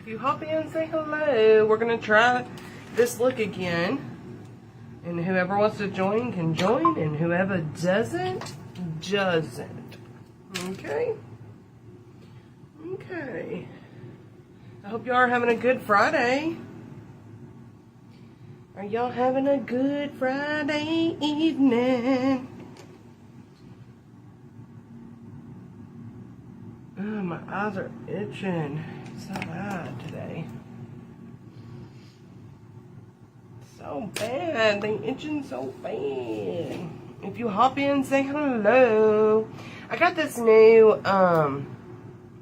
you hop in, say hello. We're going to try this look again. And whoever wants to join can join. And whoever doesn't, doesn't. Okay? Okay. I hope y'all are having a good Friday. Are y'all having a good Friday evening? Oh, my eyes are itching so bad today. So bad. They itching so bad. If you hop in, say hello. I got this new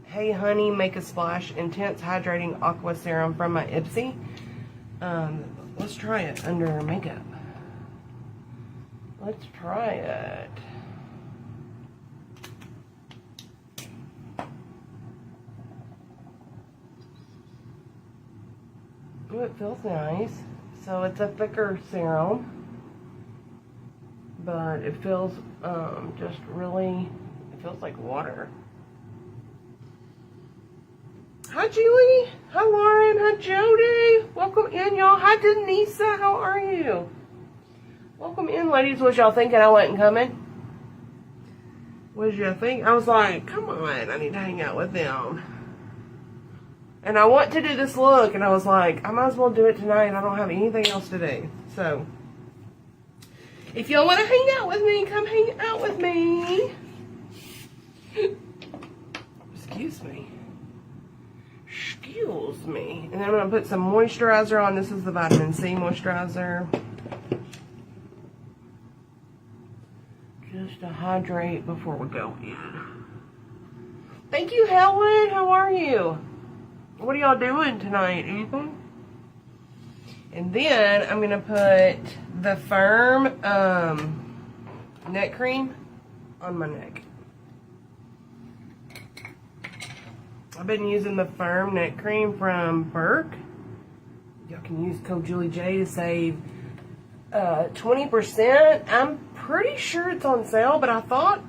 Hey Honey Make a Splash Intense Hydrating Aqua Serum from my Ipsy. Let's try it under makeup. Let's try it. Oh, it feels nice. So it's a thicker serum, but it feels just really, it feels like water. Hi Julie, hi Lauren, hi Jody. Welcome in, y'all. Hi Denisa, how are you? Welcome in, ladies. Was y'all thinking I wasn't coming? Was y'all think? I was like, come on, I need to hang out with them. And I want to do this look, and I was like, I might as well do it tonight. I don't have anything else to do. So, if y'all want to hang out with me, come hang out with me. Excuse me. Excuse me. And then I'm going to put some moisturizer on. This is the vitamin C moisturizer. Just to hydrate before we go in. Thank you, Helen. How are you? What are y'all doing tonight? Anything? And then I'm going to put the Firm neck cream on my neck. I've been using the Firm neck cream from Burke. Y'all can use code Julie J to save 20%. I'm pretty sure it's on sale, but I thought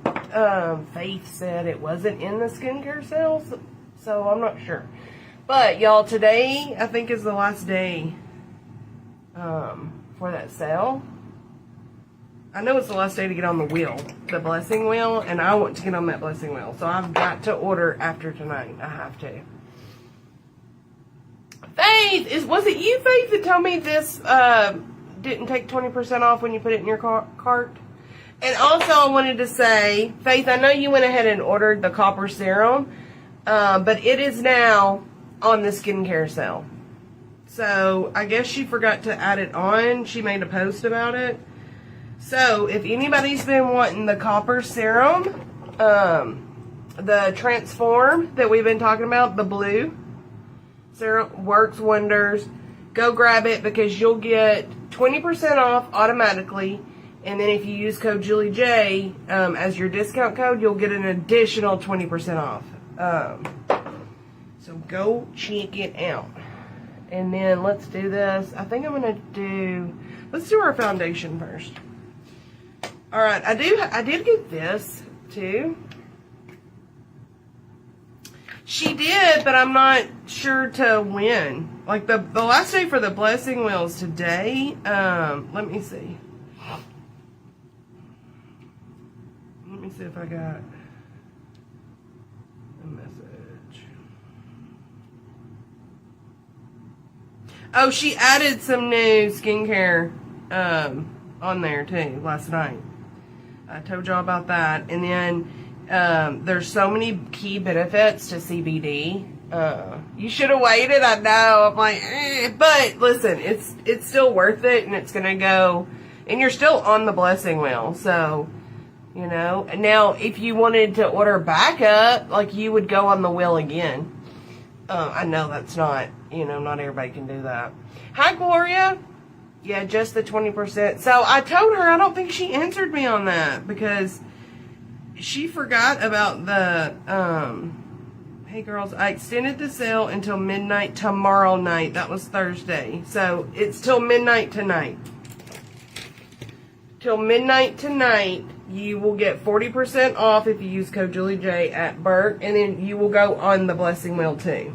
Faith said it wasn't in the skincare sale, so I'm not sure. But y'all, today I think is the last day for that sale. I know it's the last day to get on the wheel, the blessing wheel, and I want to get on that blessing wheel. So I've got to order after tonight. I have to. Faith, was it you, Faith, that told me this didn't take 20% off when you put it in your cart? And also I wanted to say, Faith, I know you went ahead and ordered the copper serum, but it is now on the skincare sale. So I guess she forgot to add it on. She made a post about it. So if anybody's been wanting the copper serum, the Transform that we've been talking about, the blue serum, works wonders. Go grab it because you'll get 20% off automatically. And then if you use code Julie J as your discount code, you'll get an additional 20% off. So go check it out. And then let's do this. I think I'm going to do, let's do our foundation first. All right, I did get this too. She did, but I'm not sure to when. Like the last day for the blessing wheel is today. Let me see. Let me see if I got a message. Oh, she added some new skincare on there too last night. I told y'all about that. And then there's so many key benefits to CBD. You should have waited, I know. I'm like, but listen, it's still worth it, and it's gonna go, and you're still on the blessing wheel. So, you know, now if you wanted to order backup, like, you would go on the wheel again. I know that's not, you know, not everybody can do that. Hi, Gloria. Yeah, just the 20%. So I told her, I don't think she answered me on that because she forgot about the, hey girls, I extended the sale until midnight tomorrow night. That was Thursday. So it's till midnight tonight. Till midnight tonight, you will get 40% off if you use code Julie J at Burke, and then you will go on the blessing wheel too.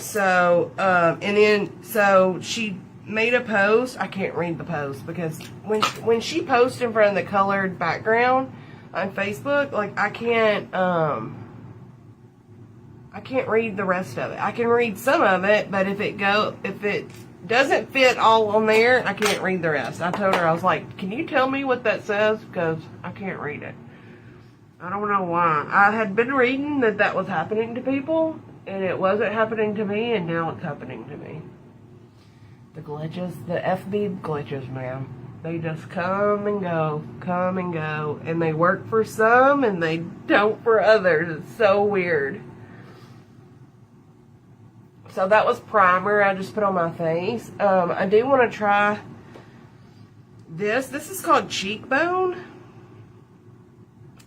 So, and then, so she made a post. I can't read the post because when she posts in front of the colored background on Facebook, like I can't read the rest of it. I can read some of it, but if it doesn't fit all on there, I can't read the rest. I told her, I was like, can you tell me what that says? Because I can't read it. I don't know why. I had been reading that was happening to people, and it wasn't happening to me, and now it's happening to me. The glitches, the FB glitches, man. They just come and go, and they work for some, and they don't for others. It's so weird. So that was primer I just put on my face. I do want to try this. This is called Cheekbone.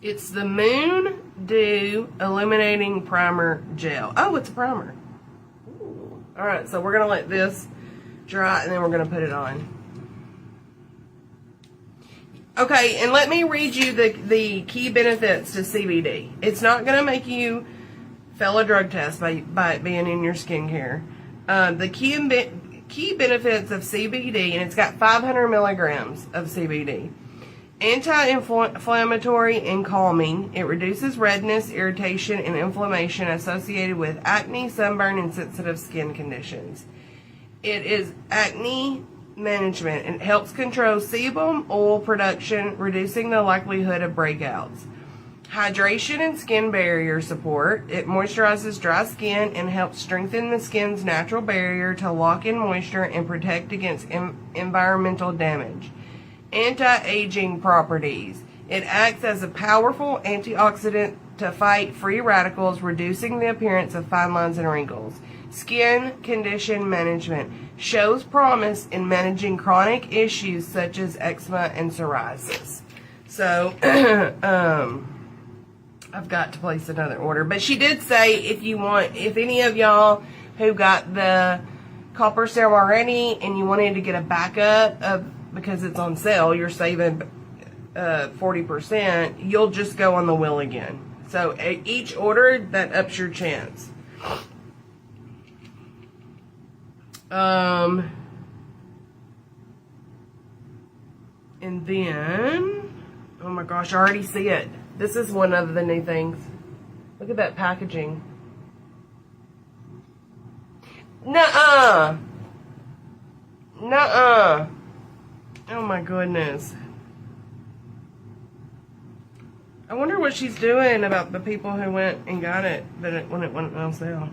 It's the Moon Dew Illuminating Primer Gel. Oh, it's a primer. Ooh. All right, so we're going to let this dry, and then we're going to put it on. Okay, and let me read you the key benefits to CBD. It's not going to make you fail a drug test by it being in your skincare. The key benefits of CBD, and it's got 500 milligrams of CBD. Anti-inflammatory and calming. It reduces redness, irritation, and inflammation associated with acne, sunburn, and sensitive skin conditions. It is acne management. It helps control sebum oil production, reducing the likelihood of breakouts. Hydration and skin barrier support. It moisturizes dry skin and helps strengthen the skin's natural barrier to lock in moisture and protect against environmental damage. Anti-aging properties. It acts as a powerful antioxidant to fight free radicals, reducing the appearance of fine lines and wrinkles. Skin condition management. Shows promise in managing chronic issues such as eczema and psoriasis. So, I've got to place another order. But she did say if any of y'all who got the copper serum already and you wanted to get a backup of, because it's on sale, you're saving 40%, you'll just go on the wheel again. So each order, that ups your chance. And then, oh my gosh, I already see it. This is one of the new things. Look at that packaging. Nuh-uh. Nuh-uh. Oh my goodness. I wonder what she's doing about the people who went and got it when it went on sale.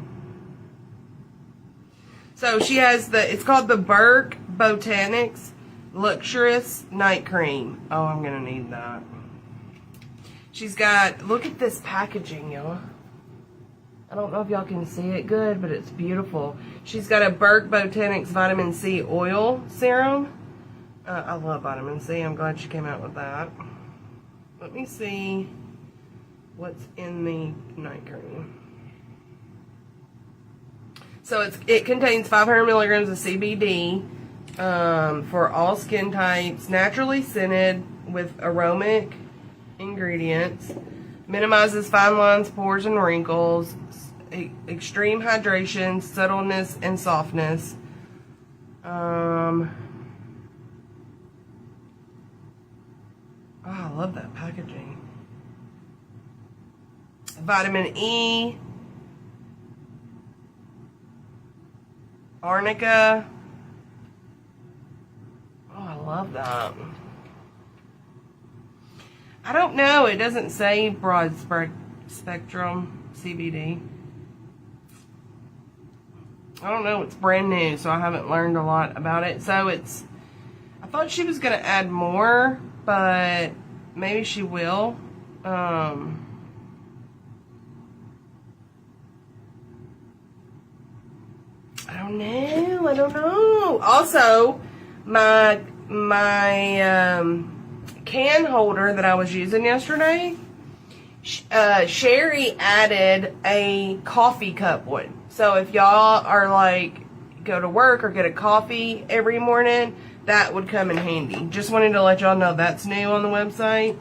So she has it's called the Burke Botanics Luxurious Night Cream. Oh, I'm going to need that. She's got, look at this packaging, y'all. I don't know if y'all can see it good, but it's beautiful. She's got a Burke Botanics Vitamin C Oil Serum. I love vitamin C. I'm glad she came out with that. Let me see what's in the night cream. So it contains 500 milligrams of CBD for all skin types, naturally scented with aromatic ingredients, minimizes fine lines, pores, and wrinkles, extreme hydration, subtleness, and softness. Oh, I love that packaging. Vitamin E, arnica. Oh, I love that. I don't know. It doesn't say broad spectrum CBD. I don't know. It's brand new, so I haven't learned a lot about it. So I thought she was going to add more, but maybe she will. I don't know. Also, my can holder that I was using yesterday, Sherry added a coffee cup one. So if y'all are like, go to work or get a coffee every morning, that would come in handy. Just wanted to let y'all know that's new on the website.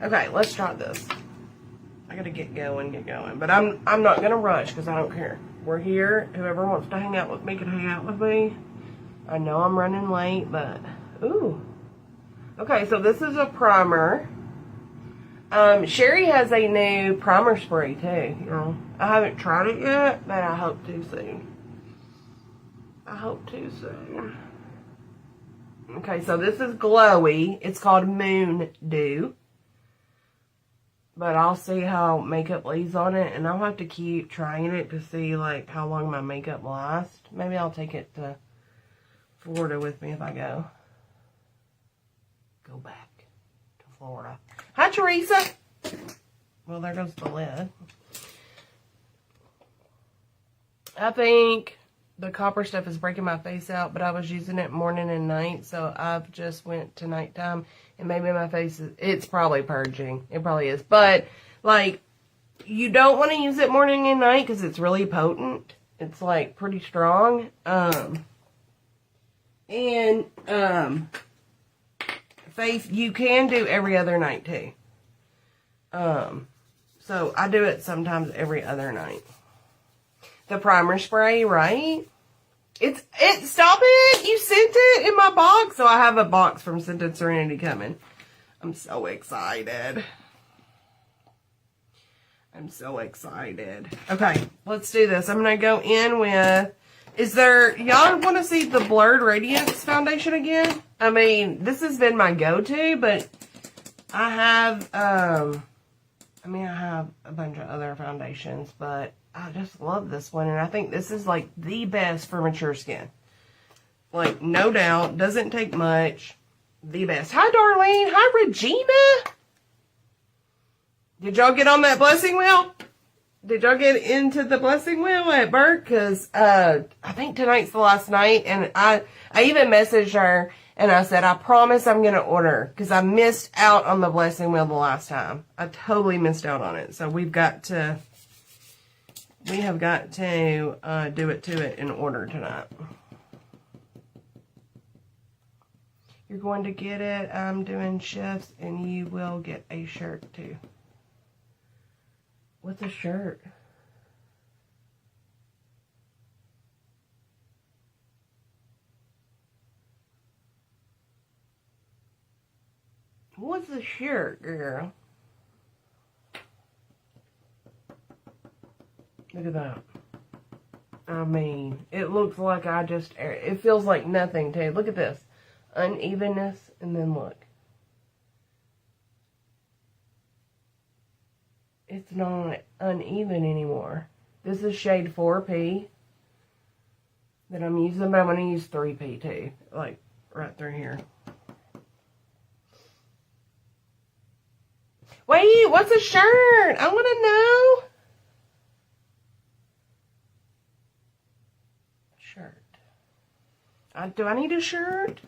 Okay, let's try this. I I gotta get going. But I'm not gonna rush because I don't care. We're here. Whoever wants to hang out with me can hang out with me. I know I'm running late, but ooh. Okay, so this is a primer. Sherry has a new primer spray too. You know, I haven't tried it yet, but I hope to soon. Okay, so this is glowy. It's called Moon Dew. But I'll see how makeup leaves on it, and I'll have to keep trying it to see like how long my makeup lasts. Maybe I'll take it to Florida with me if I go back to Florida. Hi, Teresa. Well, there goes the lid. I think the copper stuff is breaking my face out, but I was using it morning and night, so I've just went to nighttime, and maybe my face is, it's probably purging. It probably is. But, like, you don't want to use it morning and night because it's really potent. It's, like, pretty strong. Face, you can do every other night, too. So I do it sometimes every other night. The primer spray, right? Stop it! You sent it in my box. So I have a box from Scented Serenity coming. I'm so excited. Okay, let's do this. I'm going to go in with, y'all want to see the Blurred Radiance foundation again? I mean, this has been my go-to, but I have a bunch of other foundations, but I just love this one, and I think this is, like, the best for mature skin. Like, no doubt. Doesn't take much. The best. Hi, Darlene. Hi, Regina. Did y'all get on that blessing wheel? Did y'all get into the blessing wheel at Burke? Because I think tonight's the last night, and I even messaged her, and I said, I promise I'm going to order, because I missed out on the blessing wheel the last time. I totally missed out on it. So we have got to do it in order tonight. You're going to get it. I'm doing shifts, and you will get a shirt too. What's a shirt? What's a shirt, girl? Look at that. I mean, it looks like it feels like nothing, too. Look at this. Unevenness, and then look. It's not uneven anymore. This is shade 4P that I'm using, but I'm going to use 3P, too. Like, right through here. Wait, what's a shirt? I want to know. Shirt. Do I need a shirt?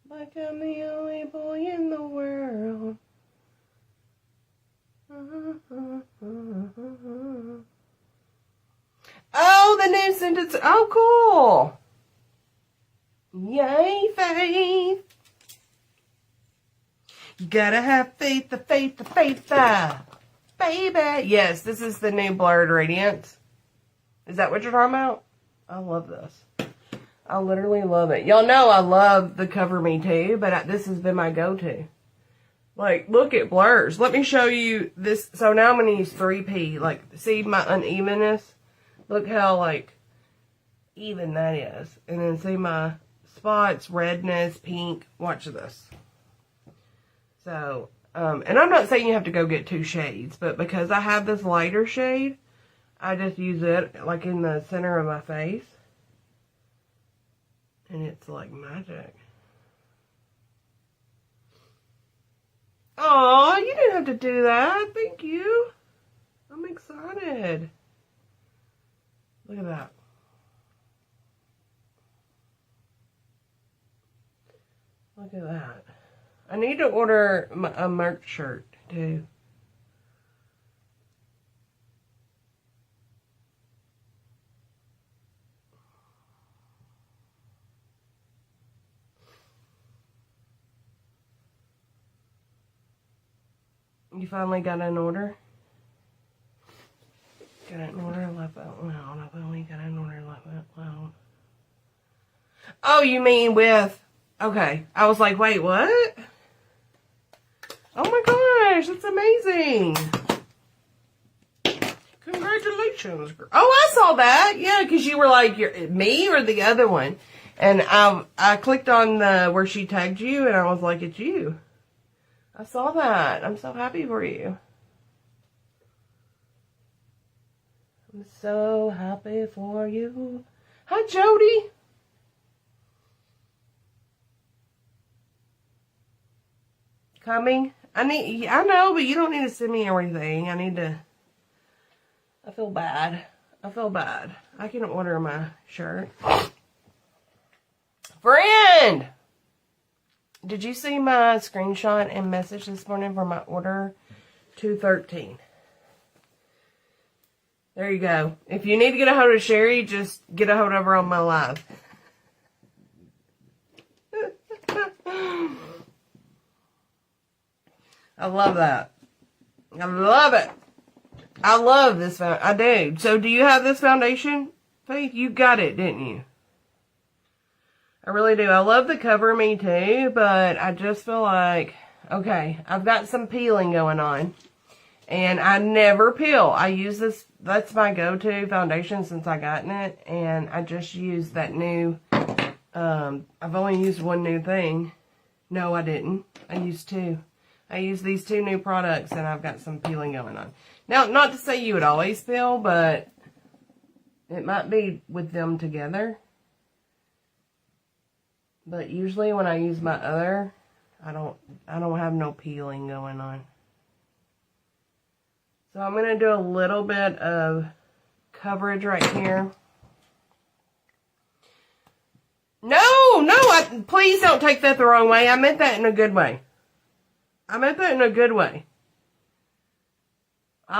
Like I'm the only boy in the world. Oh, the new sentence. Oh, cool. Yay, faith. You gotta have faith, the faith, the faith, baby. Yes, this is the new Blurred Radiance. Is that what you're talking about? I love this. I literally love it. Y'all know I love the Cover Me too, but this has been my go-to. Like, look at blurs. Let me show you this. So now I'm going to use 3P. Like, see my unevenness? Look how, like, even that is. And then see my spots, redness, pink. Watch this. So, and I'm not saying you have to go get 2 shades, but because I have this lighter shade, I just use it, like, in the center of my face. And it's like magic. Oh, you didn't have to do that. Thank you. I'm excited. Look at that. Look at that. I need to order a merch shirt too. You finally got an order? Got an order left out loud. I've only got an order left out loud. Oh, you mean with... Okay. I was like, wait, what? Oh my gosh, that's amazing. Congratulations. Oh, I saw that. Yeah, because you were like, me or the other one? And I clicked on where she tagged you, and I was like, it's you. I saw that. I'm so happy for you. I'm so happy for you. Hi, Jody. Coming? I know, but you don't need to send me everything. I feel bad. I can order my shirt. Friend! Did you see my screenshot and message this morning for my order 213? There you go. If you need to get a hold of Sherry, just get a hold of her on my live. I love that. I love it. I love this foundation. I do. So do you have this foundation, Faith? You got it, didn't you? I really do. I love the Cover Me too, but I just feel like, okay, I've got some peeling going on. And I never peel. I use this, that's my go-to foundation since I gotten it. And I just use that new, I've only used one new thing. No, I didn't. I used two. I used these two new products and I've got some peeling going on. Now, not to say you would always peel, but it might be with them together. But usually when I use my other, I don't have no peeling going on. So I'm going to do a little bit of coverage right here. No, please don't take that the wrong way. I meant that in a good way. I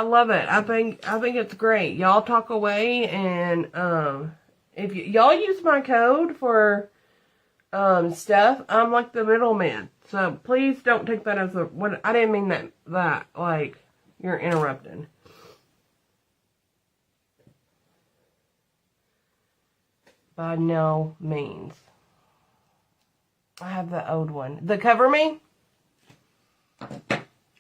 love it. I think it's great. Y'all talk away, and if y'all use my code for stuff, I'm like the middleman. So please don't take that as what I didn't mean that like you're interrupting. By no means. I have the old one. The Cover Me?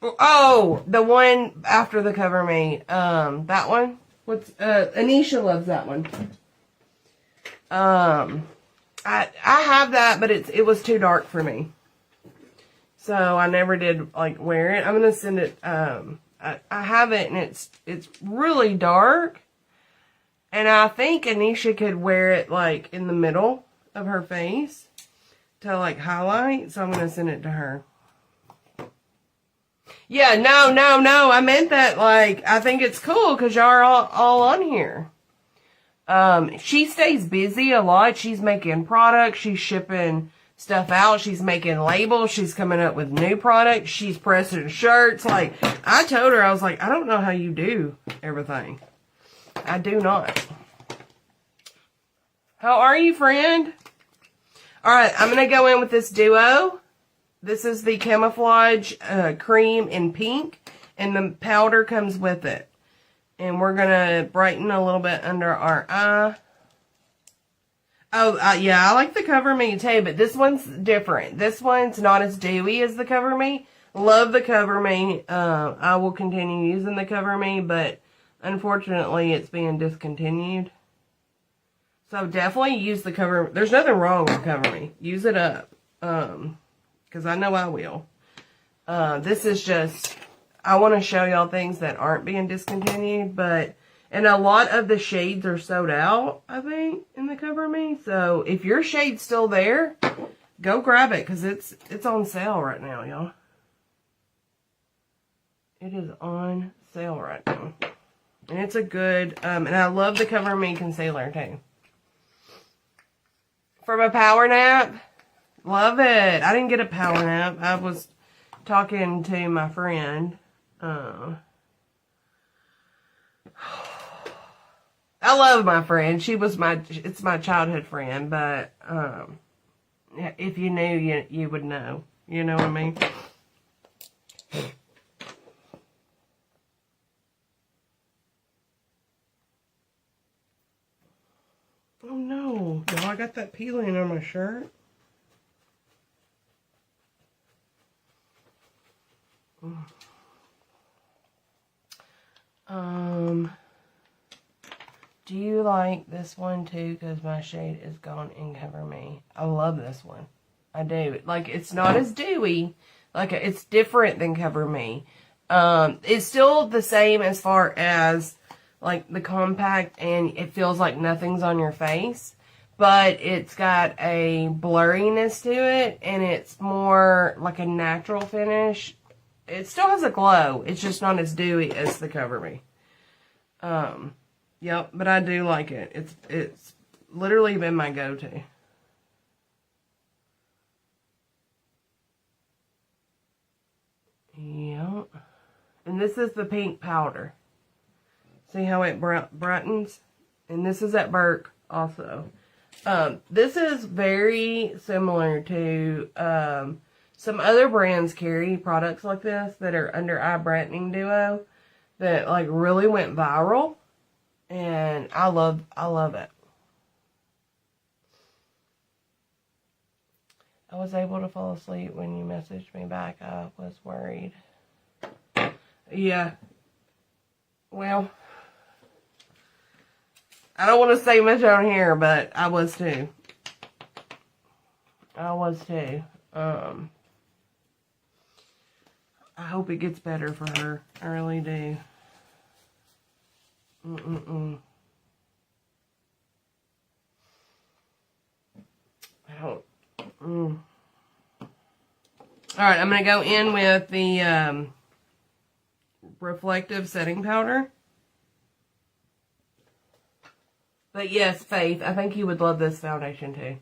Oh, the one after the Cover Me. That one? Anisha loves that one. I have that, but it was too dark for me. So I never did like wear it. I'm gonna send it, I have it and it's really dark. And I think Anisha could wear it like in the middle of her face to like highlight. So I'm going to send it to her. Yeah, no. I meant that like, I think it's cool because y'all are all on here. She stays busy a lot. She's making products. She's shipping stuff out. She's making labels. She's coming up with new products. She's pressing shirts. Like, I told her, I was like, I don't know how you do everything. I do not. How are you, friend? Alright, I'm going to go in with this duo. This is the camouflage cream in pink. And the powder comes with it. And we're going to brighten a little bit under our eye. Oh, yeah, I like the Cover Me too, but this one's different. This one's not as dewy as the Cover Me. Love the Cover Me. I will continue using the Cover Me, but unfortunately, it's being discontinued. So definitely use the Cover. There's nothing wrong with Cover Me. Use it up. Because I know I will. This is just, I want to show y'all things that aren't being discontinued. And a lot of the shades are sold out, I think, in the Cover Me. So if your shade's still there, go grab it. Because it's on sale right now, y'all. It is on sale right now. And it's a good, and I love the Cover Me concealer too. From a power nap, love it. I didn't get a power nap. I was talking to my friend. I love my friend. It's my childhood friend, but, if you knew, you would know. You know what I mean? I got that peeling on my shirt. Do you like this one too? Because my shade is gone and Cover Me. I love this one. I do. Like, it's not as dewy. Like, it's different than Cover Me. It's still the same as far as, like, the compact, and it feels like nothing's on your face. But it's got a blurriness to it, and it's more like a natural finish. It still has a glow. It's just not as dewy as the Cover Me. Yep, but I do like it. It's literally been my go-to. Yep. And this is the pink powder. See how it brightens? And this is at Burke also. This is very similar to some other brands carry products like this that are under Eye Brightening Duo that like really went viral. And I love it. I was able to fall asleep when you messaged me back. I was worried. Yeah. Well, I don't want to say much on here, but I was too. I hope it gets better for her. I really do. I don't. Alright, I'm going to go in with the reflective setting powder. But yes, Faith, I think you would love this foundation too.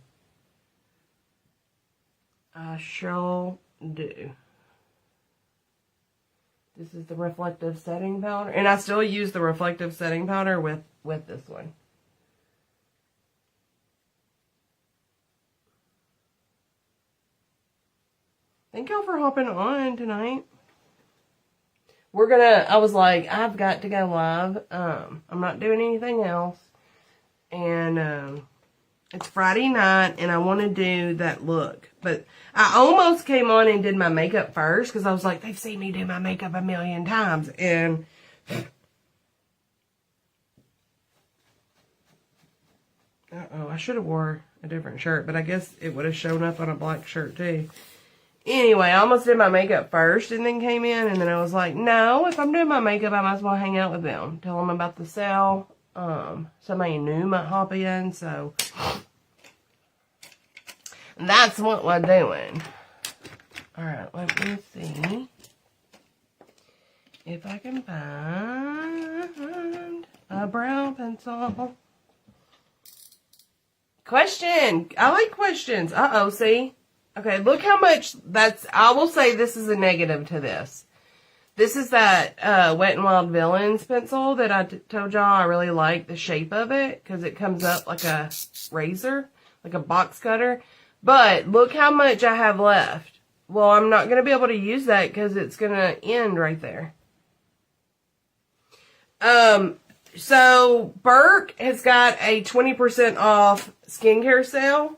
I sure do. This is the reflective setting powder. And I still use the reflective setting powder with this one. Thank y'all for hopping on tonight. I was like, I've got to go live. I'm not doing anything else. And it's Friday night, and I want to do that look. But I almost came on and did my makeup first, because I was like, they've seen me do my makeup a million times. And I should have wore a different shirt, but I guess it would have shown up on a black shirt too. Anyway, I almost did my makeup first and then came in, and then I was like, no, if I'm doing my makeup, I might as well hang out with them. Tell them about the sale. Somebody new might hop in, so that's what we're doing. Alright, let me see if I can find a brow pencil. Question! I like questions. Uh-oh, see? Okay, look how much I will say this is a negative to this. This is that Wet n Wild Villains pencil that I told y'all I really like the shape of it, because it comes up like a razor, like a box cutter. But look how much I have left. Well, I'm not going to be able to use that because it's going to end right there. So Burke has got a 20% off skincare sale.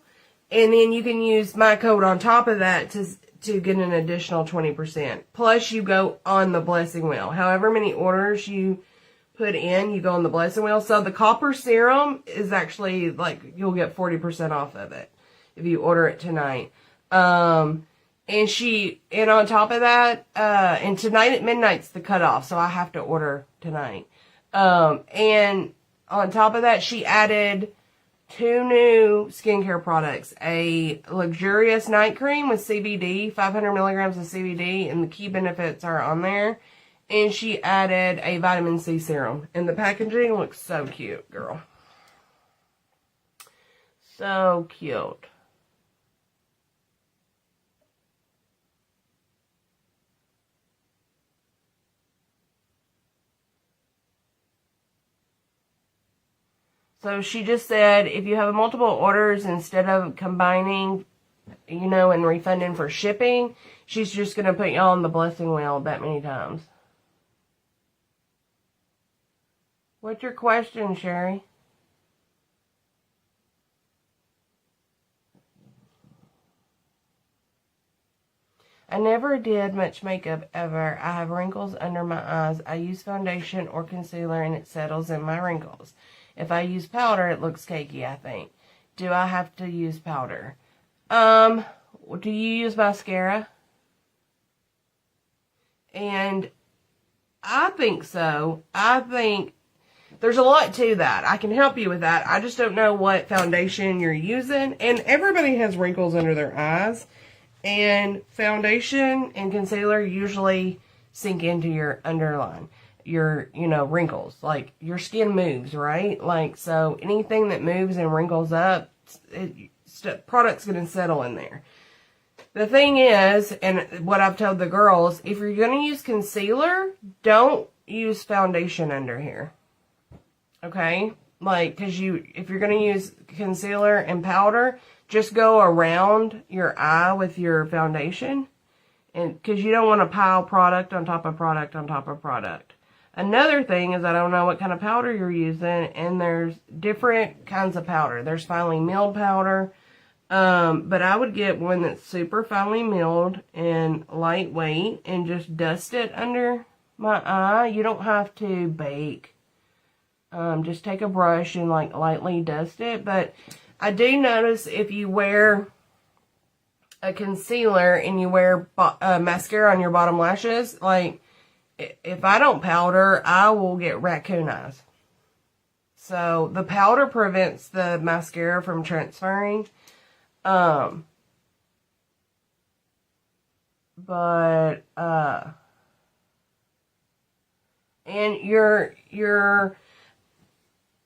And then you can use my code on top of that to get an additional 20%. Plus, you go on the blessing wheel. However many orders you put in, you go on the blessing wheel. So the copper serum is actually, like, you'll get 40% off of it if you order it tonight. And on top of that, and tonight at midnight's the cutoff, so I have to order tonight. And on top of that, she added 2 new skincare products. A luxurious night cream with CBD, 500 milligrams of CBD, and the key benefits are on there. And she added a vitamin C serum. And the packaging looks so cute, girl. So cute. So she just said, if you have multiple orders, instead of combining, and refunding for shipping, she's just going to put y'all on the blessing wheel that many times. What's your question, Sherry? I never did much makeup ever. I have wrinkles under my eyes. I use foundation or concealer and it settles in my wrinkles. If I use powder, it looks cakey, I think. Do I have to use powder? Do you use mascara? And I think so. I think there's a lot to that. I can help you with that. I just don't know what foundation you're using. And everybody has wrinkles under their eyes. And foundation and concealer usually sink into your underline, your, wrinkles. Like, your skin moves, right? Like, so anything that moves and wrinkles up, product's going to settle in there. The thing is, and what I've told the girls, if you're going to use concealer, don't use foundation under here. Okay? Like, because if you're going to use concealer and powder, just go around your eye with your foundation, and because you don't want to pile product on top of product on top of product. Another thing is I don't know what kind of powder you're using, and there's different kinds of powder. There's finely milled powder, but I would get one that's super finely milled and lightweight and just dust it under my eye. You don't have to bake. Just take a brush and like lightly dust it, but I do notice if you wear a concealer and you wear mascara on your bottom lashes, like, if I don't powder, I will get raccoon eyes. So, the powder prevents the mascara from transferring. And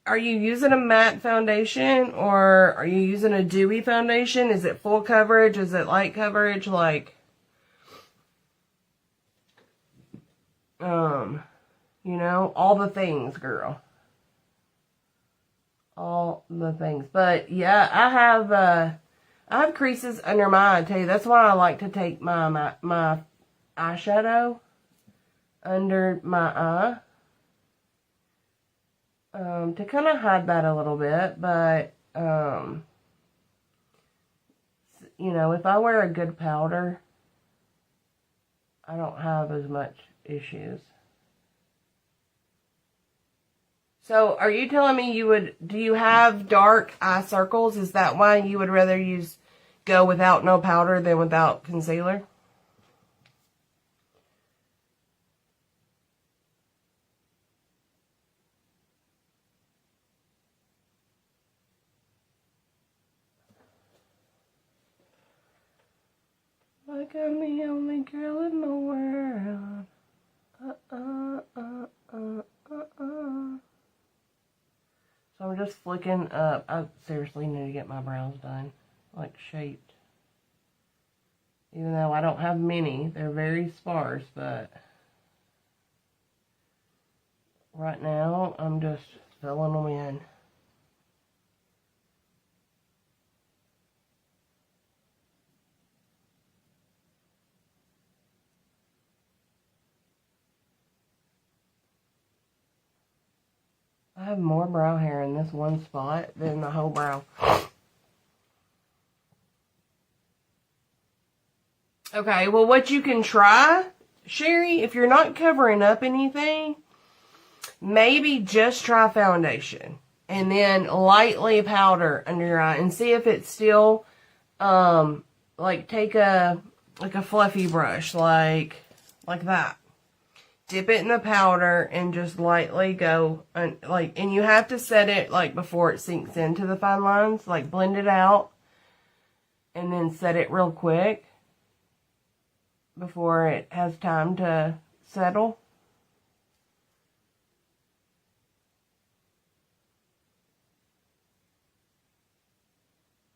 are you using a matte foundation or are you using a dewy foundation? Is it full coverage? Is it light coverage? Like, all the things, girl. All the things. But yeah, I have creases under my eye too. That's why I like to take my eyeshadow under my eye. To kind of hide that a little bit, but, if I wear a good powder, I don't have as much issues. So, are you telling me do you have dark eye circles? Is that why you would rather go without no powder than without concealer? Like I'm the only girl in the world. So I'm just flicking up. I seriously need to get my brows done. Like, shaped. Even though I don't have many. They're very sparse, but right now I'm just filling them in. I have more brow hair in this one spot than the whole brow. Okay, well, what you can try, Sherry, if you're not covering up anything, maybe just try foundation. And then lightly powder under your eye. And see if it's still, like, take a fluffy brush, like that. Dip it in the powder and just lightly go, and you have to set it, like, before it sinks into the fine lines. Like, blend it out and then set it real quick before it has time to settle.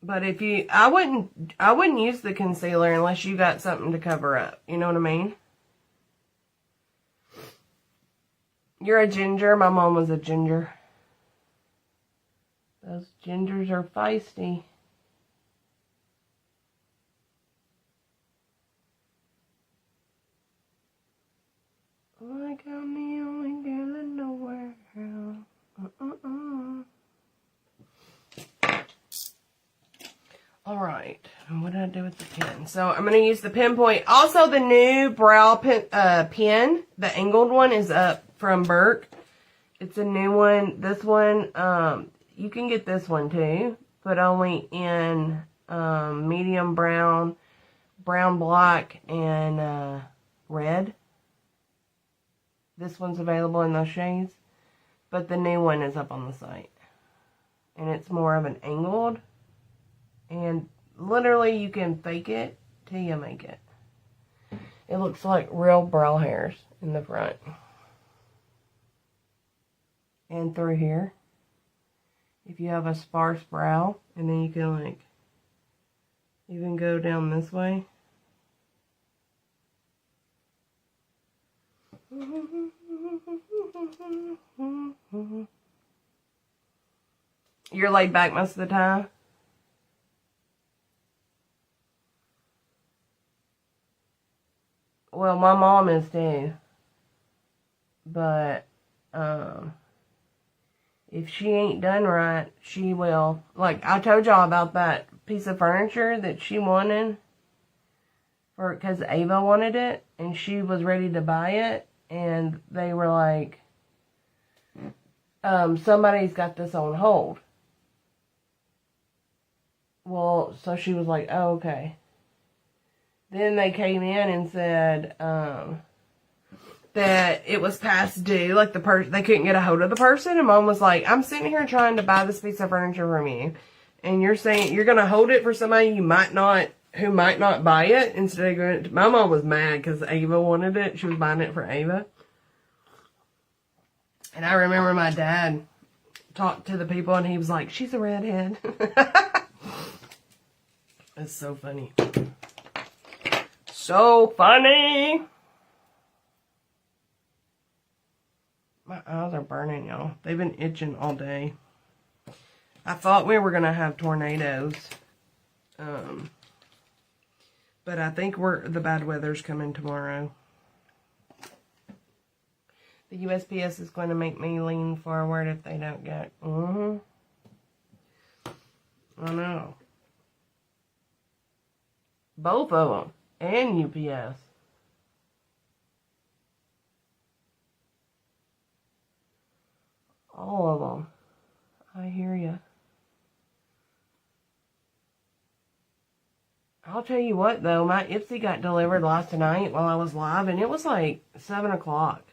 But I wouldn't use the concealer unless you got something to cover up. You know what I mean? You're a ginger. My mom was a ginger. Those gingers are feisty. Like I'm the only girl in the world. Alright. right. And what did I do with the pen? So I'm going to use the pinpoint. Also, the new brow pen, the angled one is up from Burke. It's a new one. This one, you can get this one too, but only in medium brown, brown black, and red. This one's available in those shades, but the new one is up on the site. And it's more of an angled, and literally you can fake it till you make it. It looks like real brow hairs in the front. And through here, if you have a sparse brow, and then you can like even go down this way. You're laid back most of the time? Well, my mom is too. But, if she ain't done right, she will. Like, I told y'all about that piece of furniture that she wanted. Because Ava wanted it, and she was ready to buy it. And they were like, somebody's got this on hold. Well, so she was like, oh, okay. Then they came in and said that it was past due. Like, they couldn't get a hold of the person. And Mom was like, I'm sitting here trying to buy this piece of furniture from you. And you're saying you're going to hold it for somebody who might not buy it instead of going to... My mom was mad because Ava wanted it. She was buying it for Ava. And I remember my dad talked to the people and he was like, she's a redhead. It's so funny. So funny. My eyes are burning, y'all. They've been itching all day. I thought we were going to have tornadoes. But I think the bad weather's coming tomorrow. The USPS is going to make me lean forward if they don't get... I know. Both of them. And UPS. All of them. I hear ya. I'll tell you what, though. My Ipsy got delivered last night while I was live, and it was like 7 o'clock.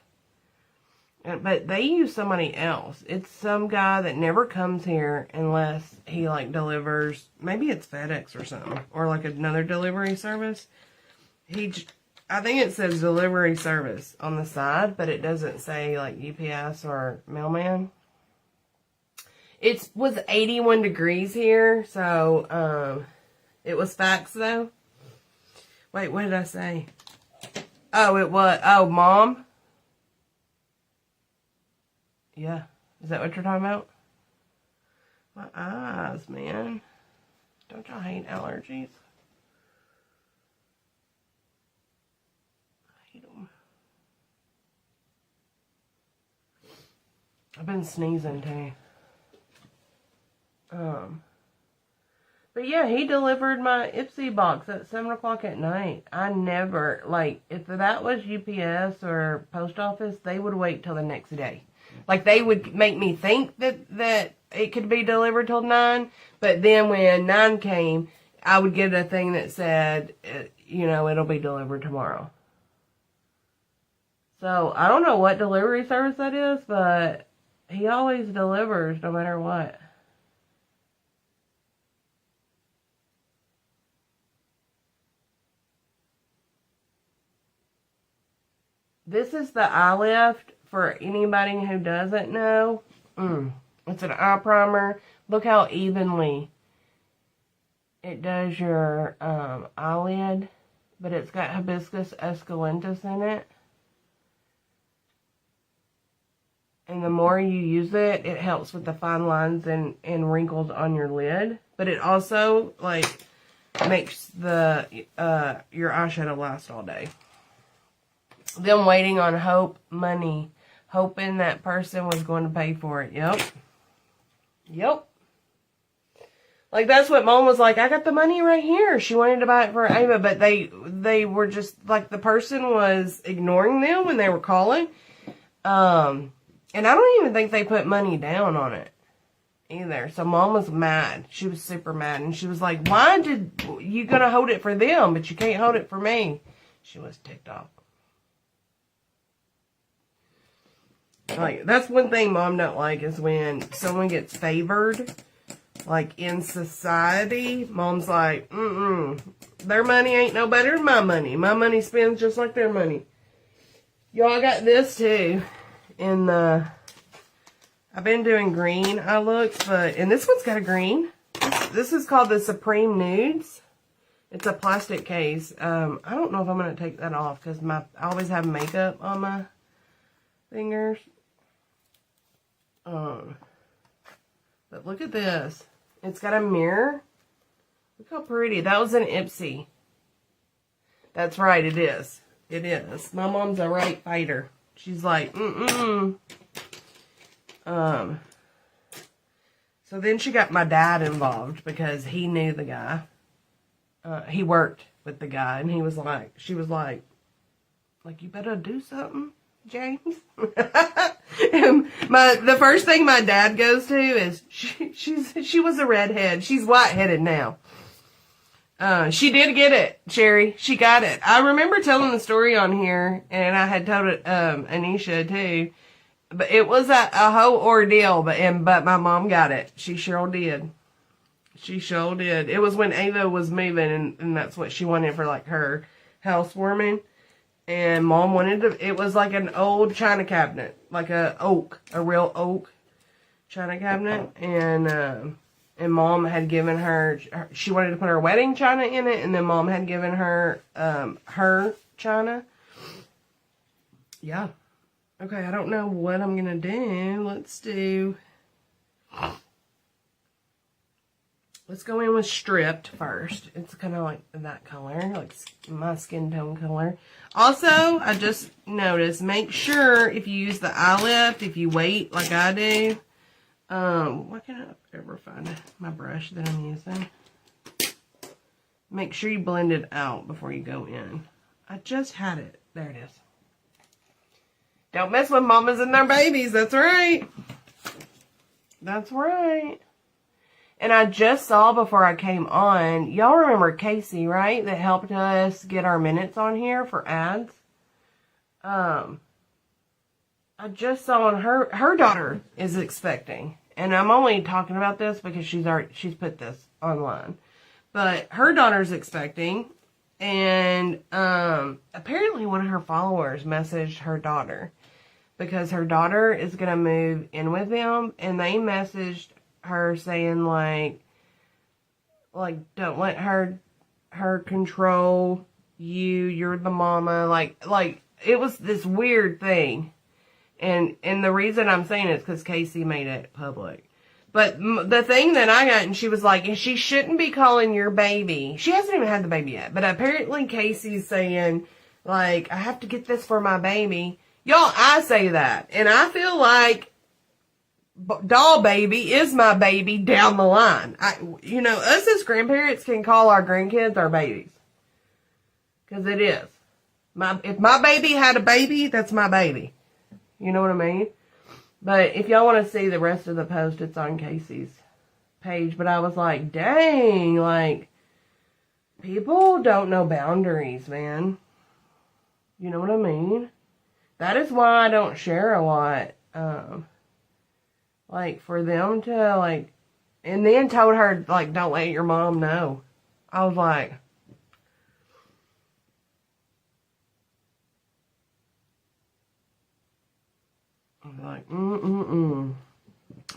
But they use somebody else. It's some guy that never comes here unless he, like, delivers. Maybe it's FedEx or something. Or, like, another delivery service. I think it says delivery service on the side, but it doesn't say, like, UPS or mailman. It was 81 degrees here, so, it was fax, though. Wait, what did I say? Oh, it was, Mom? Yeah. Is that what you're talking about? My eyes, man. Don't y'all hate allergies? I hate them. I've been sneezing, too. But yeah, he delivered my Ipsy box at 7 o'clock at night. I never, like, if that was UPS or post office, they would wait till the next day. Like, they would make me think that it could be delivered till 9, but then when 9 came, I would get a thing that said, you know, it'll be delivered tomorrow. So, I don't know what delivery service that is, but he always delivers no matter what. This is the eye lift for anybody who doesn't know. It's an eye primer. Look how evenly it does your eyelid. But it's got hibiscus esculentus in it. And the more you use it, it helps with the fine lines and wrinkles on your lid. But it also, like, makes your eyeshadow last all day. Them waiting on money, hoping that person was going to pay for it. Yep. Like, that's what Mom was like, I got the money right here. She wanted to buy it for Ava, but they were just, like, the person was ignoring them when they were calling. And I don't even think they put money down on it either. So Mom was mad. She was super mad. And she was like, why did you gonna hold it for them, but you can't hold it for me? She was ticked off. Like, that's one thing Mom don't like is when someone gets favored. Like, in society, Mom's like, their money ain't no better than my money. My money spends just like their money. Y'all, I got this, too. I've been doing green eye looks, and this one's got a green. This is called the Supreme Nudes. It's a plastic case. I don't know if I'm going to take that off, because I always have makeup on my fingers. But look at this. It's got a mirror. Look how pretty. That was an Ipsy. That's right, it is. It is. My mom's a right fighter. She's like, So then she got my dad involved because he knew the guy. He worked with the guy, and she was like, you better do something, James. And the first thing my dad goes to is she was a redhead. She's white-headed now. She did get it, Sherry. She got it. I remember telling the story on here, and I had told it Anisha too. But it was a whole ordeal. But my mom got it. She sure did. She sure did. It was when Ava was moving, and that's what she wanted for like her housewarming. And Mom wanted to, it was like an old china cabinet, like a real oak china cabinet. And Mom had given her, she wanted to put her wedding china in it, and then Mom had given her, her china. Yeah. Okay, I don't know what I'm going to do. Let's go in with stripped first. It's kind of like that color, like my skin tone color. Also, I just noticed, make sure if you use the eye lift, if you wait like I do, why can't I ever find my brush that I'm using? Make sure you blend it out before you go in. I just had it. There it is. Don't mess with mamas and their babies. That's right. That's right. And I just saw before I came on, y'all remember Casey, right? That helped us get our minutes on here for ads. I just saw on her daughter is expecting. And I'm only talking about this because she's put this online. But her daughter's expecting. And apparently one of her followers messaged her daughter. Because her daughter is going to move in with them. And they messaged her saying like don't let her control you, you're the mama, like it was this weird thing. And the reason I'm saying it is because Casey made it public. But the thing that I got, and she was like, she shouldn't be calling your baby, she hasn't even had the baby yet, but apparently Casey's saying like, I have to get this for my baby. Y'all, I say that, and I feel like doll baby is my baby down the line. Us as grandparents can call our grandkids our babies. Because it is. If my baby had a baby, that's my baby. You know what I mean? But if y'all want to see the rest of the post, it's on Casey's page. But I was like, dang, like, people don't know boundaries, man. You know what I mean? That is why I don't share a lot. Like, for them to, like, and then told her, like, don't let your mom know. I was like,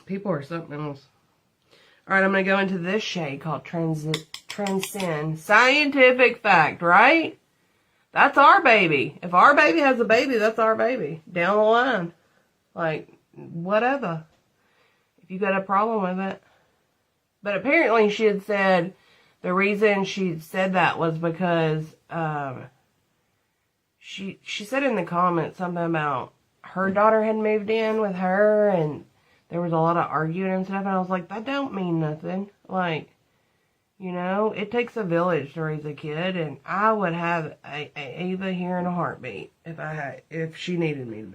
people are something else. Alright, I'm going to go into this shade called Transcend. Scientific fact, right? That's our baby. If our baby has a baby, that's our baby. Down the line. Like, whatever. If you got a problem with it. But apparently she had said the reason she said that was because she said in the comments something about her daughter had moved in with her and there was a lot of arguing and stuff, and I was like, that don't mean nothing. Like, You know, it takes a village to raise a kid, and I would have a Ava here in a heartbeat if she needed me.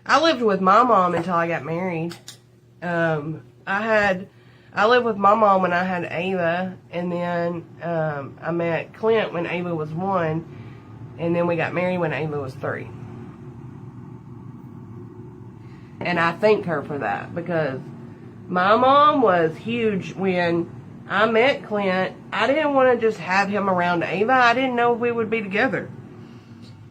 I lived with my mom until I got married. I lived with my mom when I had Ava, and then I met Clint when Ava was 1, and then we got married when Ava was 3. And I thank her for that, because my mom was huge when I met Clint. I didn't want to just have him around Ava. I didn't know if we would be together.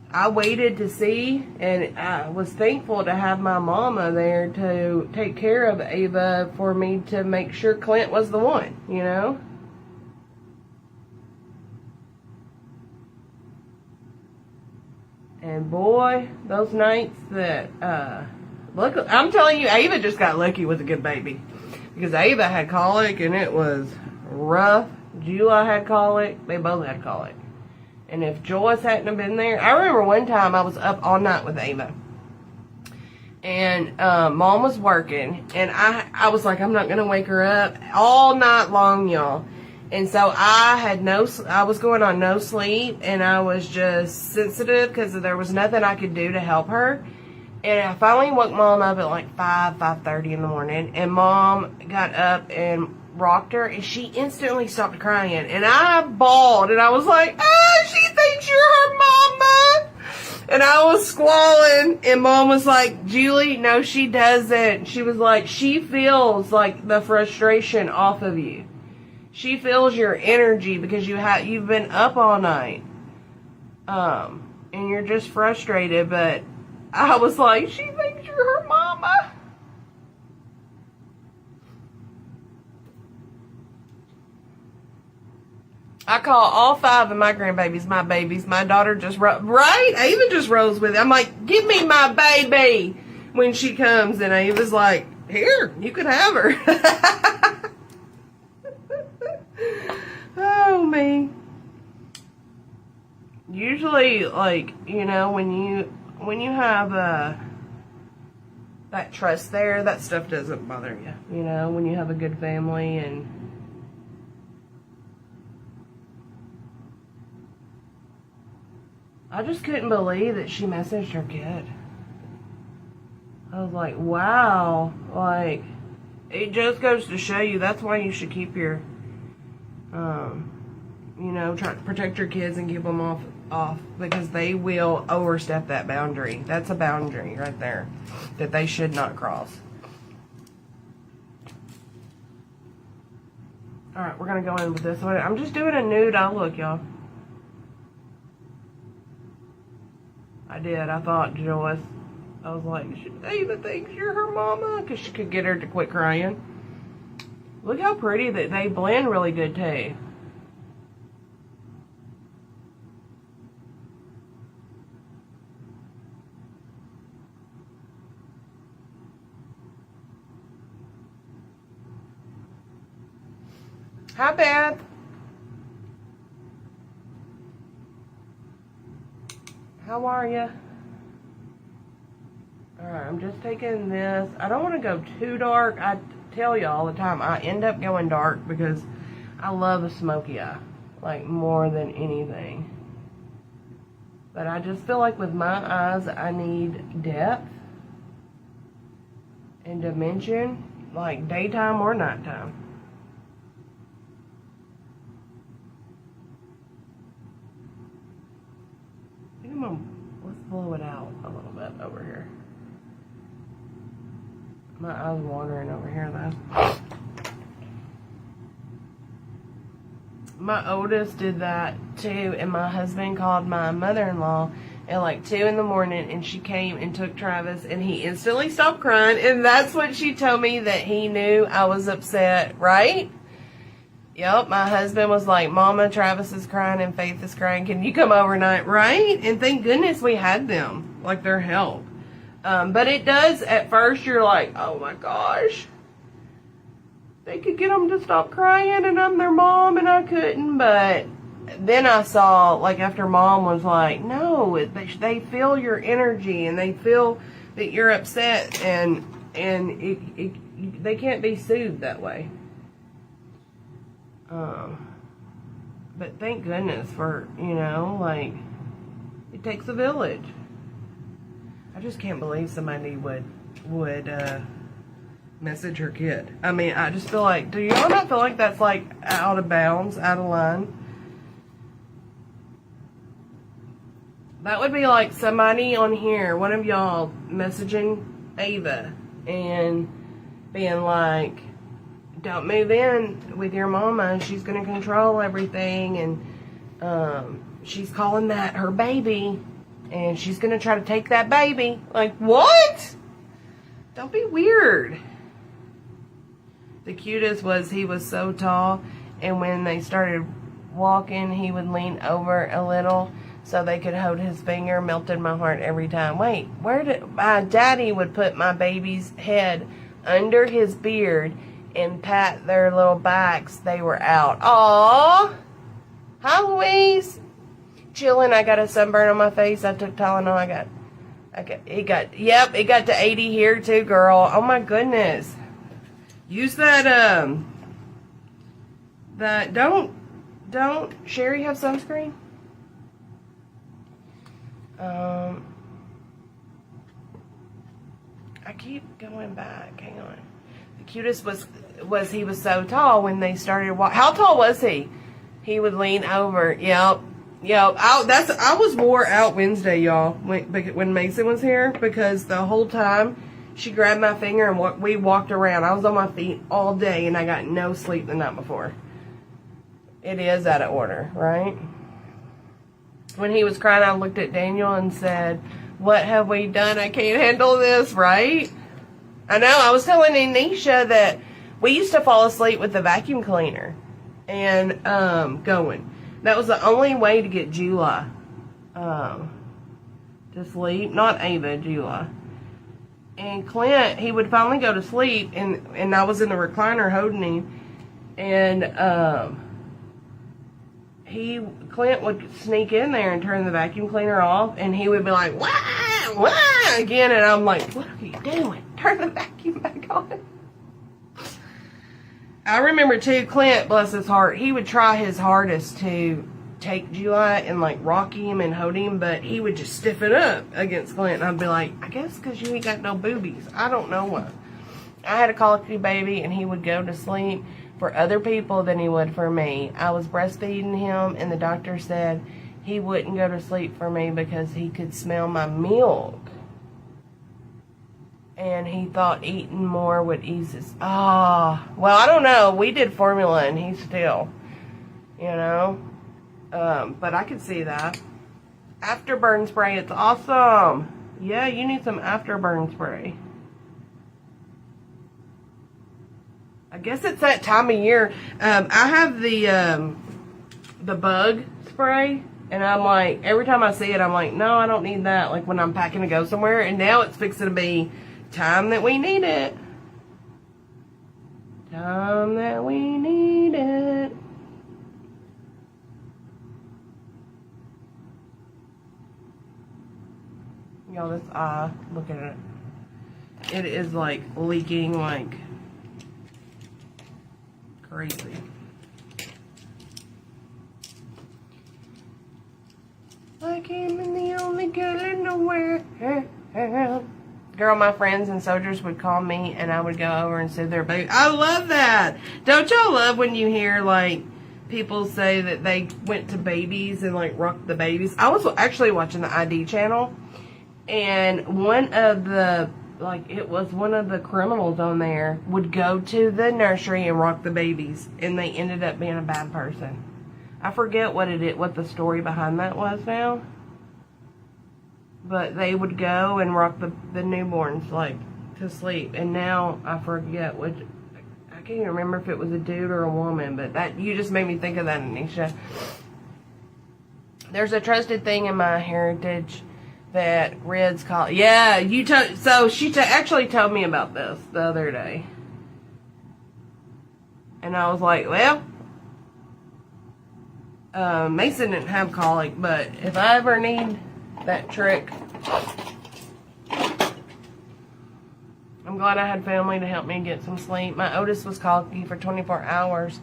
I waited to see, and I was thankful to have my mama there to take care of Ava for me to make sure Clint was the one, you know? And boy, those nights that, look, I'm telling you, Ava just got lucky with a good baby. Because Ava had colic, and it was rough. Jula had colic. They both had colic. And if Joyce hadn't have been there, I remember one time I was up all night with Ava. And Mom was working, and I was like, I'm not going to wake her up all night long, y'all. And so I was going on no sleep, and I was just sensitive because there was nothing I could do to help her. And I finally woke Mom up at like 5:30 in the morning, and Mom got up and rocked her, and she instantly stopped crying. And I bawled, and I was like, she thinks you're her mama. And I was squalling, and Mom was like, Julie, no, she doesn't. She was like, she feels like the frustration off of you. She feels your energy because you've been up all night. And you're just frustrated, but I was like, she thinks you're her mama. I call all 5 of my grandbabies my babies. My daughter just, right? Ava just rose with it. I'm like, give me my baby when she comes. And Ava's like, here, you can have her. Oh, me. Usually, like, you know, when you have that trust there, that stuff doesn't bother you. You know, when you have a good family. And I just couldn't believe that she messaged her kid. I was like, wow. Like, it just goes to show you that's why you should keep your, you know, try to protect your kids and keep them off because they will overstep that boundary. That's a boundary right there that they should not cross. Alright, we're going to go in with this one. I'm just doing a nude eye look, y'all. I did. I thought Joyce, I was like, Ava thinks you're her mama, because she could get her to quit crying. Look how pretty that they blend really good too. Hi, Beth. How are you? Alright, I'm just taking this. I don't want to go too dark. I tell you all the time, I end up going dark because I love a smoky eye. Like, more than anything. But I just feel like with my eyes, I need depth and dimension. Like, daytime or nighttime. Let's blow it out a little bit over here. My eye's watering over here though. My oldest did that too, and my husband called my mother-in-law at like 2 in the morning, and she came and took Travis, and he instantly stopped crying, and that's what she told me, that he knew I was upset, right? Yep, my husband was like, Mama, Travis is crying and Faith is crying. Can you come overnight? Right? And thank goodness we had them. Like, their help. But it does, at first, you're like, oh my gosh. They could get them to stop crying and I'm their mom and I couldn't. But then I saw, like, after Mom was like, no, they feel your energy and they feel that you're upset. And they can't be soothed that way. But thank goodness for, you know, like, it takes a village. I just can't believe somebody would message her kid. I mean, I just feel like, do y'all not feel like that's like out of bounds, out of line? That would be like somebody on here, one of y'all messaging Ava and being like, don't move in with your mama. She's going to control everything. And she's calling that her baby. And she's going to try to take that baby. Like, what? Don't be weird. The cutest was he was so tall. And when they started walking, he would lean over a little so they could hold his finger. Melted my heart every time. Wait, where did my daddy would put my baby's head under his beard and pat their little backs? They were out. Aww. Hi, Louise. Chilling. I got a sunburn on my face. I took Tylenol. It got to 80 here too, girl. Oh my goodness. Use that, don't Sherry have sunscreen? I keep going back. Hang on. The cutest was he was so tall when they started walking. How tall was he? He would lean over. Yep. I was wore out Wednesday, y'all, when Mason was here, because the whole time she grabbed my finger and we walked around. I was on my feet all day and I got no sleep the night before. It is out of order, right? When he was crying, I looked at Daniel and said, what have we done? I can't handle this, right? I know. I was telling Anisha that we used to fall asleep with the vacuum cleaner and going. That was the only way to get Jula to sleep. Not Ava, Jula. And Clint, he would finally go to sleep, and I was in the recliner holding him, and Clint would sneak in there and turn the vacuum cleaner off, and he would be like, wah, wah, again, and I'm like, what are you doing? Turn the vacuum back on. I remember too, Clint, bless his heart, he would try his hardest to take July and like rock him and hold him, but he would just stiffen up against Clint. And I'd be like, I guess because you ain't got no boobies. I don't know what. I had a colicky baby and he would go to sleep for other people than he would for me. I was breastfeeding him and the doctor said he wouldn't go to sleep for me because he could smell my milk. And he thought eating more would ease his... well, I don't know. We did formula and he's still, you know. But I could see that. Afterburn spray, it's awesome. Yeah, you need some afterburn spray. I guess it's that time of year. I have the bug spray. And I'm like, every time I see it, I'm like, no, I don't need that. Like when I'm packing to go somewhere. And now it's fixing to be... time that we need it. Time that we need it. Y'all, this eye, look at it. It is like leaking like crazy. Like him and the only girl in the world. Girl, my friends and soldiers would call me and I would go over and soothe their baby. I love that. Don't y'all love when you hear like people say that they went to babies and like rocked the babies? I was actually watching the ID channel and one of the criminals on there would go to the nursery and rock the babies and they ended up being a bad person. I forget what the story behind that was now. But they would go and rock the newborns, like, to sleep. And now, I forget which... I can't even remember if it was a dude or a woman. But that you just made me think of that, Anisha. There's a trusted thing in my heritage that Red's call... Yeah, so she actually told me about this the other day. And I was like, well... Mason didn't have colic, but if I ever need... that trick. I'm glad I had family to help me get some sleep. My oldest was colicky for 24 hours.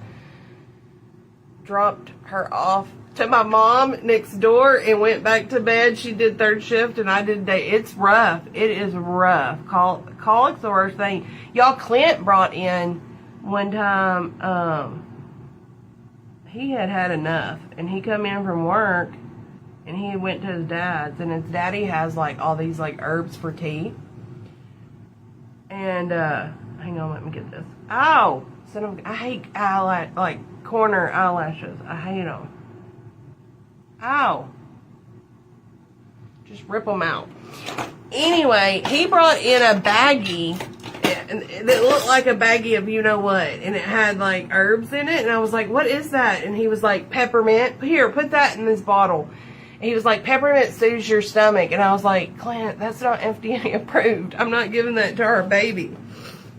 dropped her off to my mom next door and went back to bed. She did third shift and I did day. It's rough. It is rough. Colic's the worst thing. Y'all, Clint brought in one time, he had enough and he come in from work and he went to his dad's and his daddy has like all these like herbs for tea. And, hang on, let me get this. Ow! I hate corner eyelashes. I hate them. Ow. Just rip them out. Anyway, he brought in a baggie that looked like a baggie of you know what. And it had like herbs in it. And I was like, what is that? And he was like, peppermint. Here, put that in this bottle. And he was like, peppermint soothes your stomach. And I was like, Clint, that's not FDA approved. I'm not giving that to our baby.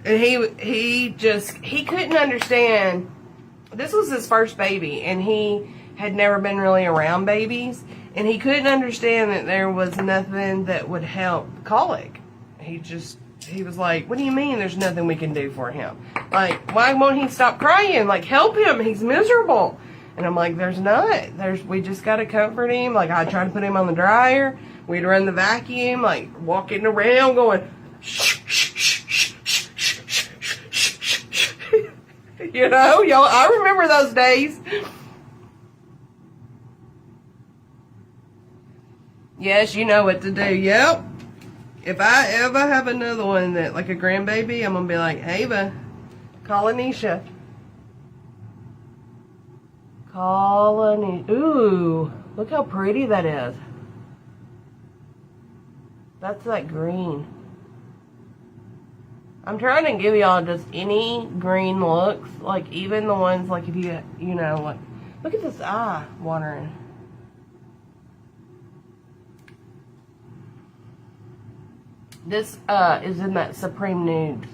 And he couldn't understand. This was his first baby. And he had never been really around babies, and he couldn't understand that there was nothing that would help colic. He was like, what do you mean there's nothing we can do for him? Like, why won't he stop crying? Like, help him, he's miserable. And I'm like, there's not. We just got to comfort him. Like, I tried to put him on the dryer. We'd run the vacuum, like, walking around going, shh, shh, shh, shh, shh, shh, shh, shh, shh. You know, y'all, I remember those days. Yes, you know what to do. Yep. If I ever have another one that, like a grandbaby, I'm going to be like, Ava, call Anisha. Call Anisha. Ooh, look how pretty that is. That's like green. I'm trying to give y'all just any green looks. Like, even the ones, like, if you know, like, look at this eye watering. This is in that Supreme Nude.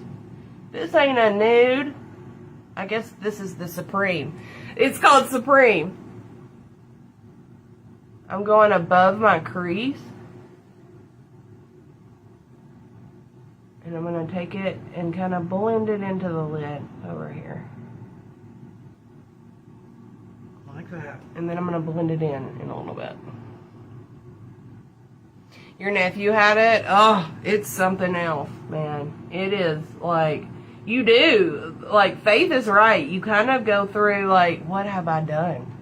This ain't a nude. I guess this is the Supreme. It's called Supreme. I'm going above my crease. And I'm going to take it and kind of blend it into the lid over here. Like that. And then I'm going to blend it in a little bit. Your nephew had it. Oh, it's something else, man. It is like, you do. Like, Faith is right. You kind of go through, like, what have I done?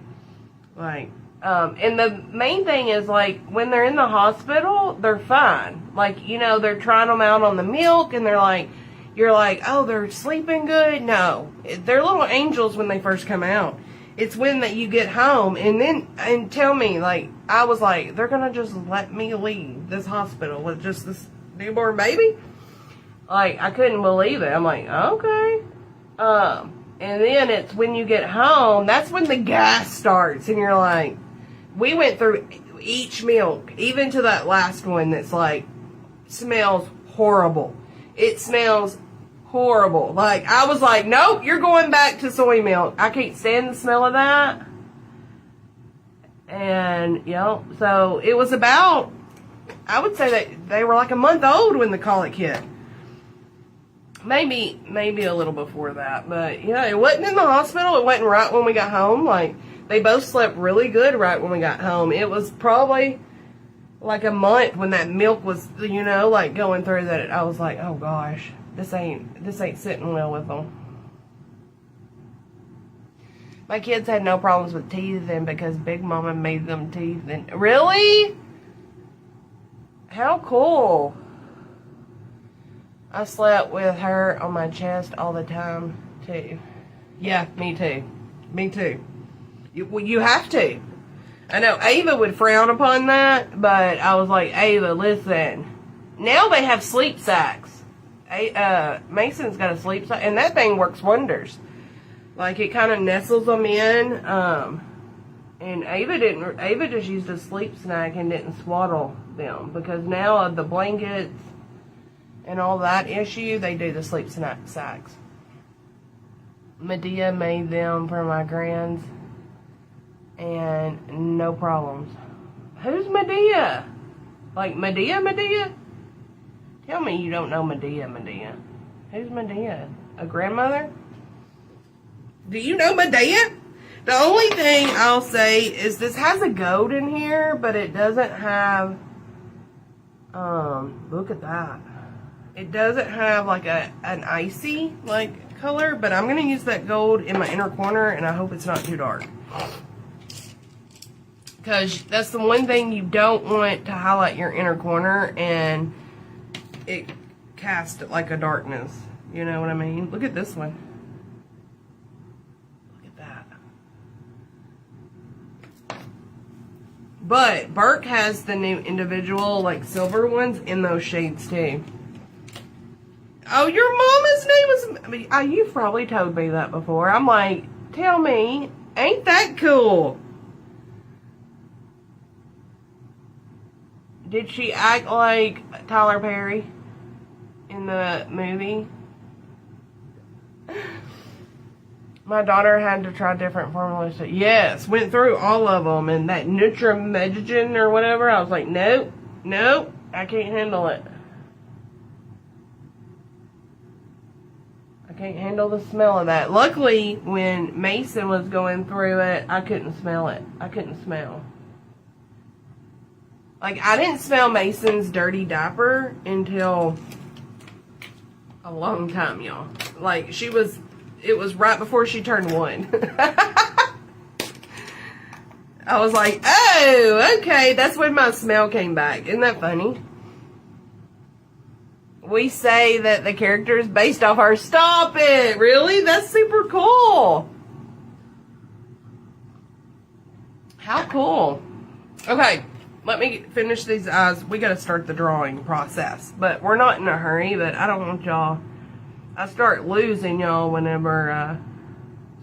Like, and the main thing is, like, when they're in the hospital, they're fine. Like, you know, they're trying them out on the milk, and they're like, you're like, oh, they're sleeping good? No. They're little angels when they first come out. It's when that you get home, and tell me, like, I was like, they're going to just let me leave this hospital with just this newborn baby? Like, I couldn't believe it. I'm like, okay. And then it's when you get home, that's when the gas starts, and you're like, we went through each milk, even to that last one that's like, smells horrible. It smells horrible. Like, I was like, nope, you're going back to soy milk. I can't stand the smell of that. And, you know, so it was about, I would say that they were like a month old when the colic hit. Maybe a little before that. But, yeah, it wasn't in the hospital. It wasn't right when we got home. Like, they both slept really good right when we got home. It was probably like a month when that milk was, you know, like going through that. I was like, oh gosh, this ain't sitting well with them. My kids had no problems with teething because Big Mama made them teeth. And really? How cool. I slept with her on my chest all the time, too. Yeah, me too. Me too. You have to. I know Ava would frown upon that, but I was like, Ava, listen. Now they have sleep sacks. Mason's got a sleep sack, and that thing works wonders. Like, it kind of nestles them in. And Ava just used a sleep snack and didn't swaddle them, because now of the blankets and all that issue, they do the sleep sacks. Medea made them for my grands, and no problems. Who's Medea? Like Medea? Tell me you don't know Medea. Who's Medea? A grandmother? Do you know Medea? The only thing I'll say is this has a gold in here, but it doesn't have, look at that. It doesn't have like an icy like color, but I'm going to use that gold in my inner corner, and I hope it's not too dark. Because that's the one thing you don't want to highlight your inner corner and it cast it like a darkness. You know what I mean? Look at this one. Look at that. But Burke has the new individual like silver ones in those shades too. Oh, your mama's name was... I mean, you've probably told me that before. I'm like, tell me, ain't that cool? Did she act like Tyler Perry in the movie? My daughter had to try different formulas. Yes, went through all of them. And that Nutrimedogen or whatever, I was like, nope, nope, I can't handle it. I can't handle the smell of that. Luckily, when Mason was going through it, I couldn't smell it. I couldn't smell. Like, I didn't smell Mason's dirty diaper until a long time, y'all. Like, it was right before she turned 1. I was like, oh, okay, that's when my smell came back. Isn't that funny? We say that the character is based off our... Stop it! Really? That's super cool. How cool. Okay. Let me finish these eyes. We got to start the drawing process. But we're not in a hurry, but I don't want y'all... I start losing y'all whenever I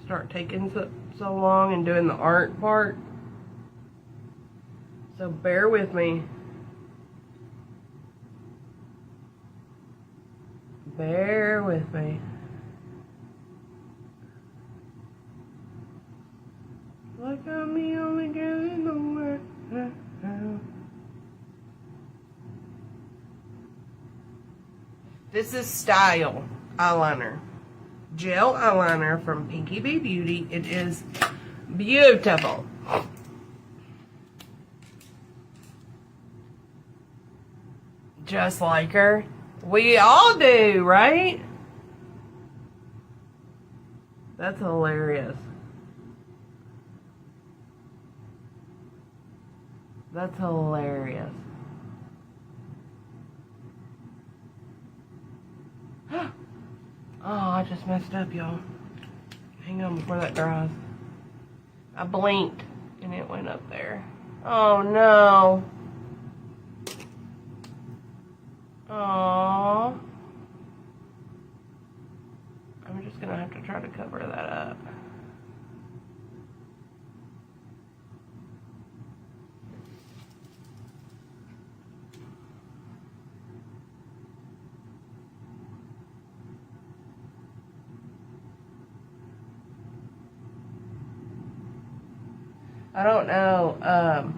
start taking so long and doing the art part. So bear with me. Bear with me. Like I'm the only girl in the world. This is Style eyeliner. Gel eyeliner from Pinky Bee Beauty. It is beautiful. Just like her. We all do, right? That's hilarious. That's hilarious. Oh, I just messed up, y'all. Hang on before that dries. I blinked and it went up there. Oh no. Aww. I'm just gonna have to try to cover that up. I don't know.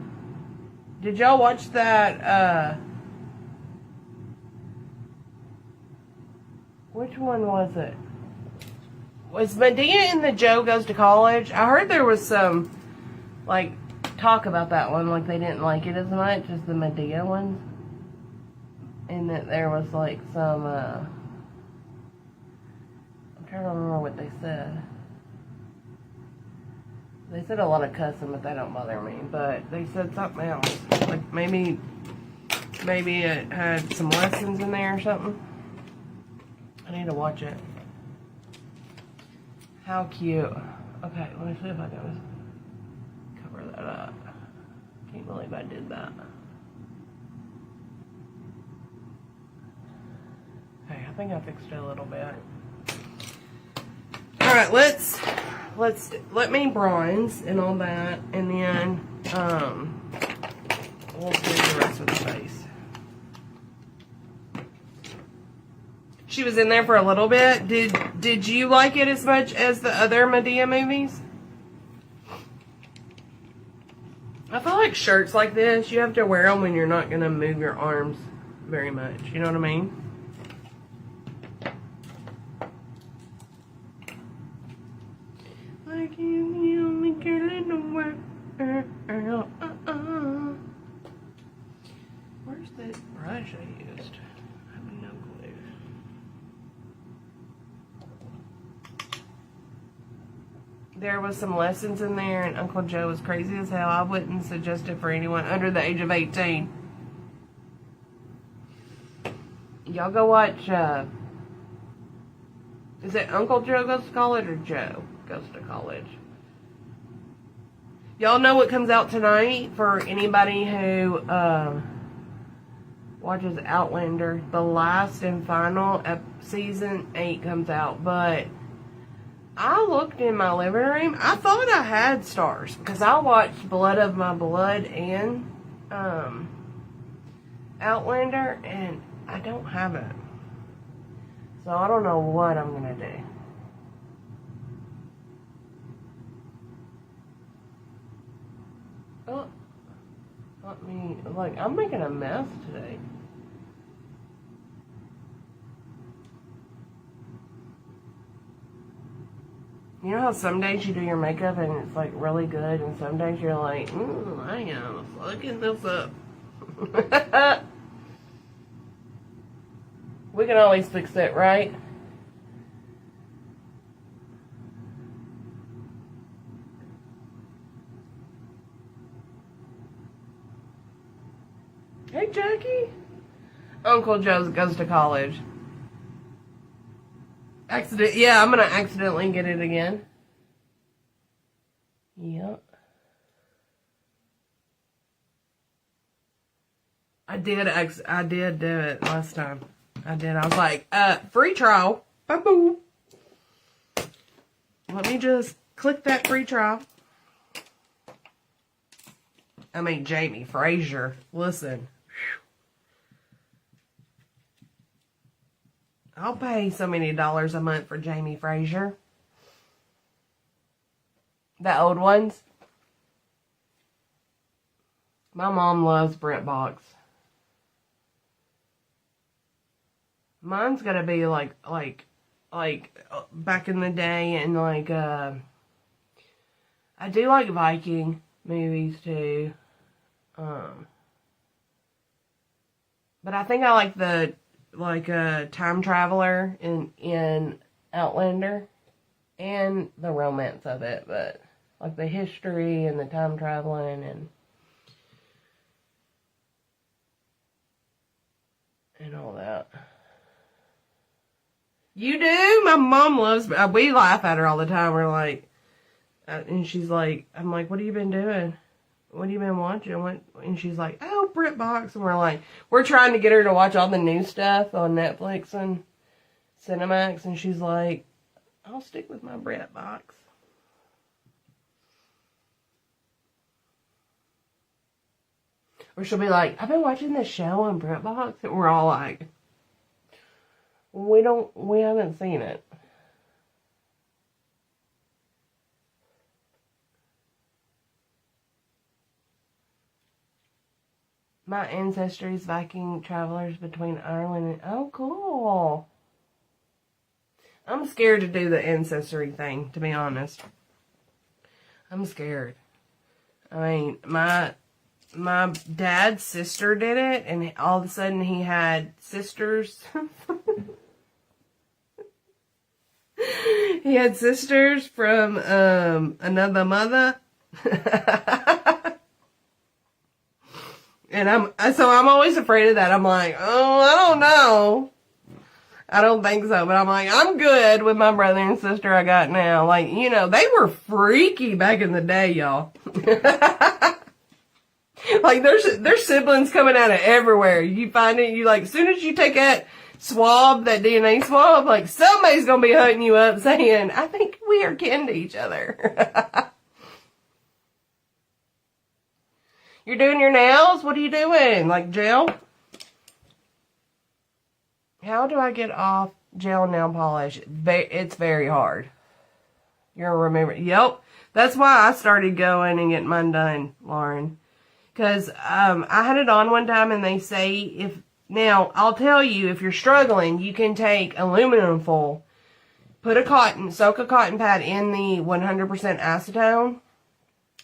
Did y'all watch that? Which one was it? Was Medea in the Joe Goes to College? I heard there was some, like, talk about that one. Like, they didn't like it as much as the Medea ones. And that there was, like, some, I'm trying to remember what they said. They said a lot of cussing, but that don't bother me. But they said something else. Like, maybe it had some lessons in there or something. I need to watch it. How cute. Okay, let me see if I can cover that up. Can't believe I did that. Okay, I think I fixed it a little bit. Alright, let me bronze and all that, and then we'll do the rest of the face. She was in there for a little bit. Did you like it as much as the other Medea movies? I feel like shirts like this, you have to wear them when you're not going to move your arms very much. You know what I mean? Like you're the only there was some lessons in there, and Uncle Joe was crazy as hell. I wouldn't suggest it for anyone under the age of 18. Y'all go watch, is it Uncle Joe Goes to College or Joe Goes to College? Y'all know what comes out tonight for anybody who watches Outlander. The last and final season 8 comes out, but I looked in my living room. I thought I had stars because I watched Blood of My Blood and Outlander, and I don't have it. So I don't know what I'm gonna do. Oh, let me, like, I'm making a mess today. You know how some days you do your makeup and it's like really good, and some days you're like, I am fucking this up. We can always fix it, right? Hey, Jackie. Uncle Joe Goes to College. Yeah, I'm gonna accidentally get it again. Yep. I did do it last time. I did. I was like, free trial. Boom. Let me just click that free trial. I mean, Jamie Fraser. Listen. I'll pay so many dollars a month for Jamie Fraser. The old ones. My mom loves Brent Box. Mine's gotta be like back in the day, and like I do like Viking movies too. But I think I like the Time Traveler in Outlander, and the romance of it, but like the history and the time traveling and all that. You do? My mom loves, we laugh at her all the time. We're like, and she's like, I'm like, what have you been doing? What have you been watching? And she's like, oh, BritBox. And we're like, we're trying to get her to watch all the new stuff on Netflix and Cinemax. And she's like, I'll stick with my BritBox. Or she'll be like, I've been watching this show on BritBox. And we're all like, we haven't seen it. My ancestry is Viking travelers between Ireland and... Oh, cool. I'm scared to do the ancestry thing, to be honest. I'm scared. I mean, my dad's sister did it, and all of a sudden he had sisters. He had sisters from another mother. And I'm always afraid of that. I'm like, oh, I don't know. I don't think so. But I'm like, I'm good with my brother and sister I got now. Like, you know, they were freaky back in the day, y'all. Like, there's siblings coming out of everywhere. You find it, you like, as soon as you take that swab, that DNA swab, like, somebody's gonna be hunting you up saying, I think we are kin to each other. You're doing your nails? What are you doing? Like gel? How do I get off gel nail polish? It's very hard. You're gonna remember. Yep. That's why I started going and getting mine done, Lauren. Because I had it on one time, and they say now, I'll tell you, if you're struggling, you can take aluminum foil, soak a cotton pad in the 100% acetone,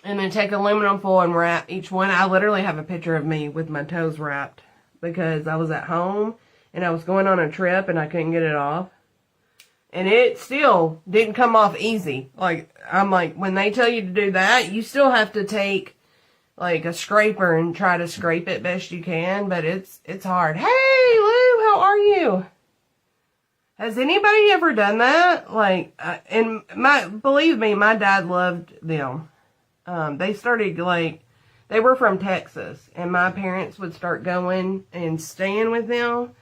and then take aluminum foil and wrap each one. I literally have a picture of me with my toes wrapped because I was at home and I was going on a trip and I couldn't get it off. And it still didn't come off easy. Like, I'm like, when they tell you to do that, you still have to take, like, a scraper and try to scrape it best you can. But it's hard. Hey, Lou, how are you? Has anybody ever done that? Like, and believe me, my dad loved them. They started, like, they were from Texas. And my parents would start going and staying with them.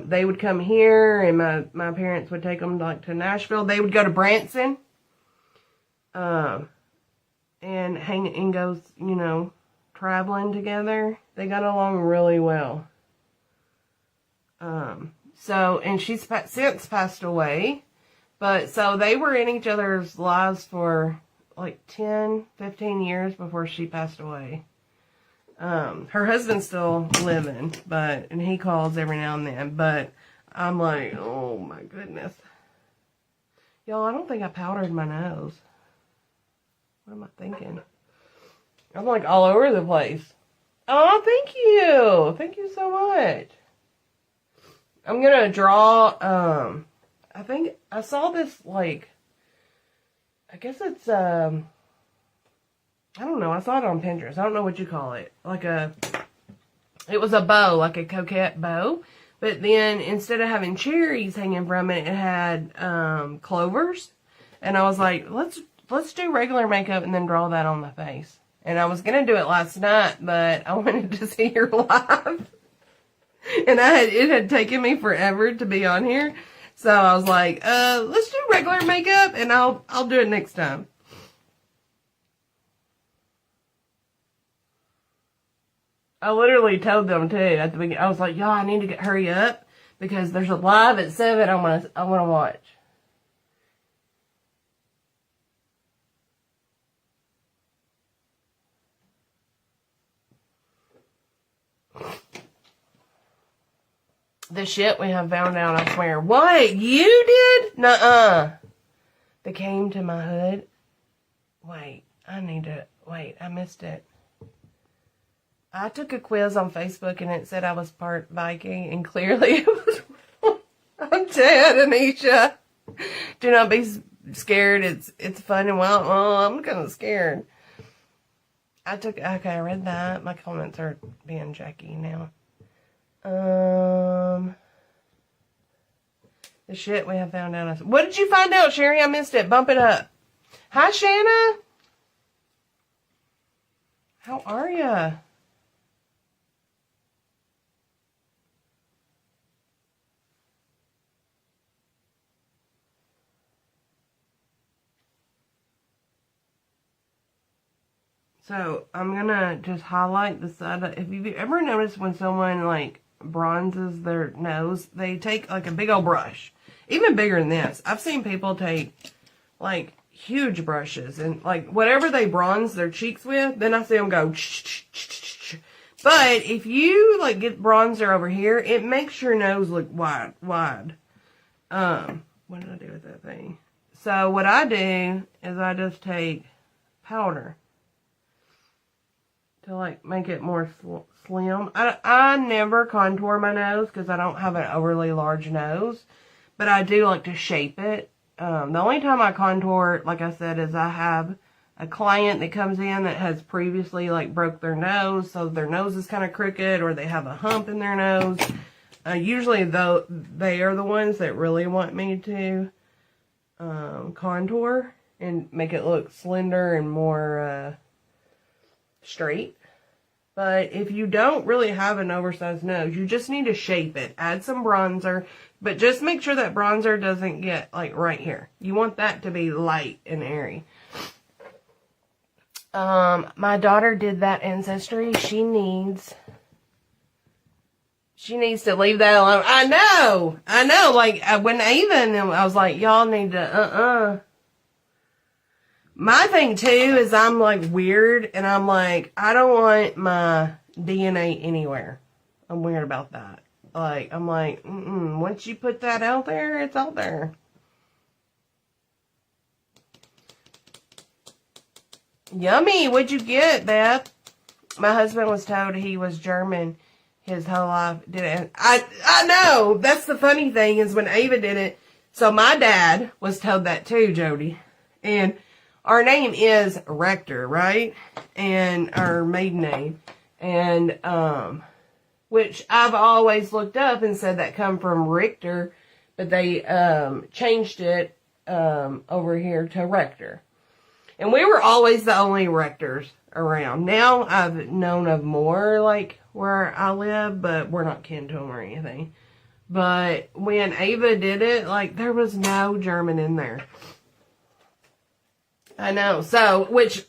They would come here, and my parents would take them, like, to Nashville. They would go to Branson, and hang and go, you know, traveling together. They got along really well. So, and she's since passed away, but so they were in each other's lives for like 10, 15 years before she passed away. Her husband's still living, and he calls every now and then, but I'm like, oh my goodness. Y'all, I don't think I powdered my nose. What am I thinking? I'm like all over the place. Oh, thank you. Thank you so much. I'm gonna draw, I think I saw this, like, I guess it's, I don't know. I saw it on Pinterest. I don't know what you call it. It was a bow, like a coquette bow. But then instead of having cherries hanging from it, it had clovers. And I was like, let's do regular makeup and then draw that on the face. And I was going to do it last night, but I wanted to see her live. And it had taken me forever to be on here. So I was like, let's do regular makeup and I'll do it next time. I literally told them too at the beginning. I was like, y'all, I need to hurry up because there's a live at 7 I want to watch. The shit we have found out, I swear. What? You did? Nuh-uh. They came to my hood. Wait, I missed it. I took a quiz on Facebook and it said I was part Viking, and clearly it was wrong. I'm dead, Anisha. Do not be scared. It's fun and wild. Oh, I'm kind of scared. Okay, I read that. My comments are being Jackie now. The shit we have found out. What did you find out, Sherry? I missed it. Bump it up. Hi, Shanna. How are ya? So, I'm gonna just highlight the side. If you've ever noticed when someone, like, bronzes their nose, they take, like, a big old brush. Even bigger than this. I've seen people take, like, huge brushes. And, like, whatever they bronze their cheeks with, then I see them go... But, if you, like, get bronzer over here, it makes your nose look wide. What did I do with that thing? So, what I do is I just take powder to, like, make it more slim. I never contour my nose because I don't have an overly large nose. But I do like to shape it. The only time I contour, like I said, is I have a client that comes in that has previously, like, broke their nose. So their nose is kind of crooked or they have a hump in their nose. Usually, though, they are the ones that really want me to contour and make it look slender and more... straight. But if you don't really have an oversized nose, you just need to shape it. Add some bronzer, but just make sure that bronzer doesn't get, like, right here. You want that to be light and airy. My daughter did that Ancestry. She needs to leave that alone. I know. Like, when Ava and them, I was like, y'all need to, My thing, too, is I'm, like, weird, and I'm like, I don't want my DNA anywhere. I'm weird about that. Like, I'm like, once you put that out there, it's out there. Yummy! What'd you get, Beth? My husband was told he was German his whole life. I know! That's the funny thing, is when Ava did it, So my dad was told that too, Jody. And our name is Rector, right? And our maiden name. And, which I've always looked up and said that come from Richter, but they, changed it, over here to Rector. And we were always the only Rectors around. Now I've known of more, like, where I live, but we're not kin to them or anything. But when Ava did it, like, there was no German in there. I know. So, which,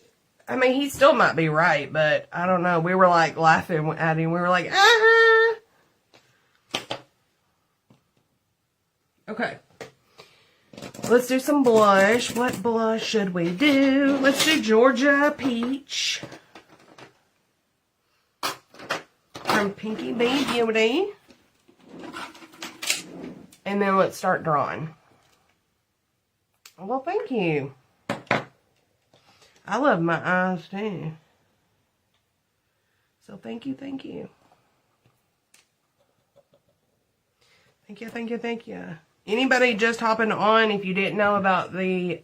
I mean, he still might be right, but I don't know. We were, like, laughing at him. We were like, ah. Okay. Let's do some blush. What blush should we do? Let's do Georgia Peach. From Pinky Bee Beauty. And then let's start drawing. Well, thank you. I love my eyes too. So thank you, thank you. Thank you, thank you, thank you. Anybody just hopping on, if you didn't know about the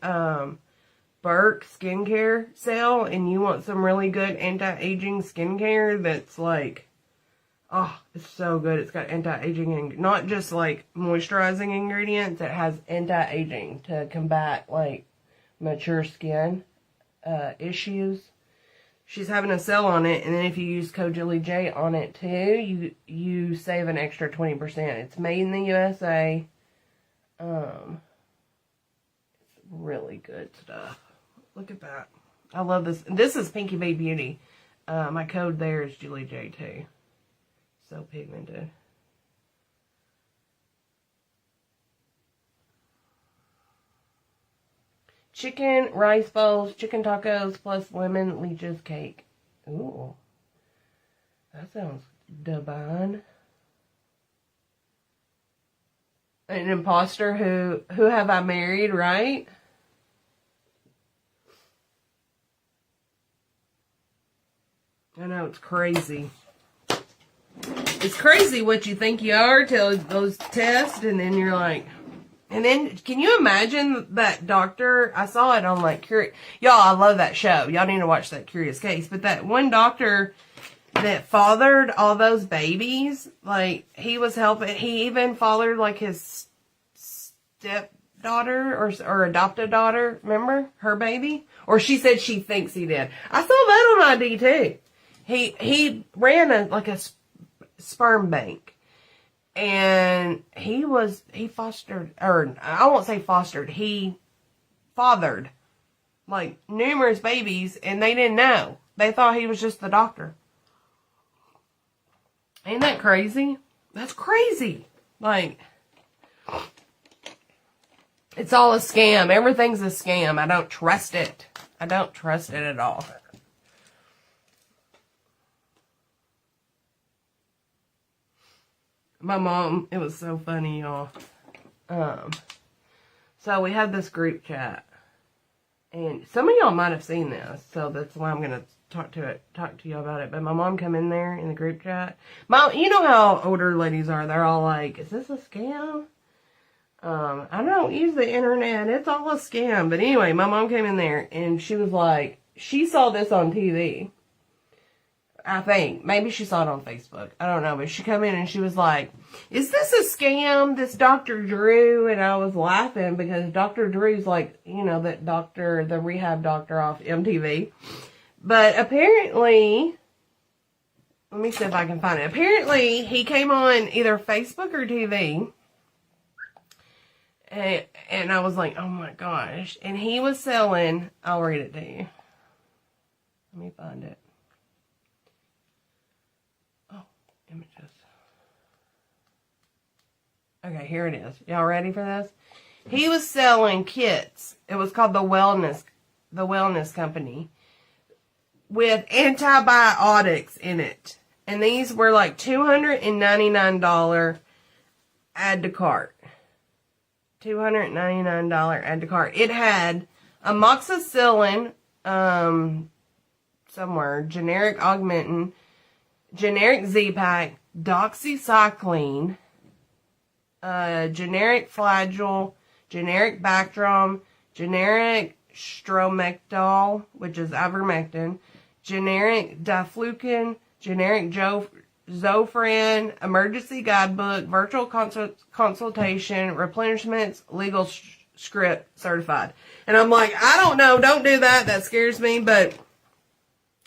Burke skincare sale and you want some really good anti-aging skincare that's like, oh, it's so good. It's got anti-aging and not just like moisturizing ingredients. It has anti-aging to combat like mature skin issues. She's having a sale on it, and then if you use code JulieJ on it too, you save an extra 20%. It's made in the USA. It's really good stuff. Look at that. I love this. This is Pinky Bee Beauty. My code there is JulieJ too. So pigmented. Chicken rice bowls, chicken tacos, plus lemon leeches cake. Ooh. That sounds divine. An imposter who have I married, right? I know, it's crazy. It's crazy what you think you are till those tests, and then you're like... And then, can you imagine that doctor? I saw it on, like, Y'all, I love that show. Y'all need to watch that Curious Case. But that one doctor that fathered all those babies, like, he was helping. He even fathered, like, his stepdaughter or adopted daughter. Remember? Her baby? Or she said she thinks he did. I saw that on ID, too. He ran a sperm bank. And he fostered, or I won't say fostered, he fathered, like, numerous babies, and they didn't know. They thought he was just the doctor. Ain't that crazy? That's crazy. Like, it's all a scam. Everything's a scam. I don't trust it. I don't trust it at all. My mom, it was so funny, y'all. So we had this group chat, and some of y'all might have seen this, so that's why I'm gonna talk to you about it. But my mom come in there in the group chat. You know how older ladies are? They're all like, "Is this a scam?" I don't use the internet. It's all a scam. But anyway, my mom came in there, and she was like, she saw this on TV. I think. Maybe she saw it on Facebook. I don't know. But she come in and she was like, "Is this a scam, this Dr. Drew?" And I was laughing because Dr. Drew's like, you know, that doctor, the rehab doctor off MTV. But apparently, let me see if I can find it. Apparently, he came on either Facebook or TV. And I was like, oh my gosh. And he was selling, I'll read it to you. Let me find it. Images. Okay, here it is. Y'all ready for this? He was selling kits. It was called the Wellness Company with antibiotics in it. And these were like $299 add to cart. $299 add to cart. It had amoxicillin, somewhere, generic Augmentin, generic Z-Pack, doxycycline, generic Flagyl, generic Bactrim, generic Stromectol, which is ivermectin, generic Diflucan, generic Zofran, emergency guidebook, virtual consultation, replenishments, legal script certified. And I'm like, I don't know, don't do that. That scares me. But,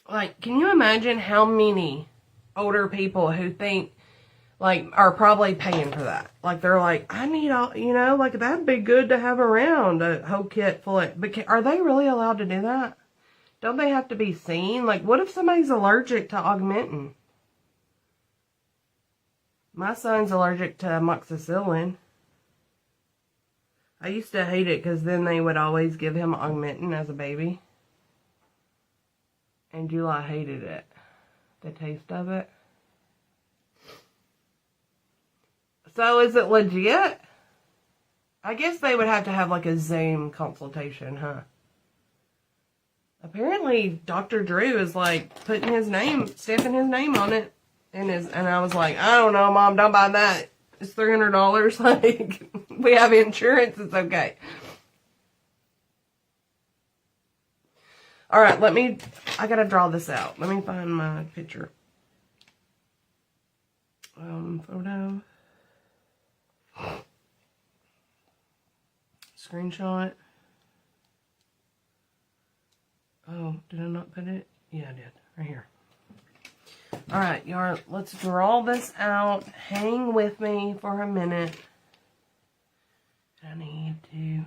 like, can you imagine how many older people who think, like, are probably paying for that? Like, they're like, I need all, you know, like, that'd be good to have around, a whole kit full of, but are they really allowed to do that? Don't they have to be seen? Like, what if somebody's allergic to Augmentin? My son's allergic to amoxicillin. I used to hate it because then they would always give him Augmentin as a baby. And July hated it. The taste of it. So is it legit? I guess they would have to have like a Zoom consultation, huh? Apparently Dr. Drew is like putting his name, stamping his name on it. And I was like, I don't know, Mom, don't buy that. It's $300. Like, we have insurance, it's okay. Alright, I gotta draw this out. Let me find my picture. Photo. Screenshot. Oh, did I not put it? Yeah, I did. Right here. Alright, y'all, let's draw this out. Hang with me for a minute. I need to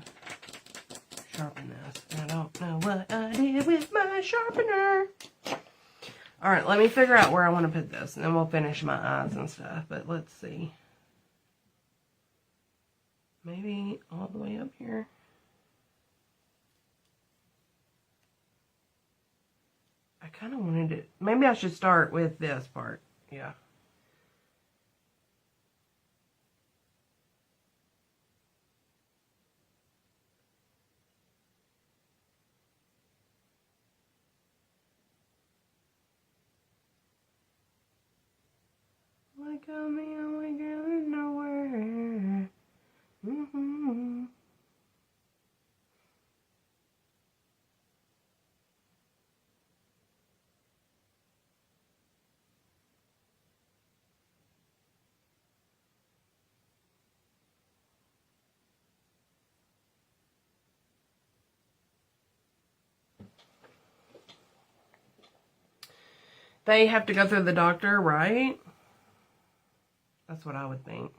sharpen this. I don't know what I did with my sharpener. Alright, let me figure out where I want to put this, and then we'll finish my eyes and stuff. But let's see. Maybe all the way up here. I kind of wanted it. Maybe I should start with this part. Yeah. Like I'm the only girl in nowhere. Mm-hmm. They have to go through the doctor, right? That's what I would think.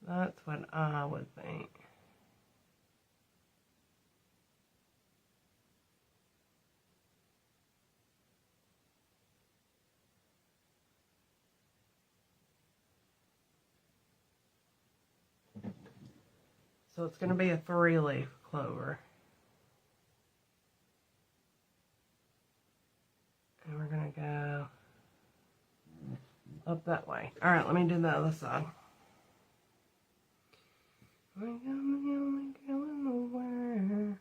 That's what I would think. So it's going to be a 3-leaf clover. And we're going to go up that way. Alright, let me do the other side. Like I'm the only girl in the world.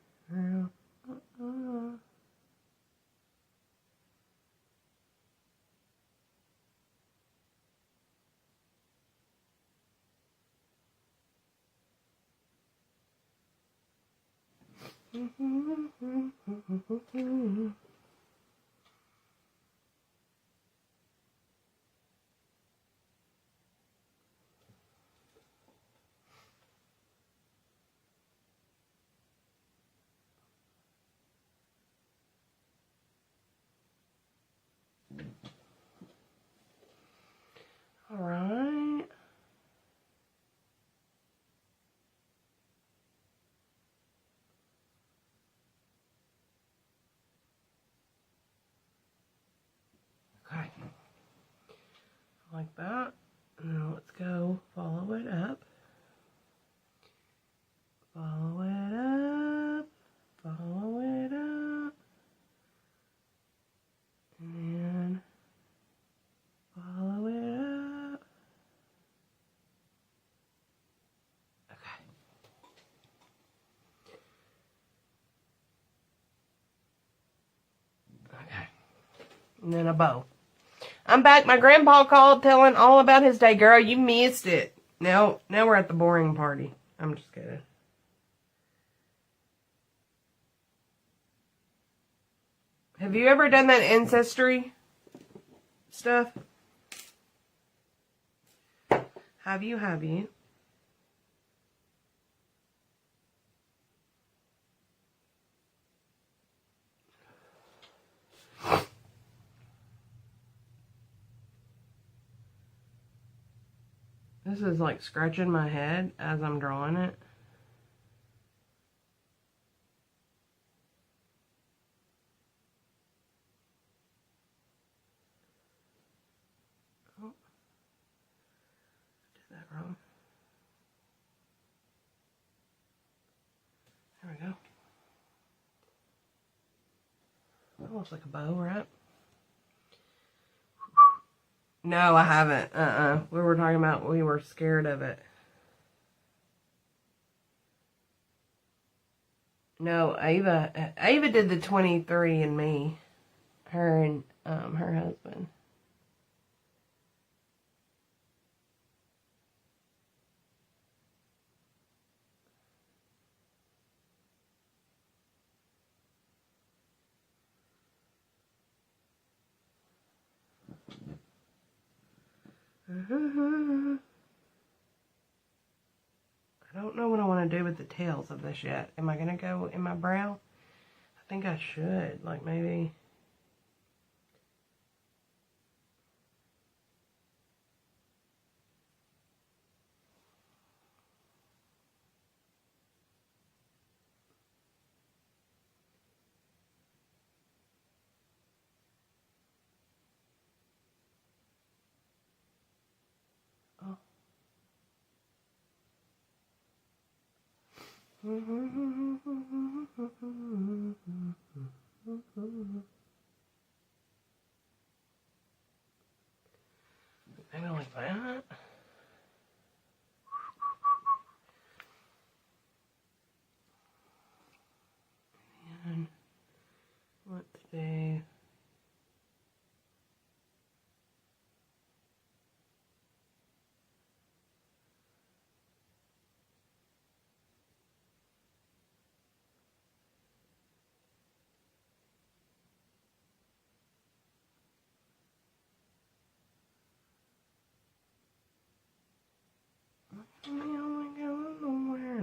All right. Okay. Like that. And now let's go follow it up. Follow it up. Follow it up. And then follow it up. Okay. Okay. And then a bow. I'm back. My grandpa called telling all about his day. Girl, you missed it. Now we're at the boring party. I'm just kidding. Have you ever done that ancestry stuff? Have you? This is like scratching my head as I'm drawing it. Oh, did that wrong. There we go. That looks like a bow, right? No, I haven't. We were talking about we were scared of it. No, Ava did the 23andMe. Her and her husband. I don't know what I want to do with the tails of this yet. Am I going to go in my brow? I think I should. Like maybe... Oh. Maybe like that. And let's do...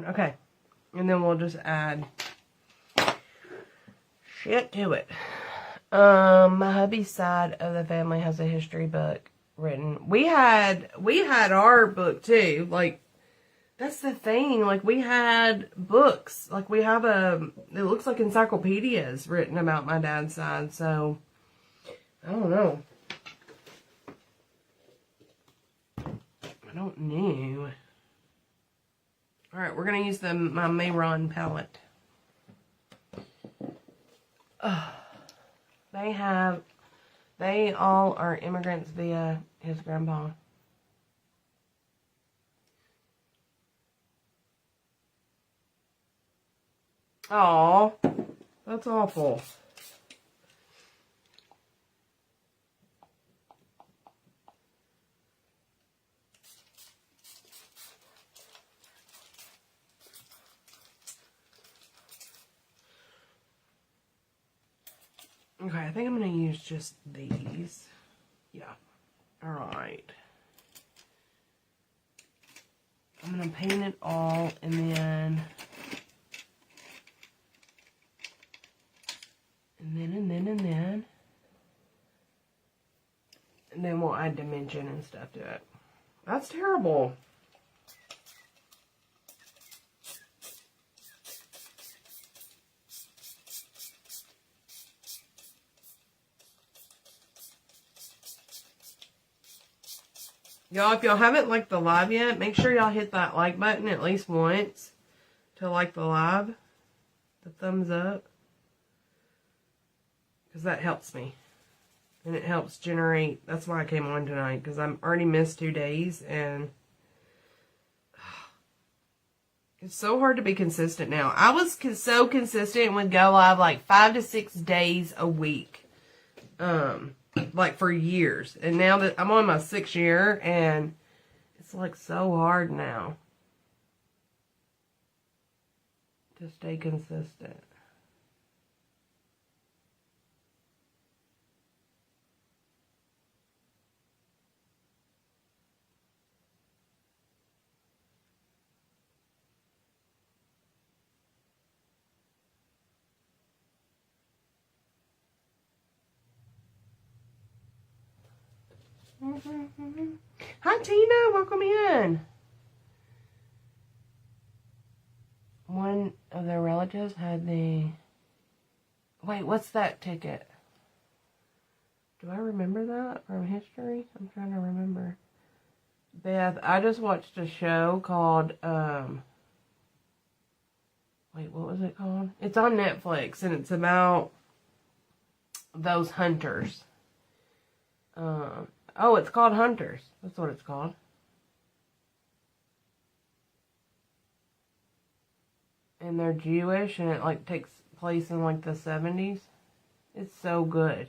Okay, and then we'll just add shit to it. My hubby's side of the family has a history book written. We had our book too. Like, that's the thing. Like, we had books. Like, we have it looks like encyclopedias written about my dad's side. So, I don't know. I don't know. Alright, we're going to use my Mayron palette. They all are immigrants via his grandpa. Aw, that's awful. Okay, I think I'm going to use just these. Yeah. Alright. I'm going to paint it all and then... And then we'll add dimension and stuff to it. That's terrible. Y'all, if y'all haven't liked the live yet, make sure y'all hit that like button at least once to like the live. The thumbs up. Because that helps me. And it helps generate. That's why I came on tonight. Because I'm already missed 2 days. And it's so hard to be consistent now. I was so consistent and would go live like 5 to 6 days a week. Like for years. And now that I'm on my 6th year. And it's like so hard now. to stay consistent. Hi Tina, welcome in. One of their relatives had the... Wait, what's that ticket? Do I remember that from history? I'm trying to remember. Beth, I just watched a show called, wait, what was it called? It's on Netflix, and it's about those hunters. Oh, it's called Hunters. That's what it's called. And they're Jewish, and it, like, takes place in, like, the 70s. It's so good.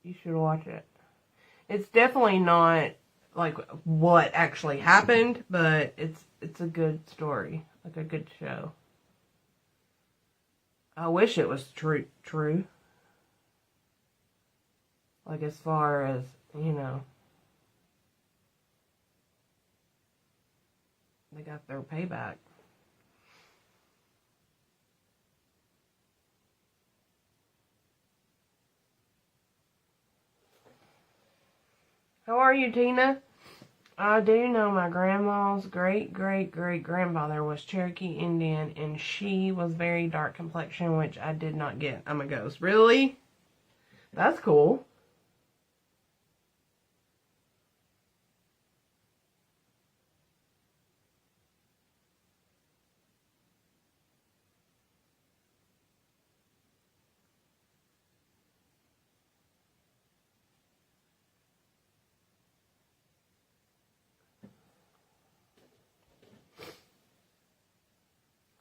You should watch it. It's definitely not, like, what actually happened, but it's a good story. Like, a good show. I wish it was true. Like, as far as, you know, they got their payback. How are you, Tina? I do know my grandma's great-great-great-grandfather was Cherokee Indian, and she was very dark complexion, which I did not get. I'm a ghost. Really? That's cool.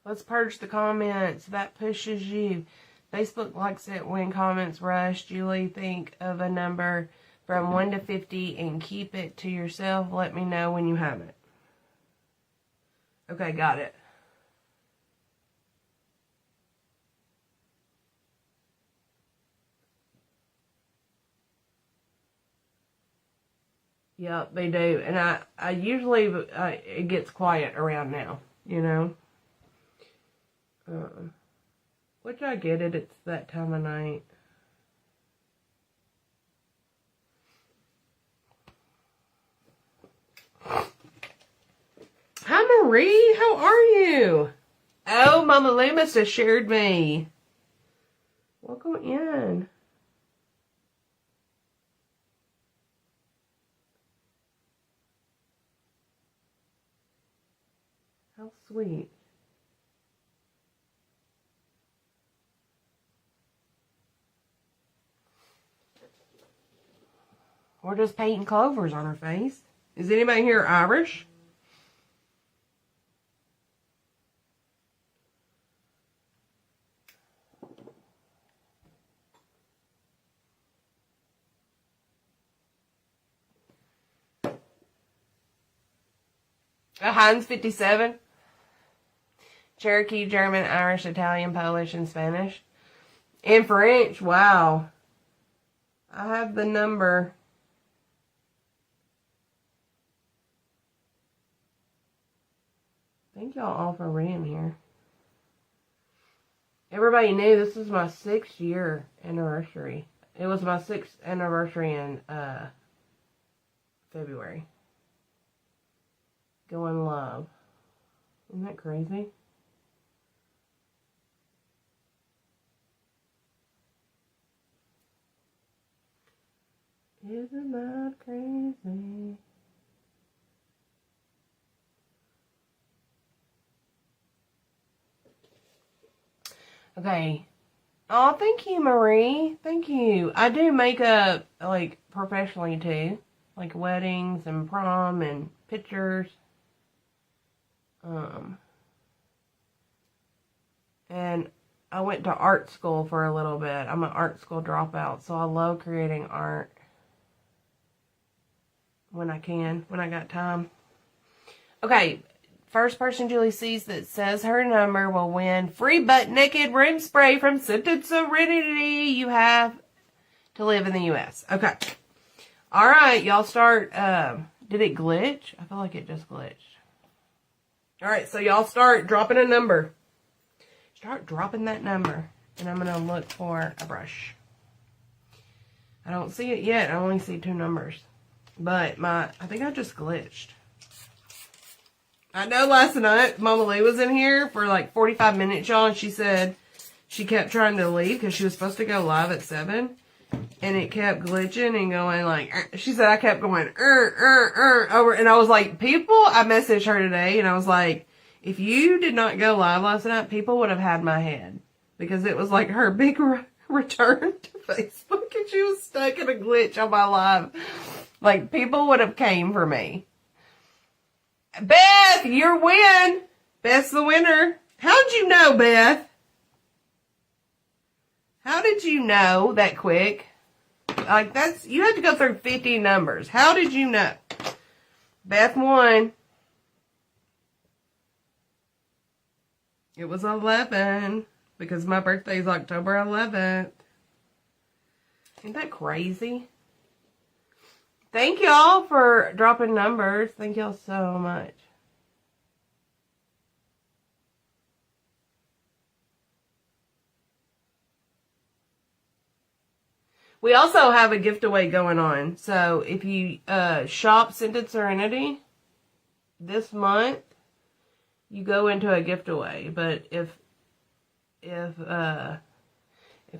Let's purge the comments. That pushes you. Facebook likes it when comments rush. Julie, think of a number from 1 to 50 and keep it to yourself. Let me know when you have it. Okay, got it. Yep, they do. And I usually, it gets quiet around now, you know. Which I get it, it's that time of night. Hi Marie, how are you? Oh, Mama Loomis has shared me. Welcome in. How sweet. We're just painting clovers on her face. Is anybody here Irish? Heinz 57. Cherokee, German, Irish, Italian, Polish, and Spanish. And French. Wow. I have the number. Thank y'all all for being here. Everybody knew this is my 6th year anniversary. It was my 6th anniversary in February. Going live. Isn't that crazy? Isn't that crazy? Okay. Oh, thank you, Marie. Thank you. I do makeup, like, professionally, too. Like, weddings and prom and pictures. And I went to art school for a little bit. I'm an art school dropout, so I love creating art when I can, when I got time. Okay, first person Julie sees that says her number will win free butt naked room spray from Scented Serenity. You have to live in the U.S. Okay. All right, y'all start. Did it glitch? I feel like it just glitched. All right, so y'all start dropping a number. Start dropping that number. And I'm going to look for a brush. I don't see it yet. I only see 2 numbers. But I think I just glitched. I know last night Mama Lee was in here for like 45 minutes, y'all. And she said she kept trying to leave because she was supposed to go live at 7. And it kept glitching and going like, she said I kept going, over. And I was like, I messaged her today and I was like, if you did not go live last night, people would have had my head. Because it was like her big return to Facebook and she was stuck in a glitch on my live. Like, people would have came for me. Beth, your win. Beth's the winner. How'd you know, Beth? How did you know that quick? Like, you had to go through 50 numbers. How did you know? Beth won. It was 11. Because my birthday is October 11th. Isn't that crazy? Thank y'all for dropping numbers. Thank y'all so much. We also have a giveaway going on. So if you shop Scented Serenity this month, you go into a giveaway. But if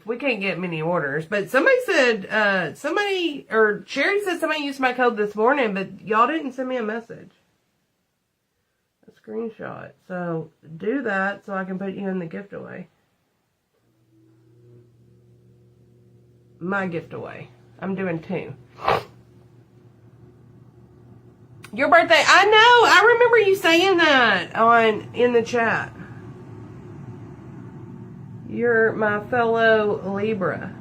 we can't get many orders, but somebody said, Sherry said somebody used my code this morning, but y'all didn't send me a message. A screenshot. So do that so I can put you in the giveaway. My giveaway. I'm doing 2. Your birthday. I know. I remember you saying that in the chat. You're my fellow Libra.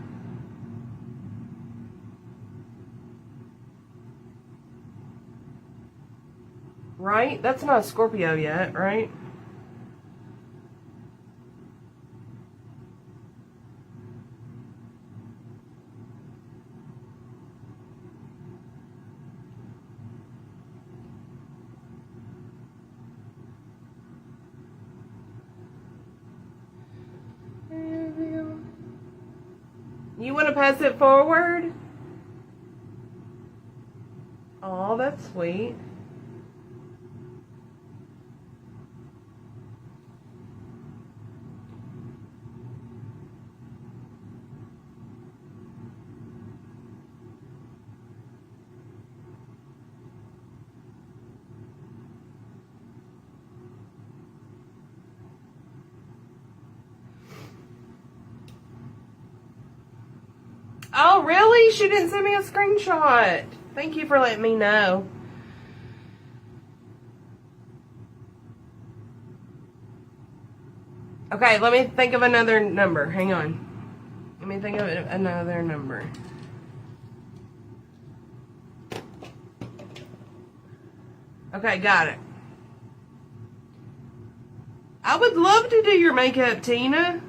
Right? That's not a Scorpio yet, right? You want to pass it forward? Oh, that's sweet. Oh, really? She didn't send me a screenshot. Thank you for letting me know. Okay, let me think of another number. Hang on. Let me think of another number. Okay, got it. I would love to do your makeup, Tina.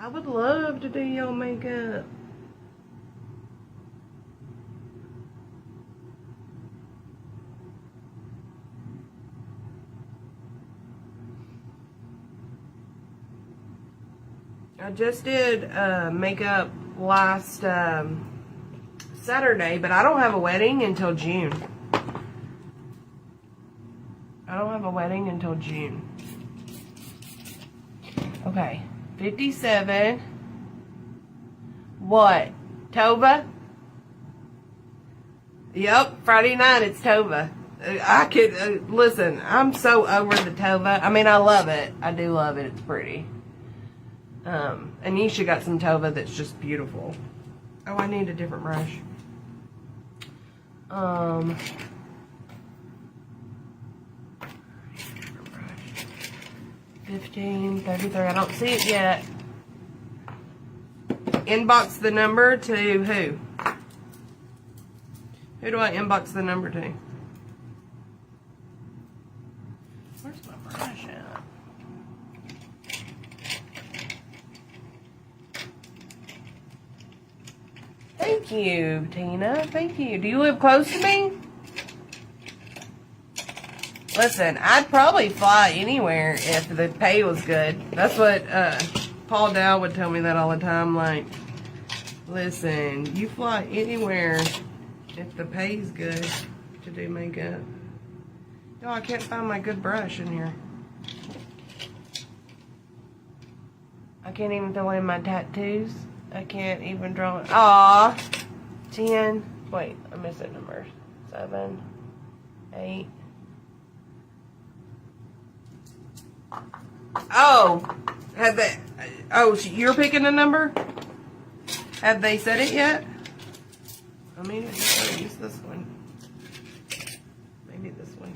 I would love to do your makeup. I just did makeup last Saturday, but I don't have a wedding until June. I don't have a wedding until June. Okay. 57. What? Tova? Yep, Friday night it's Tova. I could, listen, I'm so over the Tova. I mean, I love it. I do love it. It's pretty. Anisha got some Tova that's just beautiful. Oh, I need a different brush. 15, 33. I don't see it yet. Inbox the number to who? Who do I inbox the number to? Thank you, Tina. Thank you. Do you live close to me? Listen, I'd probably fly anywhere if the pay was good. That's what Paul Dow would tell me that all the time. Like, listen, you fly anywhere if the pay's good to do makeup. No, I can't find my good brush in here. I can't even fill in my tattoos. I can't even draw it. Aw. 10. Wait, I'm missing numbers. 7, 8. Oh. Have they... Oh, you're picking a number? Have they said it yet? I mean, I just gotta use this one. Maybe this one.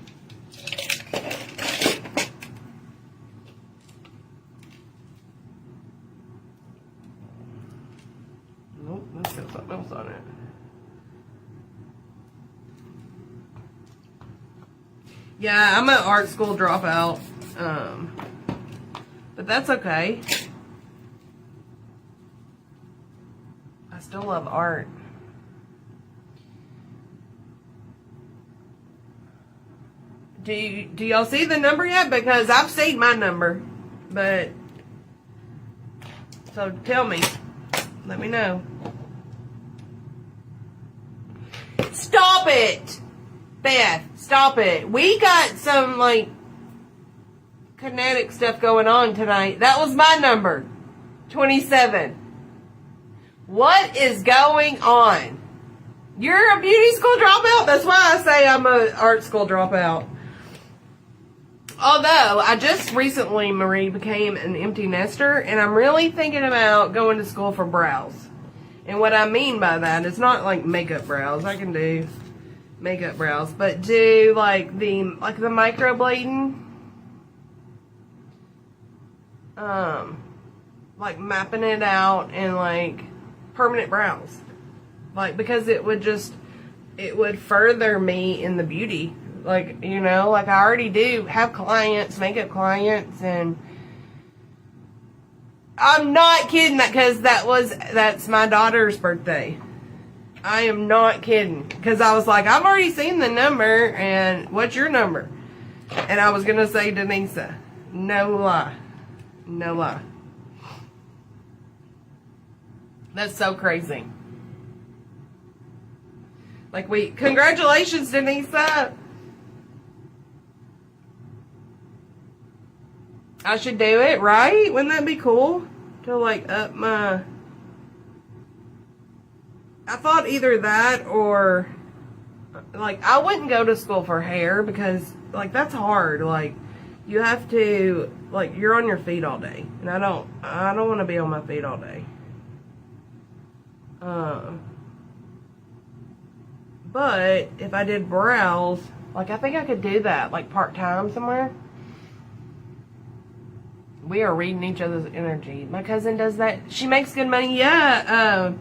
Nope, that's got something else on it. Yeah, I'm an art school dropout. But that's okay. I still love art. Do y'all see the number yet? Because I've seen my number. But, so tell me. Let me know. Stop it! Beth, stop it. We got some, like, kinetic stuff going on tonight. That was my number. 27. What is going on? You're a beauty school dropout? That's why I say I'm an art school dropout. Although, I just recently, Marie, became an empty nester, and I'm really thinking about going to school for brows. And what I mean by that is not like makeup brows. I can do makeup brows, but do like the microblading. Like mapping it out and like permanent brows. Like, because it would further me in the beauty. Like, you know, like I already do have clients, makeup clients, and I'm not kidding that because that's my daughter's birthday. I am not kidding. Because I was like, I've already seen the number, and what's your number? And I was going to say Denisa. No lie. No lie. That's so crazy. Like, congratulations, Denisa. I should do it, right? Wouldn't that be cool? To, like, up my... I thought either that or... Like, I wouldn't go to school for hair because, like, that's hard. Like, you have to... Like, you're on your feet all day. And I don't want to be on my feet all day. But, if I did brows... Like, I think I could do that, like, part-time somewhere. We are reading each other's energy. My cousin does that. She makes good money. Yeah.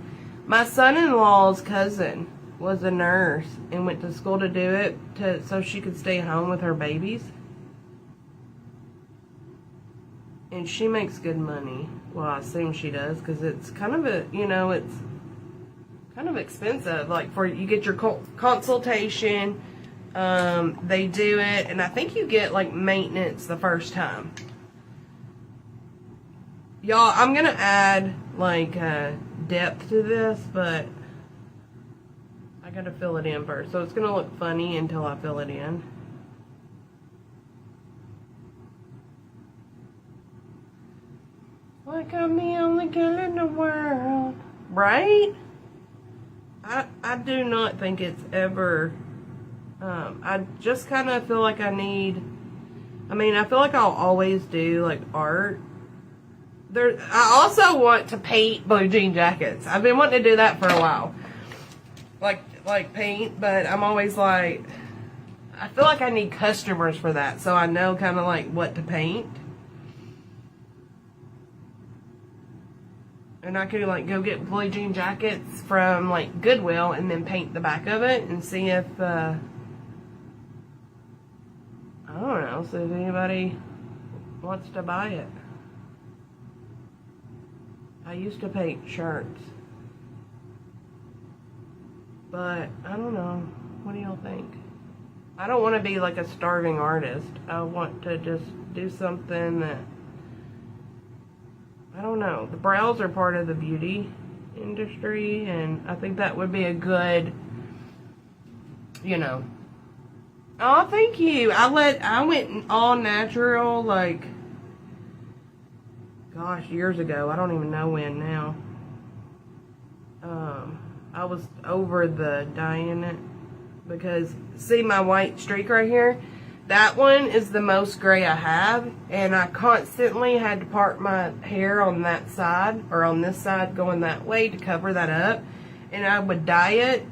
My son-in-law's cousin was a nurse and went to school to do it so she could stay home with her babies. And she makes good money. Well, I assume she does because it's kind of it's kind of expensive. Like, you get your consultation. They do it. And I think you get, like, maintenance the first time. Y'all, I'm going to add, like, depth to this, but I got to fill it in first. So it's going to look funny until I fill it in. Like I'm the only girl in the world. Right? I do not think it's ever... I just kind of feel like I feel like I'll always do, like, art. I also want to paint blue jean jackets. I've been wanting to do that for a while. Like paint, but I'm always like, I feel like I need customers for that, so I know kind of like what to paint. And I could like go get blue jean jackets from like Goodwill and then paint the back of it and see if, I don't know, see if anybody wants to buy it. I used to paint shirts. But I don't know. What do y'all think? I don't want to be like a starving artist. I want to just do something that, I don't know. The brows are part of the beauty industry, and I think that would be a good, you know. Oh, thank you. I went all natural, like, gosh, years ago. I don't even know when now. I was over the dyeing it because, see my white streak right here? That one is the most gray I have, and I constantly had to part my hair on that side, or on this side going that way to cover that up, and I would dye it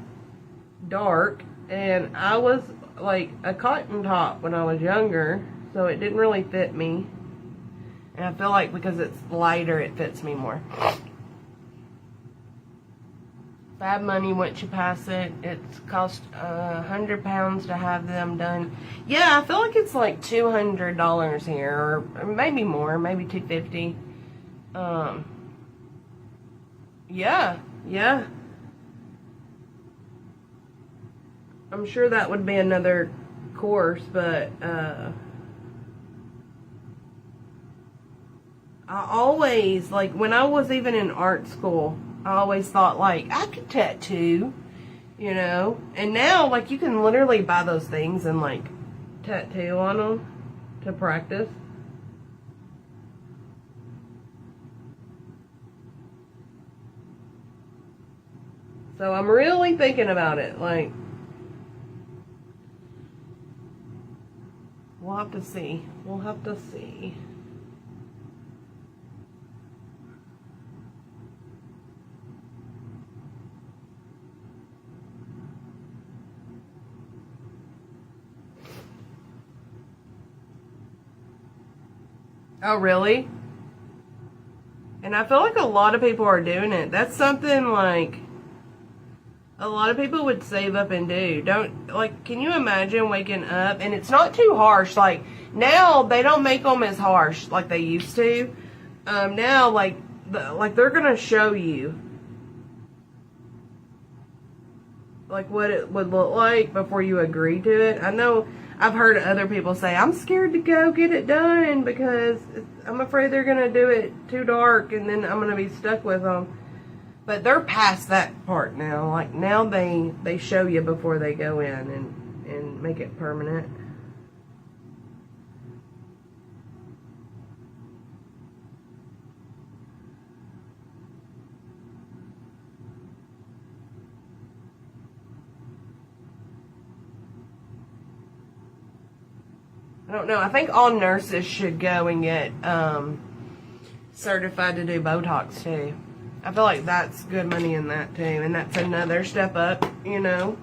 dark, and I was like a cotton top when I was younger, so it didn't really fit me, and I feel like because it's lighter it fits me more. Bad money once you pass it. It's cost £100 to have them done. Yeah, I feel like it's like $200 here, or maybe more, maybe $250. Yeah. I'm sure that would be another course, but I always, like, when I was even in art school, I always thought, like, I could tattoo, you know? And now, like, you can literally buy those things and, like, tattoo on them to practice. So I'm really thinking about it, like, we'll have to see. We'll have to see. Oh, really? And I feel like a lot of people are doing it. That's something, like, a lot of people would save up and do. Can you imagine waking up, and it's not too harsh. Like, now, they don't make them as harsh like they used to. Now, like they're going to show you, like, what it would look like before you agree to it. I know I've heard other people say, I'm scared to go get it done because I'm afraid they're going to do it too dark and then I'm going to be stuck with them. But they're past that part now. Like, now they show you before they go in and make it permanent. I don't know. I think all nurses should go and get certified to do Botox too. I feel like that's good money in that too, and that's another step up, you know.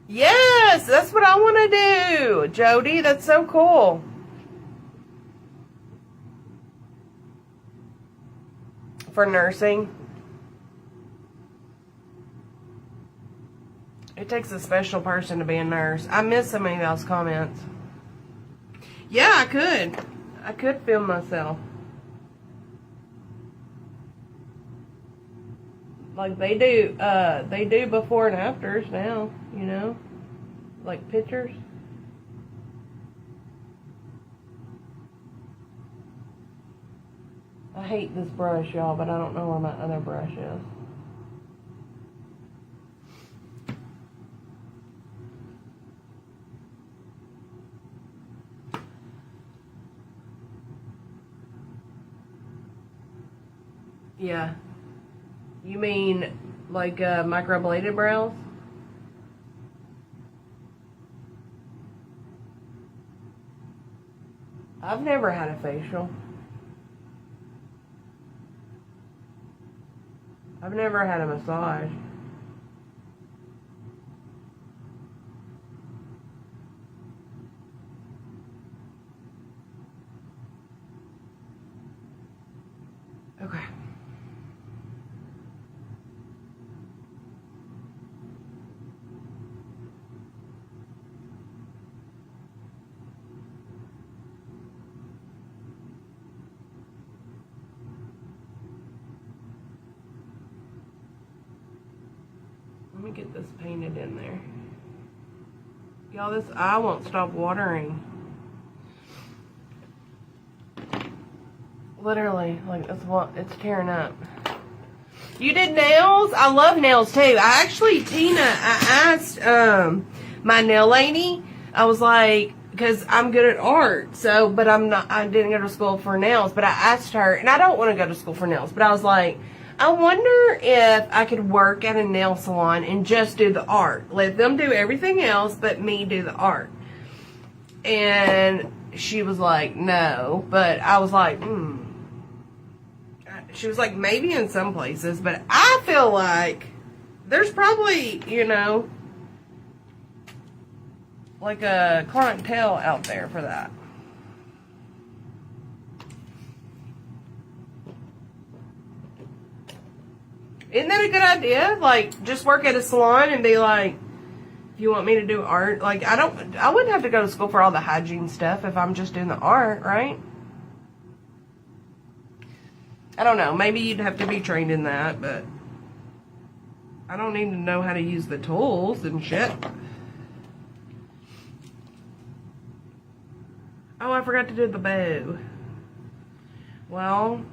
Yes, that's what I want to do, Jody. That's so cool. For nursing. It takes a special person to be a nurse. I missed some of y'all's comments. Yeah, I could. I could film myself. Like they do before and afters now, you know? Like pictures. I hate this brush, y'all, but I don't know where my other brush is. Yeah. You mean like microbladed brows? I've never had a facial. I've never had a massage. Okay. get this painted in there. Y'all, this eye won't stop watering. Literally, like it's tearing up. You did nails? I love nails too. I actually, Tina, I asked my nail lady, I was like, because I'm good at art, so, but I didn't go to school for nails, but I asked her, and I don't want to go to school for nails, but I was like, I wonder if I could work at a nail salon and just do the art. Let them do everything else, but me do the art. And she was like, no, but I was like, She was like, maybe in some places, but I feel like there's probably, you know, like a clientele out there for that. Isn't that a good idea? Like, just work at a salon and be like, if you want me to do art, like, I wouldn't have to go to school for all the hygiene stuff if I'm just doing the art, right? I don't know. Maybe you'd have to be trained in that, but I don't need to know how to use the tools and shit. Oh, I forgot to do the bow. Well,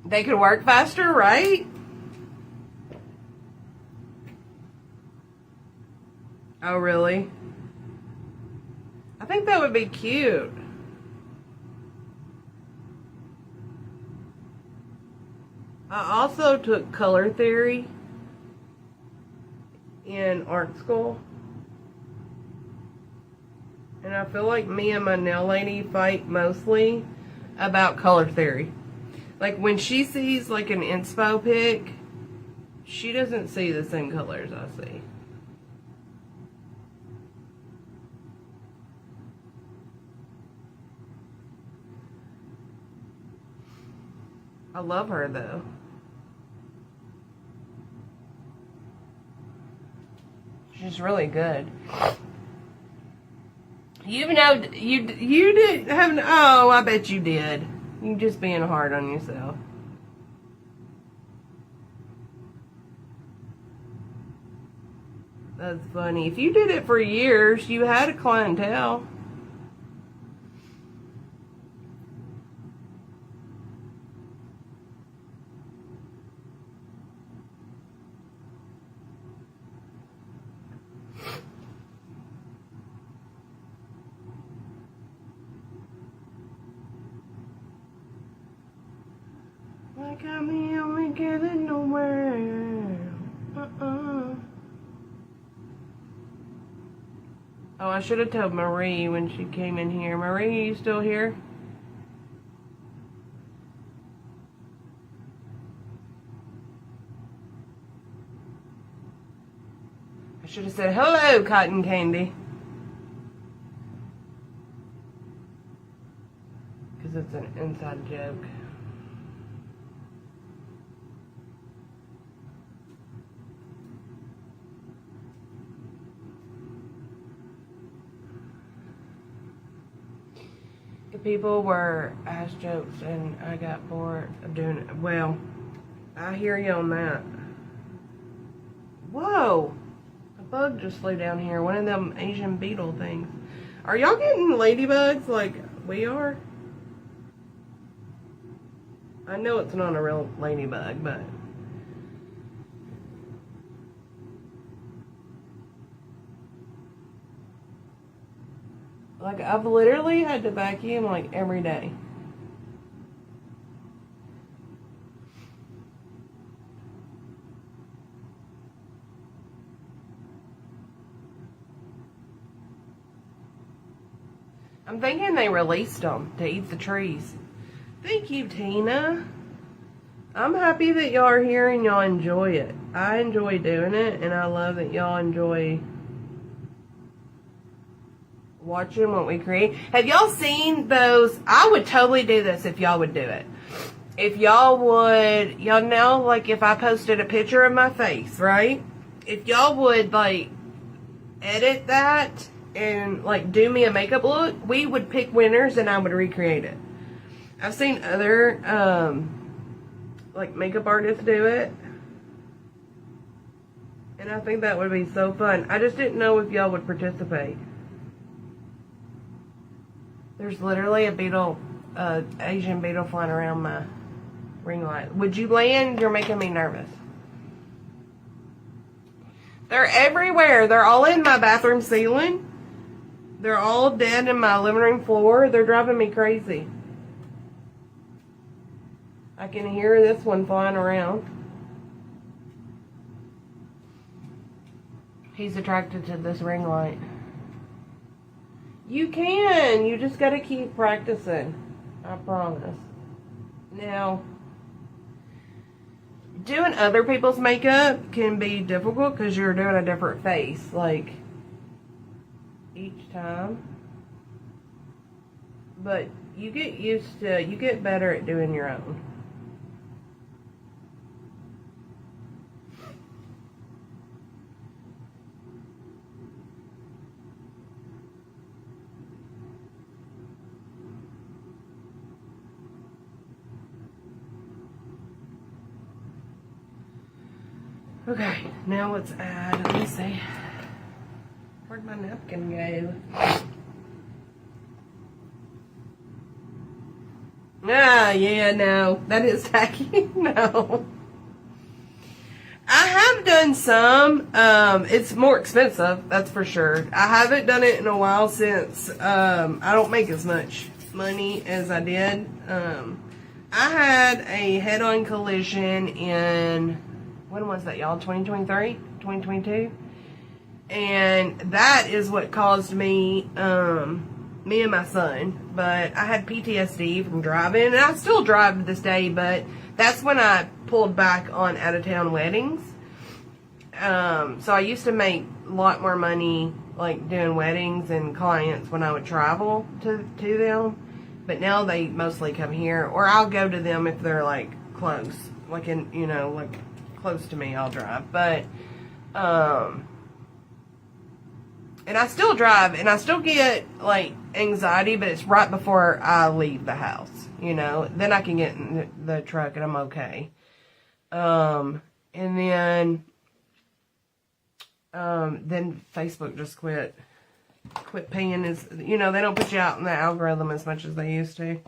they could work faster, right? Oh, really? I think that would be cute. I also took color theory in art school. And I feel like me and my nail lady fight mostly about color theory. Like, when she sees, like, an inspo pic, she doesn't see the same colors I see. I love her, though. She's really good. You know, you did have, oh, I bet you did. You just being hard on yourself. That's funny. If you did it for years, you had a clientele. Like I'm the only girl in the world. Oh, I should have told Marie when she came in here. Marie, are you still here? I should have said, hello, Cotton Candy. Because it's an inside joke. The people were ass jokes and I got bored of doing it. Well, I hear you on that. Whoa! A bug just flew down here. One of them Asian beetle things. Are y'all getting ladybugs like we are? I know it's not a real ladybug, but... like, I've literally had to vacuum, like, every day. I'm thinking they released them to eat the trees. Thank you, Tina. I'm happy that y'all are here and y'all enjoy it. I enjoy doing it, and I love that y'all enjoy watching what we create. Have y'all seen those? I would totally do this if y'all would do it. if y'all would, y'all know, like, if I posted a picture of my face, right? If y'all would, like, edit that and, like, do me a makeup look, we would pick winners and I would recreate it. I've seen other, like, makeup artists do it. And I think that would be so fun. I just didn't know if y'all would participate. There's literally a beetle, Asian beetle flying around my ring light. Would you land? You're making me nervous. They're everywhere. They're all in my bathroom ceiling. They're all dead in my living room floor. They're driving me crazy. I can hear this one flying around. He's attracted to this ring light. You can. You just got to keep practicing. I promise. Now, doing other people's makeup can be difficult because you're doing a different face, like, each time. But you get used to, you get better at doing your own. Okay, now let's add, let me see, where'd my napkin go? Ah, yeah, no, that is tacky, no. I have done some, it's more expensive, that's for sure. I haven't done it in a while since, I don't make as much money as I did. I had a head-on collision in, when was that, y'all? 2023? 2022? And that is what caused me, me and my son. But I had PTSD from driving. And I still drive to this day, but that's when I pulled back on out-of-town weddings. So I used to make a lot more money, like, doing weddings and clients when I would travel to them. But now they mostly come here. Or I'll go to them if they're, like, close. Like, in, you know, like, close to me, I'll drive. But, and I still drive, and I still get, like, anxiety, but it's right before I leave the house, you know. Then I can get in the truck, and I'm okay. And then Facebook just quit paying as, you know, they don't put you out in the algorithm as much as they used to.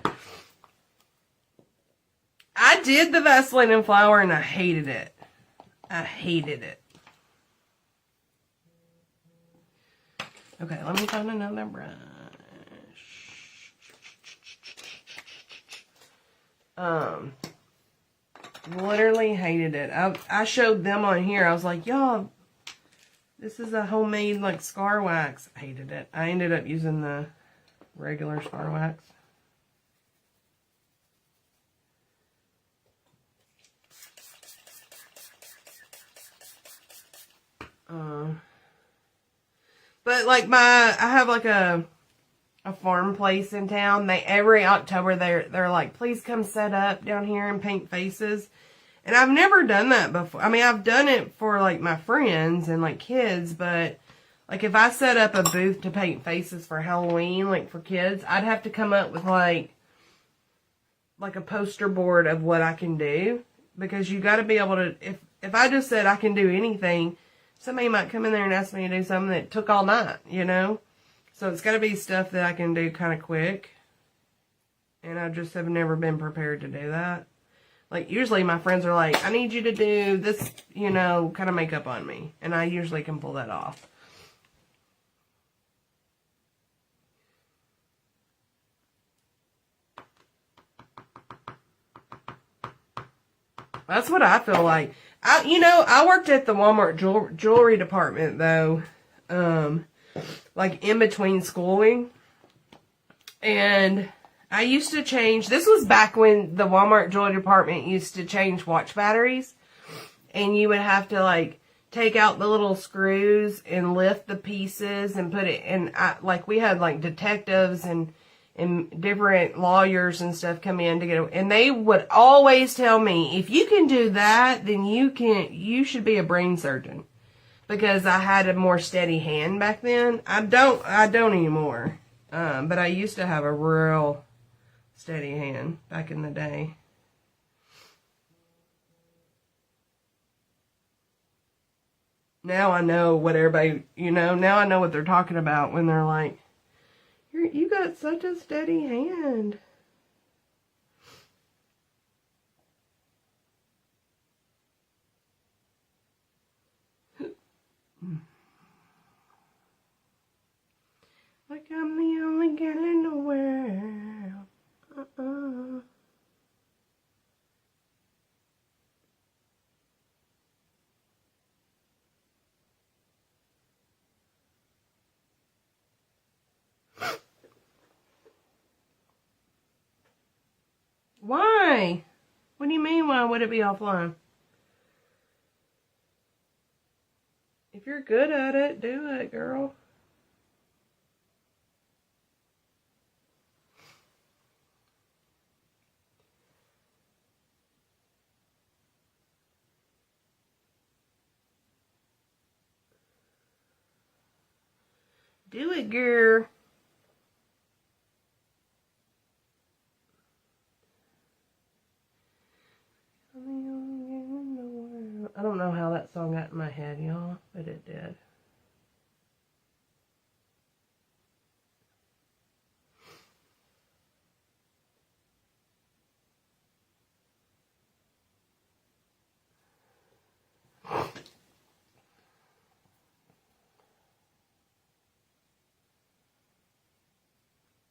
I did the Vaseline and flour, and I hated it. I hated it. Okay, let me find another brush. Literally hated it. I showed them on here. I was like, y'all, this is a homemade, like, scar wax. I hated it. I ended up using the regular scar wax. But, like, I have, like, a farm place in town. Every October, they're like, please come set up down here and paint faces. And I've never done that before. I mean, I've done it for, like, my friends and, like, kids, but, like, if I set up a booth to paint faces for Halloween, like, for kids, I'd have to come up with, like a poster board of what I can do. Because you got to be able to, if I just said I can do anything, somebody might come in there and ask me to do something that took all night, you know? So it's got to be stuff that I can do kind of quick. And I just have never been prepared to do that. Like, usually my friends are like, I need you to do this, you know, kind of makeup on me. And I usually can pull that off. That's what I feel like. I worked at the Walmart jewelry department, though, like, in between schooling. And I used to change, this was back when the Walmart jewelry department used to change watch batteries. And you would have to, like, take out the little screws and lift the pieces and put it in, like, we had, like, detectives and and different lawyers and stuff come in to get, and they would always tell me, if you can do that, then you should be a brain surgeon. Because I had a more steady hand back then. I don't anymore. But I used to have a real steady hand back in the day. Now I know what everybody, now I know what they're talking about when they're like, you got such a steady hand. Like I'm the only girl in the world. Why? What do you mean, why would it be offline? If you're good at it, do it, girl. Do it, girl. I don't know how that song got in my head, y'all, but it did.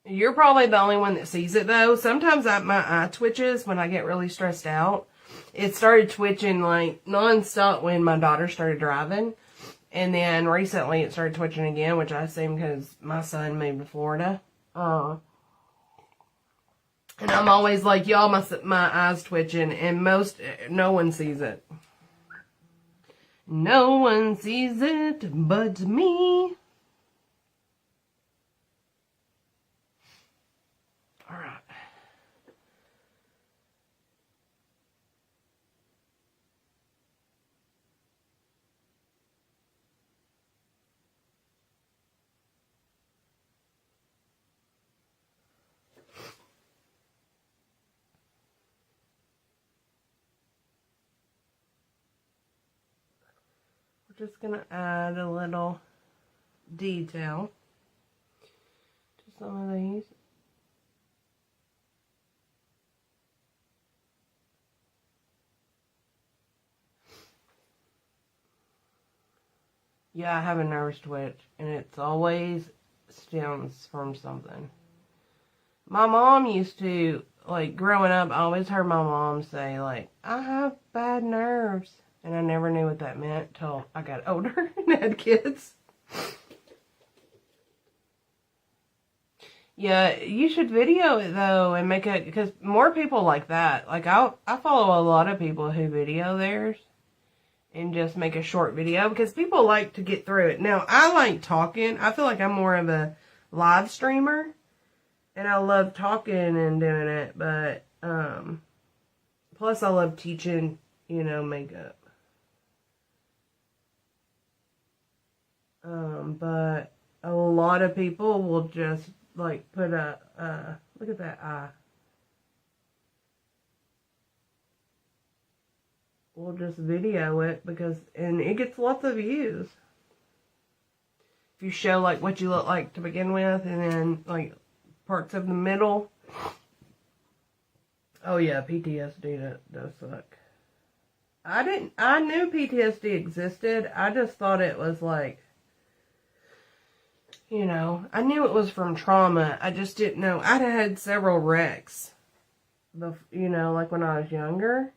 You're probably the only one that sees it, though. Sometimes my eye twitches when I get really stressed out. It started twitching like nonstop when my daughter started driving. And then recently it started twitching again, which I assume because my son moved to Florida. And I'm always like, y'all, my eyes twitching, and no one sees it. No one sees it but me. All right. We're just going to add a little detail to some of these. Yeah, I have a nervous twitch, and it's always stems from something. My mom used to, like, growing up, I always heard my mom say, like, I have bad nerves. And I never knew what that meant till I got older and had kids. Yeah, you should video it, though, and make it, because more people like that. Like, I follow a lot of people who video theirs and just make a short video, because people like to get through it. Now, I like talking. I feel like I'm more of a live streamer, and I love talking and doing it, but, plus I love teaching, makeup. But a lot of people will just, like, put look at that eye. We'll just video it and it gets lots of views. If you show, like, what you look like to begin with, and then, like, parts of the middle. Oh, yeah, PTSD does suck. I knew PTSD existed. I just thought it was, like, I knew it was from trauma. I just didn't know. I'd had several wrecks, like when I was younger.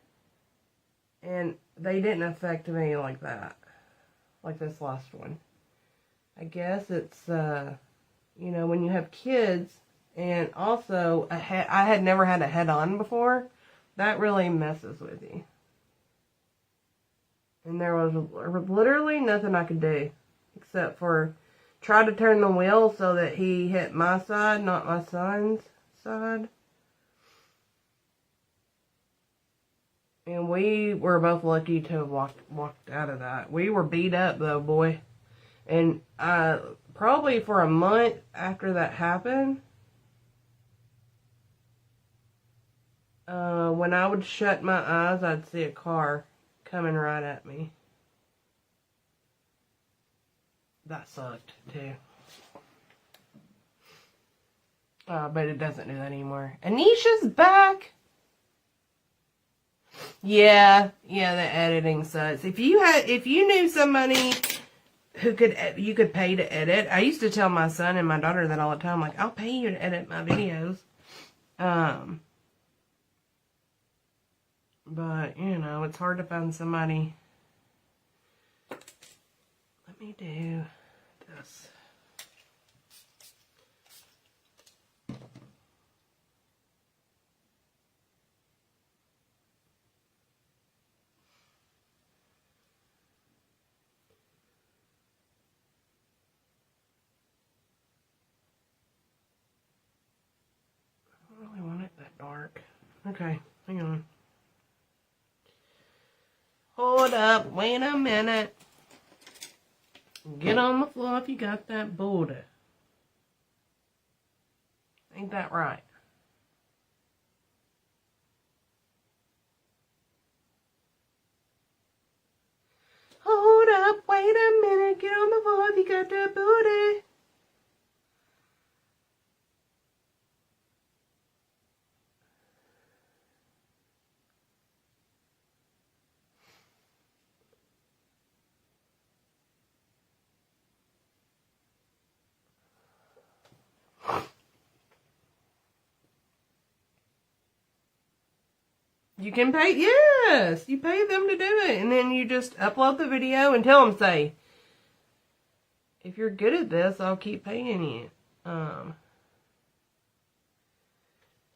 And they didn't affect me like that. Like this last one. I guess it's, when you have kids, and also I had never had a head-on before, that really messes with you. And there was literally nothing I could do except for tried to turn the wheel so that he hit my side, not my son's side. And we were both lucky to have walked out of that. We were beat up though, boy. And probably for a month after that happened, when I would shut my eyes, I'd see a car coming right at me. That sucked, too. But it doesn't do that anymore. Anisha's back! Yeah, the editing sucks. If you knew somebody who you could pay to edit, I used to tell my son and my daughter that all the time, like, I'll pay you to edit my videos. But, you know, it's hard to find somebody. Let me do this. I don't really want it that dark. Okay, hang on. Hold up, wait a minute. Get on the floor if you got that booty. Ain't that right? Hold up, wait a minute. Get on the floor if you got that booty. You can pay, yes, you pay them to do it. And then you just upload the video and tell them, say, if you're good at this, I'll keep paying you.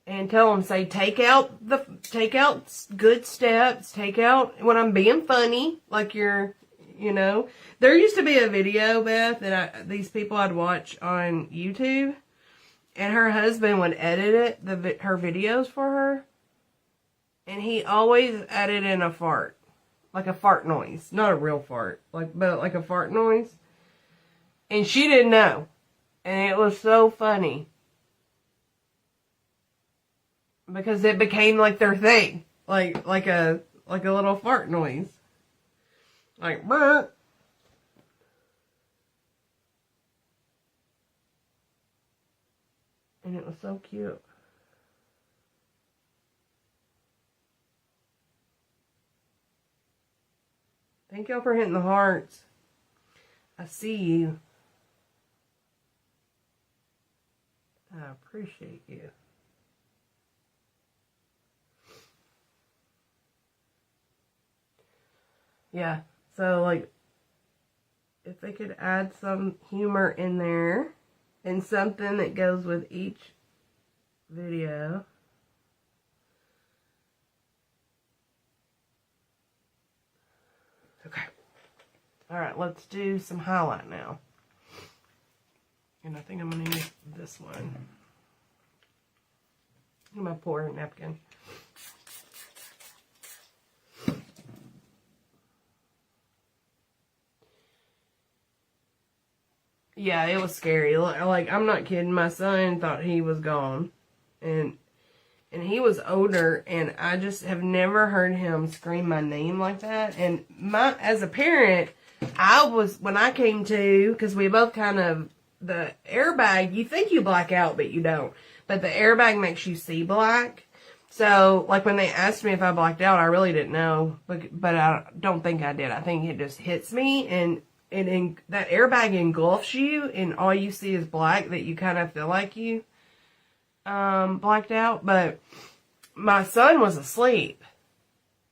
And tell them, say, take out good steps, take out when I'm being funny, like you're, you know. There used to be a video, Beth, that these people I'd watch on YouTube, and her husband would edit her videos for her. And he always added in a fart. Like a fart noise. Not a real fart. But like a fart noise. And she didn't know. And it was so funny. Because it became like their thing. Like a little fart noise. Like, burp. And it was so cute. Thank y'all for hitting the hearts. I see you. I appreciate you. Yeah, so like, if they could add some humor in there and something that goes with each video. Okay. Alright, let's do some highlight now. And I think I'm going to use this one. I'm going to pour a napkin. Yeah, it was scary. Like, I'm not kidding. My son thought he was gone. And he was older, and I just have never heard him scream my name like that. And as a parent, when I came to, because we both kind of, the airbag, you think you black out, but you don't. But the airbag makes you see black. So, like, when they asked me if I blacked out, I really didn't know. But I don't think I did. I think it just hits me, and that airbag engulfs you, and all you see is black, that you kind of feel like you blacked out. But my son was asleep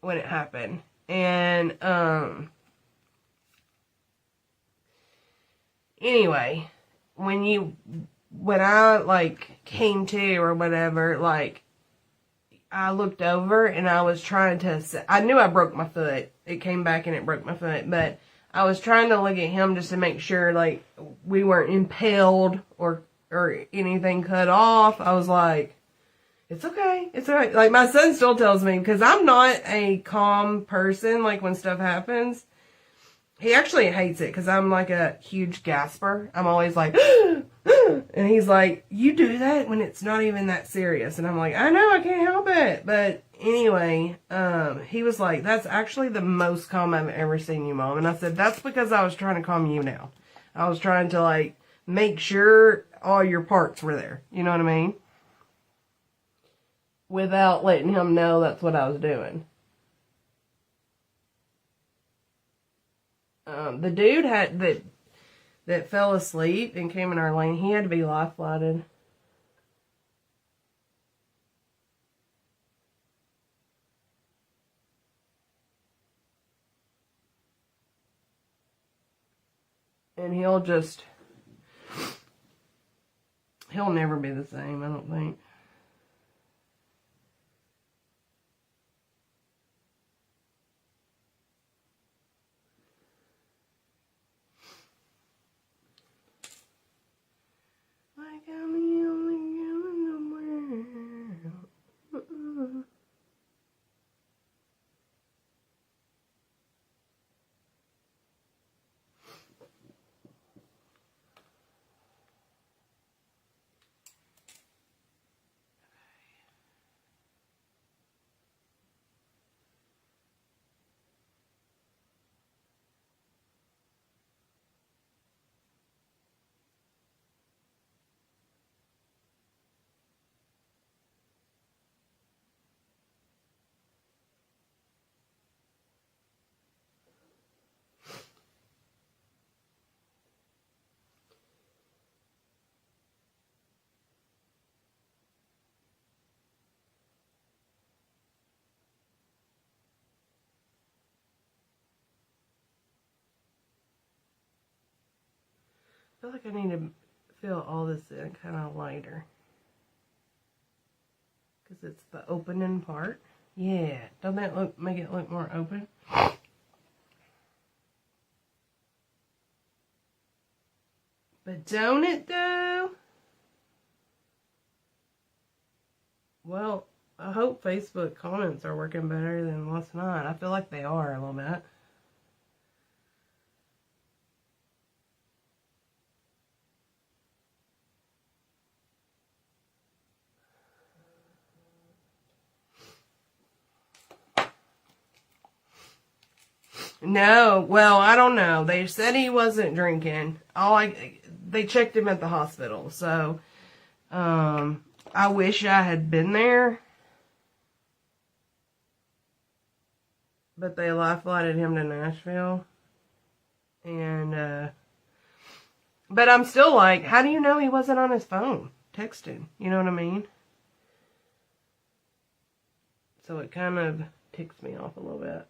when it happened, and anyway, when I like came to or whatever, like, I looked over and I was trying to, I knew I broke my foot. It came back and it broke my foot, but I was trying to look at him just to make sure, like, we weren't impaled or anything cut off. I was like, it's okay. It's alright. Like, my son still tells me, because I'm not a calm person, like, when stuff happens. He actually hates it, because I'm like a huge gasper. I'm always like, and he's like, you do that when it's not even that serious. And I'm like, I know, I can't help it. But anyway, he was like, that's actually the most calm I've ever seen you, Mom. And I said, that's because I was trying to calm you down. I was trying to, like, make sure all your parts were there. You know what I mean? Without letting him know that's what I was doing. The dude that fell asleep and came in our lane, he had to be life flighted. And he'll never be the same, I don't think. Like I'm the only girl in the world. I feel like I need to fill all this in kind of lighter. Because it's the opening part. Yeah. Don't that make it look more open? But don't it though? Well, I hope Facebook comments are working better than last night. I feel like they are a little bit. No, well, I don't know. They said he wasn't drinking. They checked him at the hospital. So, I wish I had been there. But they life flighted him to Nashville. And, but I'm still like, how do you know he wasn't on his phone texting? You know what I mean? So it kind of ticks me off a little bit.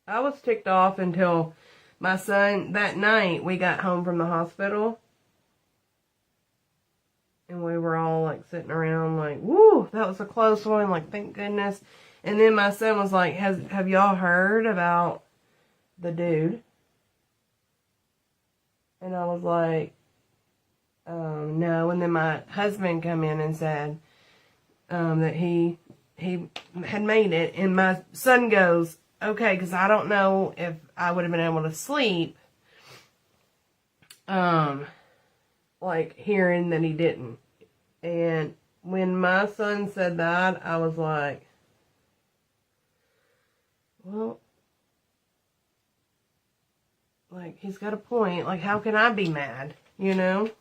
I was ticked off until my son, that night, we got home from the hospital. And we were all, like, sitting around, like, woo, that was a close one, like, thank goodness. And then my son was like, have y'all heard about the dude? And I was like, no. And then my husband come in and said that he had made it. And my son goes, okay, because I don't know if I would have been able to sleep, like, hearing that he didn't. And when my son said that, I was like, well, like, he's got a point. Like, how can I be mad, you know?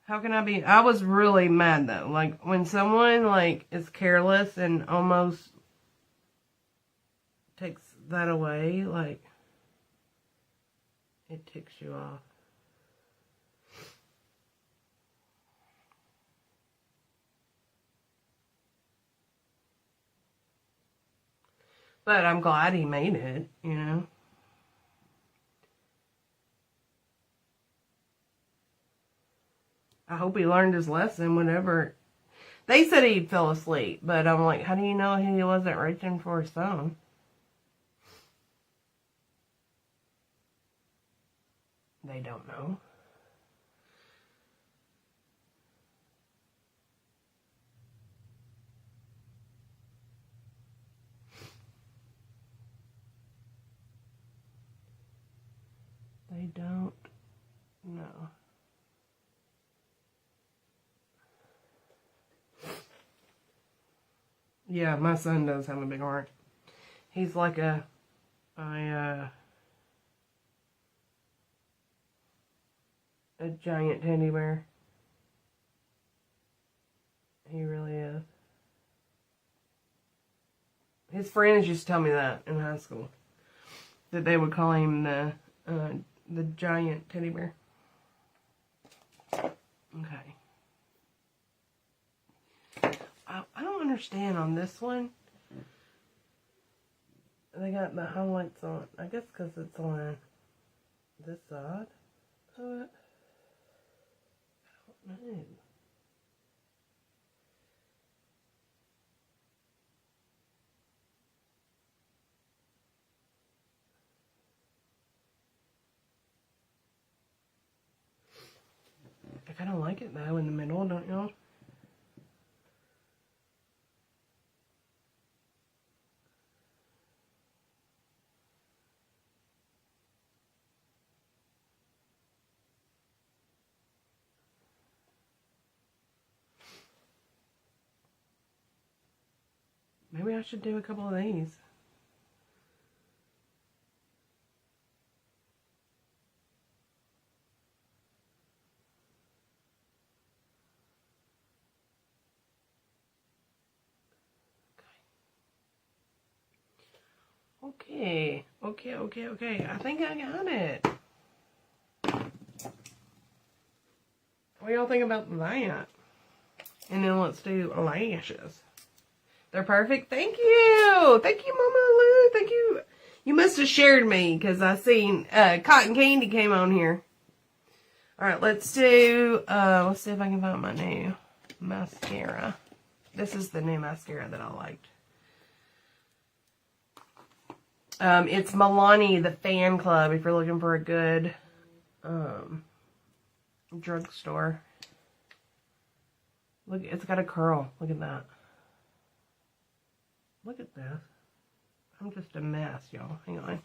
How can I be? I was really mad, though. Like, when someone, like, is careless and almost takes that away, like, it ticks you off. But I'm glad he made it, you know. I hope he learned his lesson whenever. They said he fell asleep, but I'm like, how do you know he wasn't reaching for his phone? They don't know. They don't know. Yeah, my son does have a big heart. He's like a giant teddy bear. He really is. His friends used to tell me that in high school, that they would call him the giant teddy bear. Okay. I don't understand on this one. They got the highlights on. I guess because it's on this side of it. I don't know. I kind of like it though in the middle, don't y'all? Maybe I should do a couple of these. Okay. I think I got it. What do y'all think about that? And then let's do lashes. They're perfect. Thank you. Thank you, Mama Lou. Thank you. You must have shared me because I seen Cotton Candy came on here. Alright, let's do, let's see if I can find my new mascara. This is the new mascara that I liked. It's Milani, the Fan Club, if you're looking for a good drugstore. Look, it's got a curl. Look at that. Look at this. I'm just a mess, y'all. Hang on.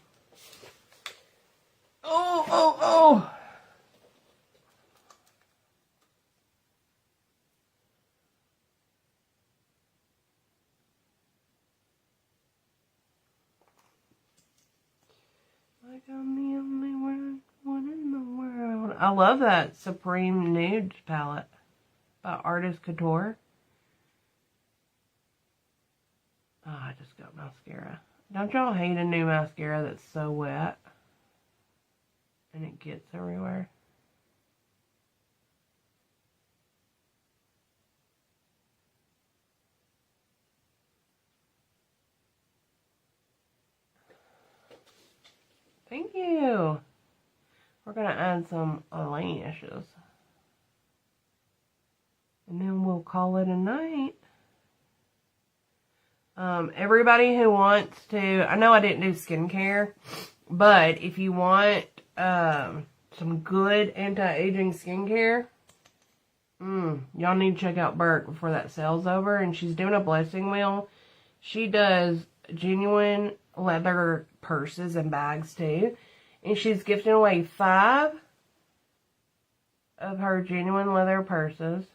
Oh! Like I'm the only one in the world. I love that Supreme Nude palette by Artist Couture. Oh, I just got mascara. Don't y'all hate a new mascara that's so wet? And it gets everywhere? Thank you. We're going to add some lashes. And then we'll call it a night. Everybody who wants to, I know I didn't do skincare, but if you want some good anti-aging skincare, y'all need to check out Burke before that sale's over. And she's doing a blessing wheel. She does genuine leather purses and bags too. And she's gifting away 5 of her genuine leather purses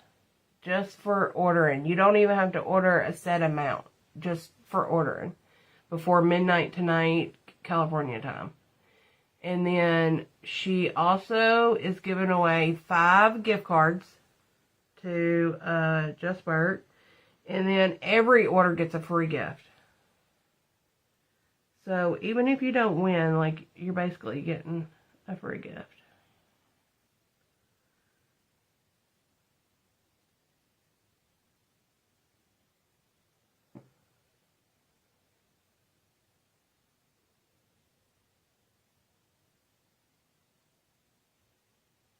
just for ordering. You don't even have to order a set amount. Just for ordering before midnight tonight, California time. And then she also is giving away 5 gift cards to Just Burke. And then every order gets a free gift. So even if you don't win, like, you're basically getting a free gift.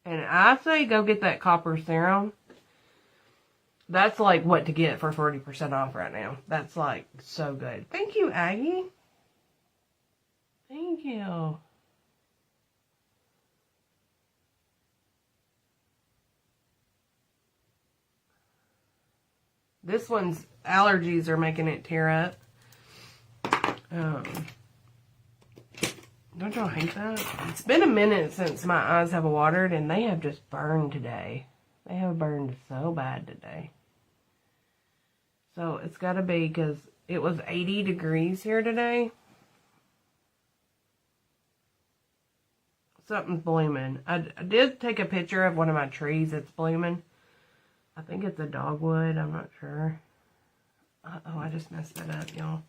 And I say go get that copper serum. That's like what to get for 40% off right now. That's like so good. Thank you, Aggie. Thank you. This one's allergies are making it tear up. Don't y'all hate that? It's been a minute since my eyes have watered, and they have just burned today. They have burned so bad today. So it's got to be because it was 80 degrees here today. Something's blooming. I did take a picture of one of my trees that's blooming. I think it's a dogwood. I'm not sure. Uh-oh, I just messed that up, y'all.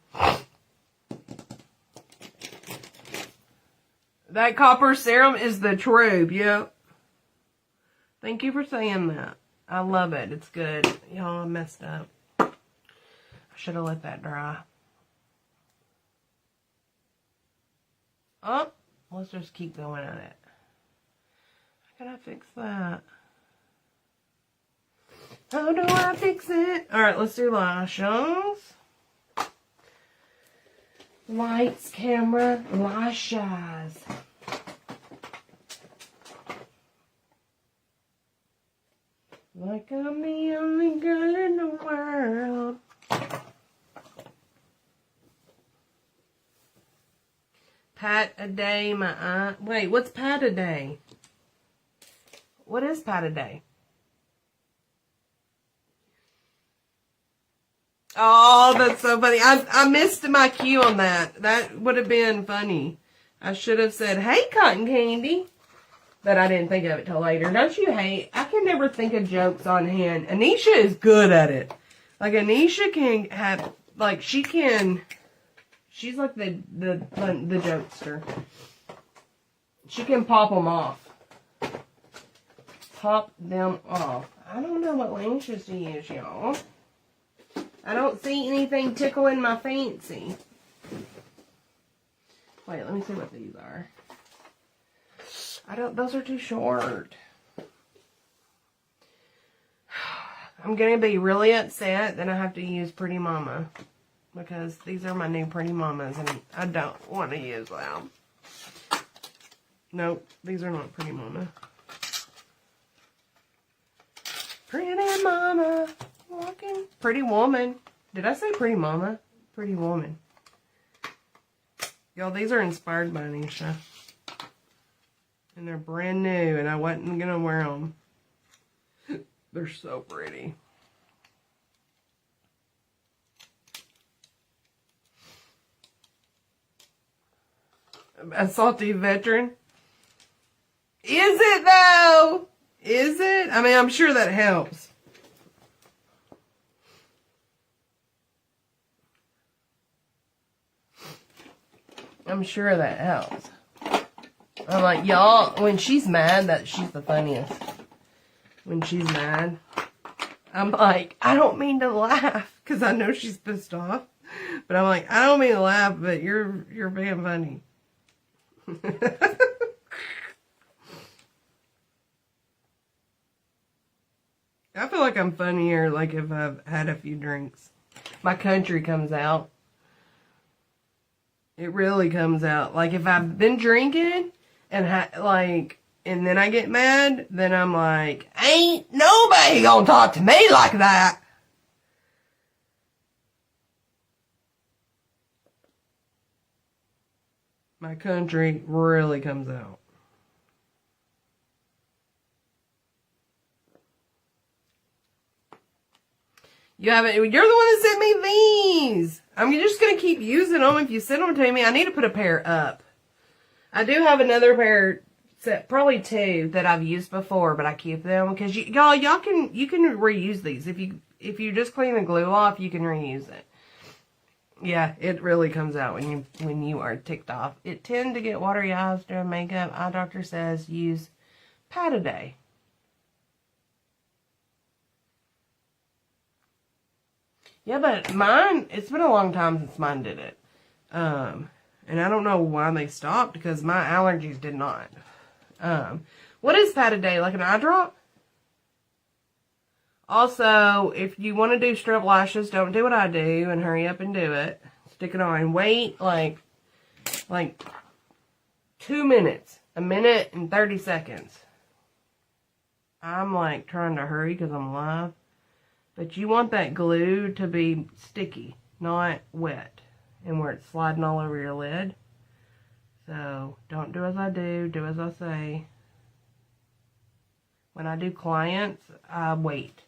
That copper serum is the truth, yep. Thank you for saying that. I love it. It's good. Y'all, I messed up. I should have let that dry. Oh, let's just keep going at it. How can I fix that? How do I fix it? Alright, let's do lashes. Lights, camera, lashes. Like I'm the only girl in the world. Pat a day, my eye. Wait, what's pat a day? What is pat a day? Oh, that's so funny. I missed my cue on that. That would have been funny. I should have said, hey, cotton candy. But I didn't think of it till later. Don't you hate? I can never think of jokes on hand. Anisha is good at it. Like, Anisha can have, like, she can, she's like the jokester. She can pop them off. Pop them off. I don't know what lashes to use, y'all. I don't see anything tickling my fancy. Wait, let me see what these are. Those are too short. I'm going to be really upset that I have to use Pretty Mama. Because these are my new Pretty Mamas and I don't want to use them. Nope, these are not Pretty Mama. Pretty Mama. Walking. Pretty Woman. Did I say Pretty Mama? Pretty Woman. Y'all, these are inspired by Anisha. And they're brand new, and I wasn't going to wear them. They're so pretty. A salty veteran. Is it, though? Is it? I mean, I'm sure that helps. I'm sure that helps. I'm like, y'all, when she's mad, that she's the funniest. When she's mad, I'm like, I don't mean to laugh, because I know she's pissed off. But I'm like, I don't mean to laugh, but you're being funny. I feel like I'm funnier, like, if I've had a few drinks. My country comes out. It really comes out. Like, if I've been drinking, and and then I get mad, then I'm like, ain't nobody gonna talk to me like that. My country really comes out. You're the one that sent me these. I'm just going to keep using them if you send them to me. I need to put a pair up. I do have another pair, probably two, that I've used before, but I keep them. Because you can reuse these. If you just clean the glue off, you can reuse it. Yeah, it really comes out when you are ticked off. It tend to get watery eyes during makeup. Eye doctor says use pat a day. Yeah, but mine, it's been a long time since mine did it. And I don't know why they stopped, because my allergies did not. What is pat a day? Like an eye drop? Also, if you want to do strip lashes, don't do what I do and hurry up and do it. Stick it on. Wait like 2 minutes. 1 minute and 30 seconds. I'm like trying to hurry because I'm live. But you want that glue to be sticky, not wet. And where it's sliding all over your lid. So, don't do as I do. Do as I say. When I do clients, I wait.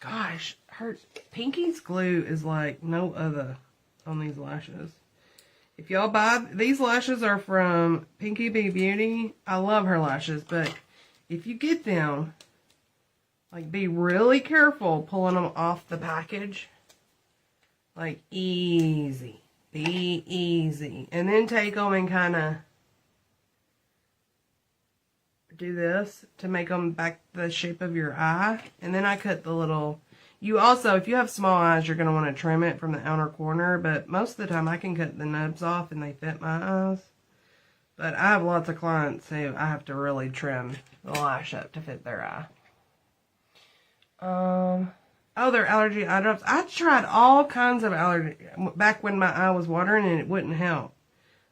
Gosh, Pinky's glue is like no other on these lashes. If y'all buy, these lashes are from Pinky Bee Beauty. I love her lashes, but if you get them, like be really careful pulling them off the package. Like easy. Be easy. And then take them and kind of do this to make them back the shape of your eye. And then I cut the little... You also, if you have small eyes, you're going to want to trim it from the outer corner. But most of the time, I can cut the nubs off and they fit my eyes. But I have lots of clients who I have to really trim the lash up to fit their eye. Oh, they're allergy eye drops. I tried all kinds of allergy back when my eye was watering and it wouldn't help.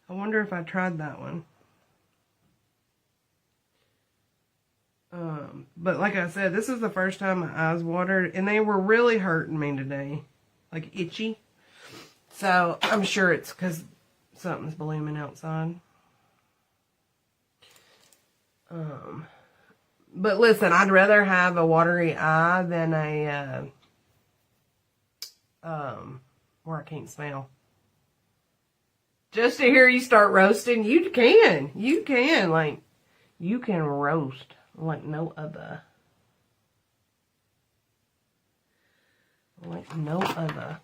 I wonder if I tried that one. But like I said, this is the first time my eyes watered, and they were really hurting me today. Like itchy. So I'm sure it's because something's blooming outside. But listen, I'd rather have a watery eye than a, where I can't smell. Just to hear you start roasting, you can, like, you can roast like no other. Like no other.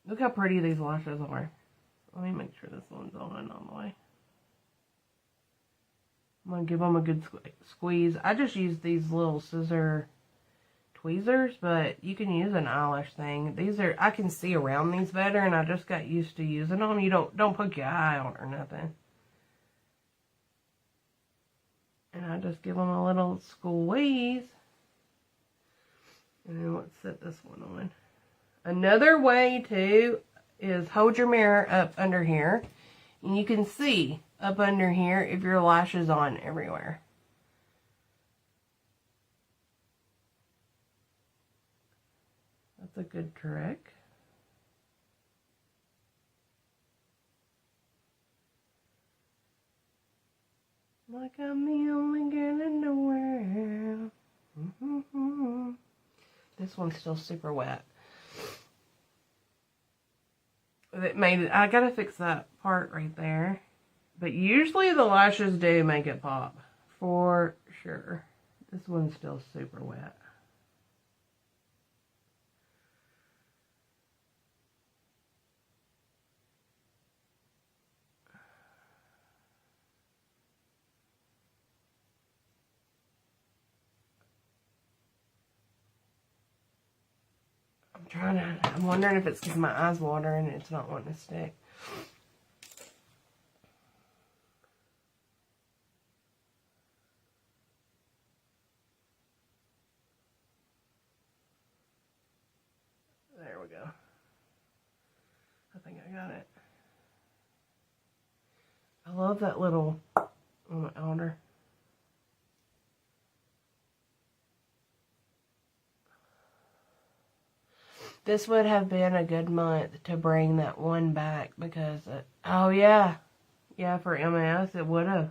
Look how pretty these lashes are. Let me make sure this one's on all the way. I'm going to give them a good squeeze. I just use these little scissor tweezers, but you can use an eyelash thing. These are, I can see around these better, and I just got used to using them. You don't poke your eye out or nothing. And I just give them a little squeeze. And then let's set this one on. Another way, too, is hold your mirror up under here. And you can see up under here if your lash is on everywhere. That's a good trick. Like I'm the only girl in the world. This one's still super wet. It made it. I gotta fix that part right there. But usually the lashes do make it pop. For sure. This one's still super wet. I'm wondering if it's because my eye's watering and it's not wanting to stick. There we go. I think I got it. I love that little on the outer. This would have been a good month to bring that one back because, oh yeah, for MS it would have.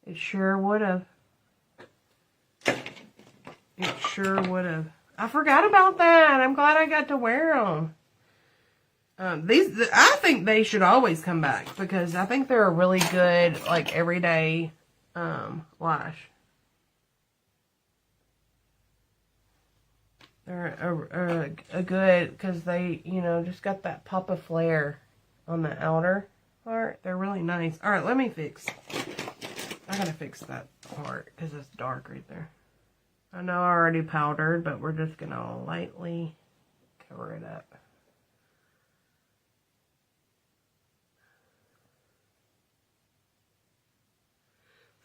It sure would have. It sure would have. I forgot about that. I'm glad I got to wear them. I think they should always come back because I think they're a really good, like, everyday lash. They're a good, because they, you know, just got that pop of flare on the outer part. They're really nice. All right, let me fix. I gotta fix that part because it's dark right there. I know I already powdered, but we're just gonna lightly cover it up.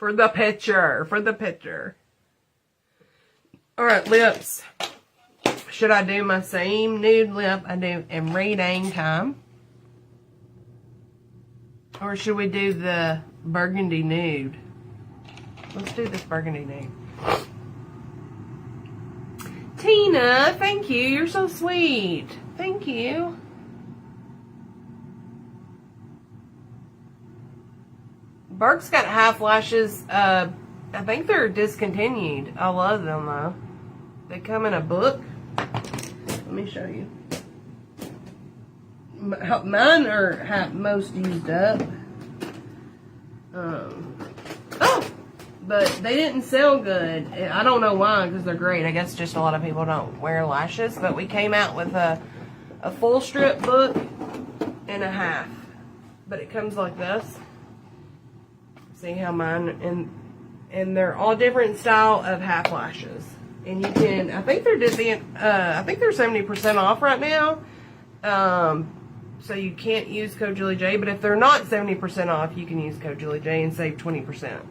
For the picture. For the picture. Alright, lips. Should I do my same nude lip I do every dang time? Or should we do the burgundy nude? Let's do this burgundy nude. Tina, thank you. You're so sweet. Thank you. Burke's got half lashes. I think they're discontinued. I love them though. They come in a book. Let me show you. Mine are most used up. But they didn't sell good. I don't know why, because they're great. I guess just a lot of people don't wear lashes. But we came out with a full strip book and a half. But it comes like this. See how mine, and they're all different style of half lashes. And you can, I think they're 70% off right now. So you can't use code Julie J, but if they're not 70% off, you can use code Julie J and save 20%.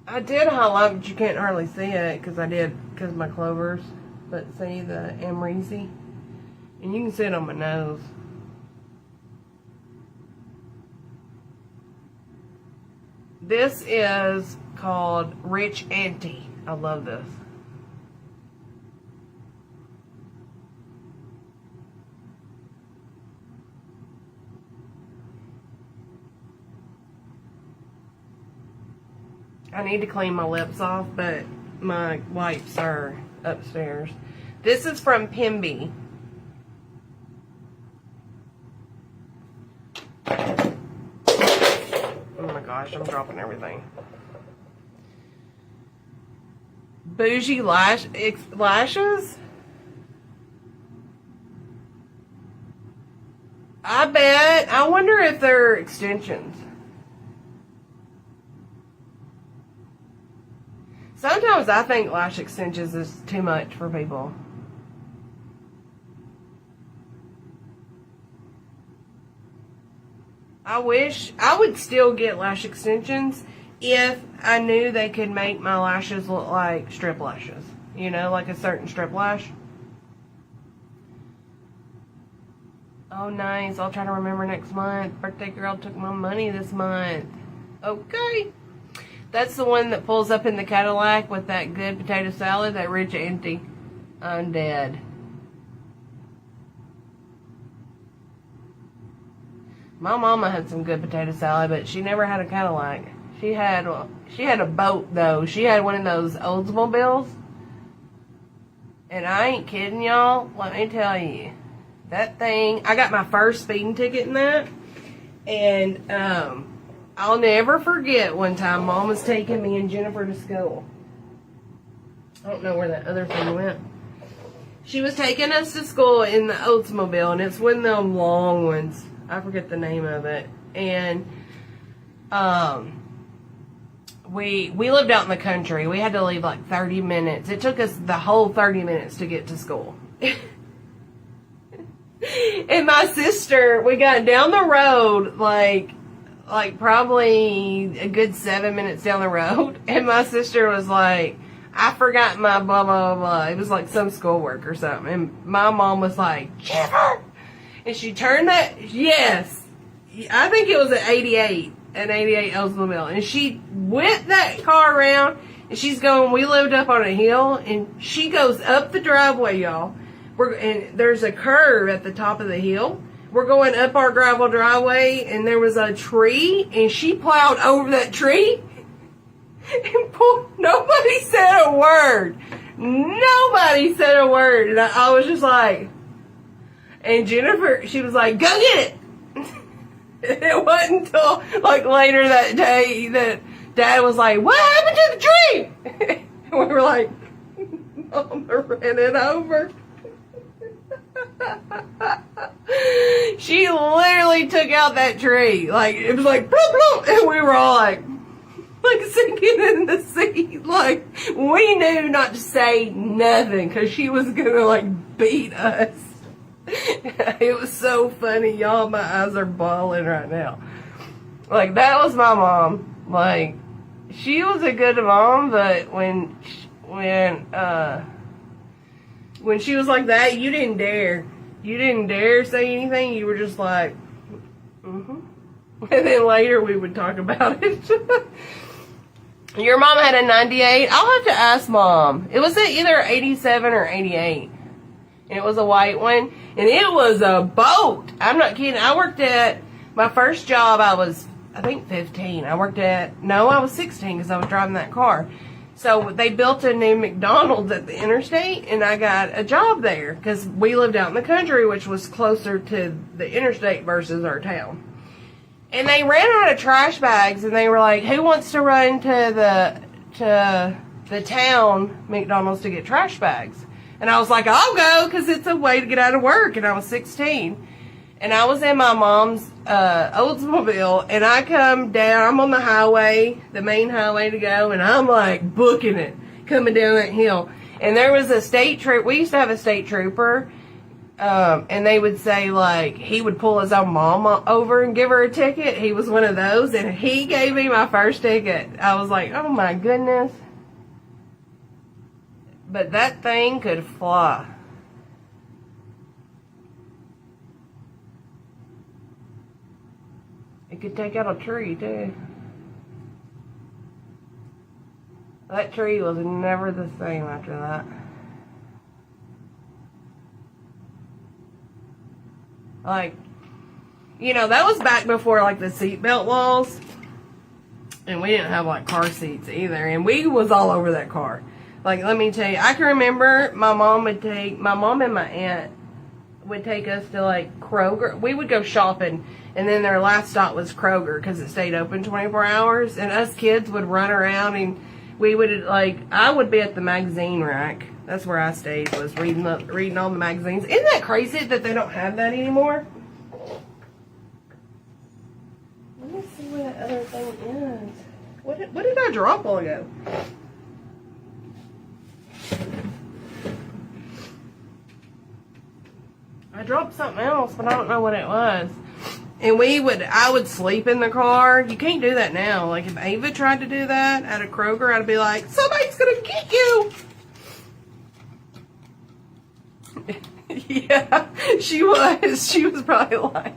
I did highlight, but you can't hardly see it because of my clovers. But see the Amrezy? And you can see it on my nose. This is called Rich Auntie. I love this. I need to clean my lips off, but my wipes are upstairs. This is from Pimby. Oh my gosh, I'm dropping everything. Bougie lashes? I bet. I wonder if they're extensions. Sometimes I think lash extensions is too much for people. I wish I would still get lash extensions if I knew they could make my lashes look like strip lashes. You know, like a certain strip lash. Oh, nice. I'll try to remember next month. Birthday girl took my money this month. Okay. That's the one that pulls up in the Cadillac with that good potato salad, that Rich Auntie. I'm dead. My mama had some good potato salad, but she never had a Cadillac. She had a boat though. She had one of those Oldsmobiles. And I ain't kidding y'all. Let me tell you, that thing. I got my first speeding ticket in that, and I'll never forget one time Mom was taking me and Jennifer to school. I don't know where that other thing went. She was taking us to school in the Oldsmobile, and it's one of them long ones. I forget the name of it. And we lived out in the country. We had to leave like 30 minutes. It took us the whole 30 minutes to get to school. And my sister, we got down the road like probably a good 7 minutes down the road, and my sister was like, I forgot my blah blah blah. It was like some schoolwork or something, and my mom was like, Jennifer, and she turned that, yes, I think it was an 88 Oldsmobile, and she whipped that car around, and she's going, we lived up on a hill, and she goes up the driveway, y'all, and there's a curve at the top of the hill. We're going up our gravel driveway, and there was a tree, and she plowed over that tree, and nobody said a word. Nobody said a word. And I was just like, and Jennifer, she was like, go get it. It wasn't until like later that day that Dad was like, what happened to the tree? And we were like, Mama ran it over. She literally took out that tree. Like, it was like, bloop, bloop, and we were all like sinking in the seat. Like, we knew not to say nothing because she was gonna like beat us. It was so funny, y'all. My eyes are bawling right now. Like, that was my mom. Like, she was a good mom, but when she was like that, you didn't dare. You didn't dare say anything. You were just like, mm-hmm. And then later we would talk about it. Your mom had a 98. I'll have to ask Mom. It was either 87 or 88. And it was a white one. And it was a boat. I'm not kidding. I worked at my first job. I was, I think, 15. I was 16 because I was driving that car. So they built a new McDonald's at the interstate, and I got a job there because we lived out in the country, which was closer to the interstate versus our town. And they ran out of trash bags, and they were like, who wants to run to the town McDonald's to get trash bags? And I was like, I'll go, because it's a way to get out of work. And I was 16. And I was in my mom's Oldsmobile, and I come down. I'm on the highway, the main highway to go, and I'm like booking it, coming down that hill. And there was a state trooper. We used to have a state trooper. And they would say, like, he would pull his own mom over and give her a ticket. He was one of those, and he gave me my first ticket. I was like, oh my goodness. But that thing could fly. It could take out a tree, too. That tree was never the same after that. Like, you know, that was back before, like, the seatbelt laws. And we didn't have, like, car seats either. And we was all over that car. Like, let me tell you, I can remember my mom and my aunt would take us to, like, Kroger. We would go shopping. And then their last stop was Kroger because it stayed open 24 hours. And us kids would run around, and we would, like, I would be at the magazine rack. That's where I stayed, was reading all the magazines. Isn't that crazy that they don't have that anymore? Let me see where that other thing is. What did I drop all ago? I dropped something else, but I don't know what it was. And I would sleep in the car. You can't do that now. Like, if Ava tried to do that at a Kroger, I'd be like, somebody's gonna get you. Yeah, she was. She was probably like...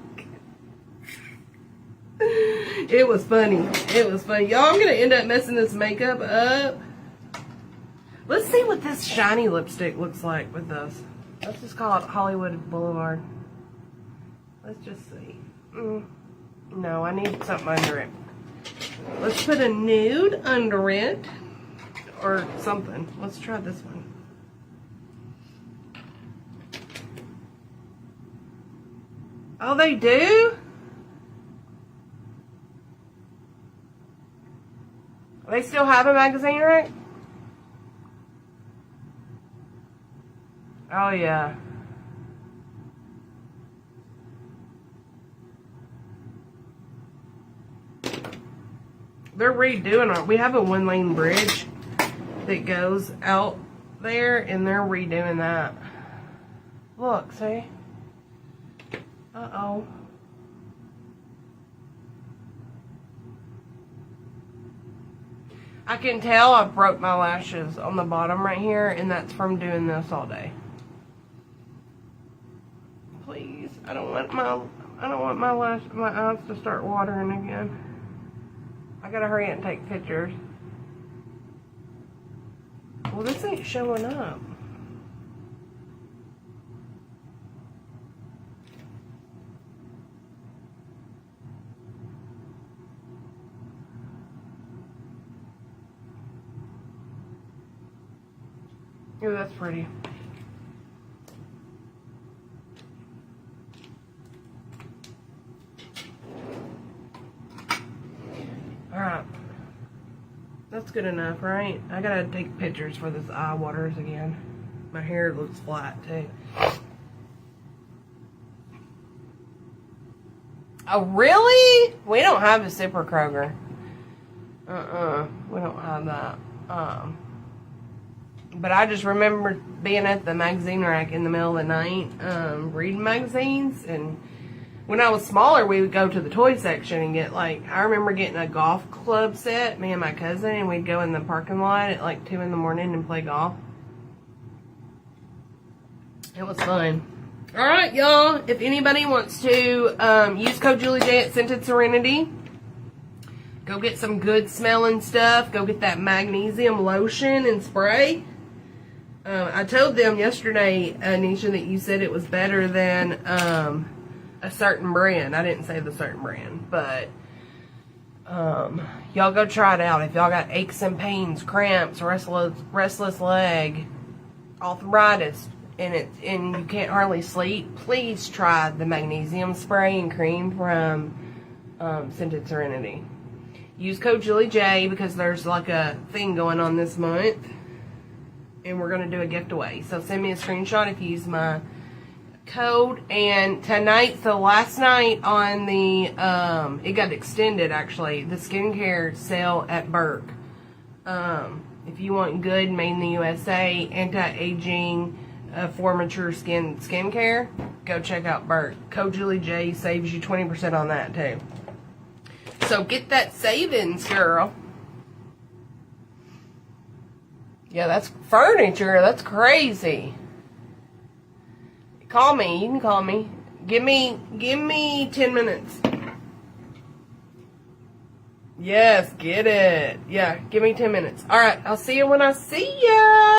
It was funny. It was funny. Y'all, I'm going to end up messing this makeup up. Let's see what this shiny lipstick looks like with this. Let's just call it Hollywood Boulevard. Let's just see. No, I need something under it. Let's put a nude under it. Or something. Let's try this one. Oh, they do? They still have a magazine rack? Oh, yeah. They're redoing it. We have a one-lane bridge that goes out there, and they're redoing that. Look, see? Uh-oh. I can tell I broke my lashes on the bottom right here, and that's from doing this all day. Please, I don't want my eyes to start watering again. I gotta hurry and take pictures. Well, this ain't showing up. Oh, that's pretty. Alright. That's good enough, right? I gotta take pictures for this eye waters again. My hair looks flat, too. Oh, really? We don't have a Zipper Kroger. We don't have that. But I just remember being at the magazine rack in the middle of the night, reading magazines, and When I was smaller, we would go to the toy section and get, like, I remember getting a golf club set, me and my cousin, and we'd go in the parking lot at like 2 in the morning and play golf. It was fun. Alright, y'all, if anybody wants to use code JulieJ at Scented Serenity, go get some good smelling stuff. Go get that magnesium lotion and spray. I told them yesterday, Nisha, that you said it was better than a certain brand. I didn't say the certain brand, but y'all go try it out. If y'all got aches and pains, cramps, restless leg, arthritis, and you can't hardly sleep, please try the magnesium spray and cream from Scented Serenity. Use code JulieJ because there's like a thing going on this month, and we're going to do a giveaway. So send me a screenshot if you use my code. And tonight's the last night on the it got extended, actually, the skincare sale at Burke. If you want good, made in the USA, anti-aging, for mature skincare, go check out Burke. Code JulieJ saves you 20% on that too. So get that savings, girl. Yeah, that's furniture. That's crazy. Call me. You can call me. Give me 10 minutes. Yes, get it. Yeah, give me 10 minutes. All right, I'll see you when I see ya.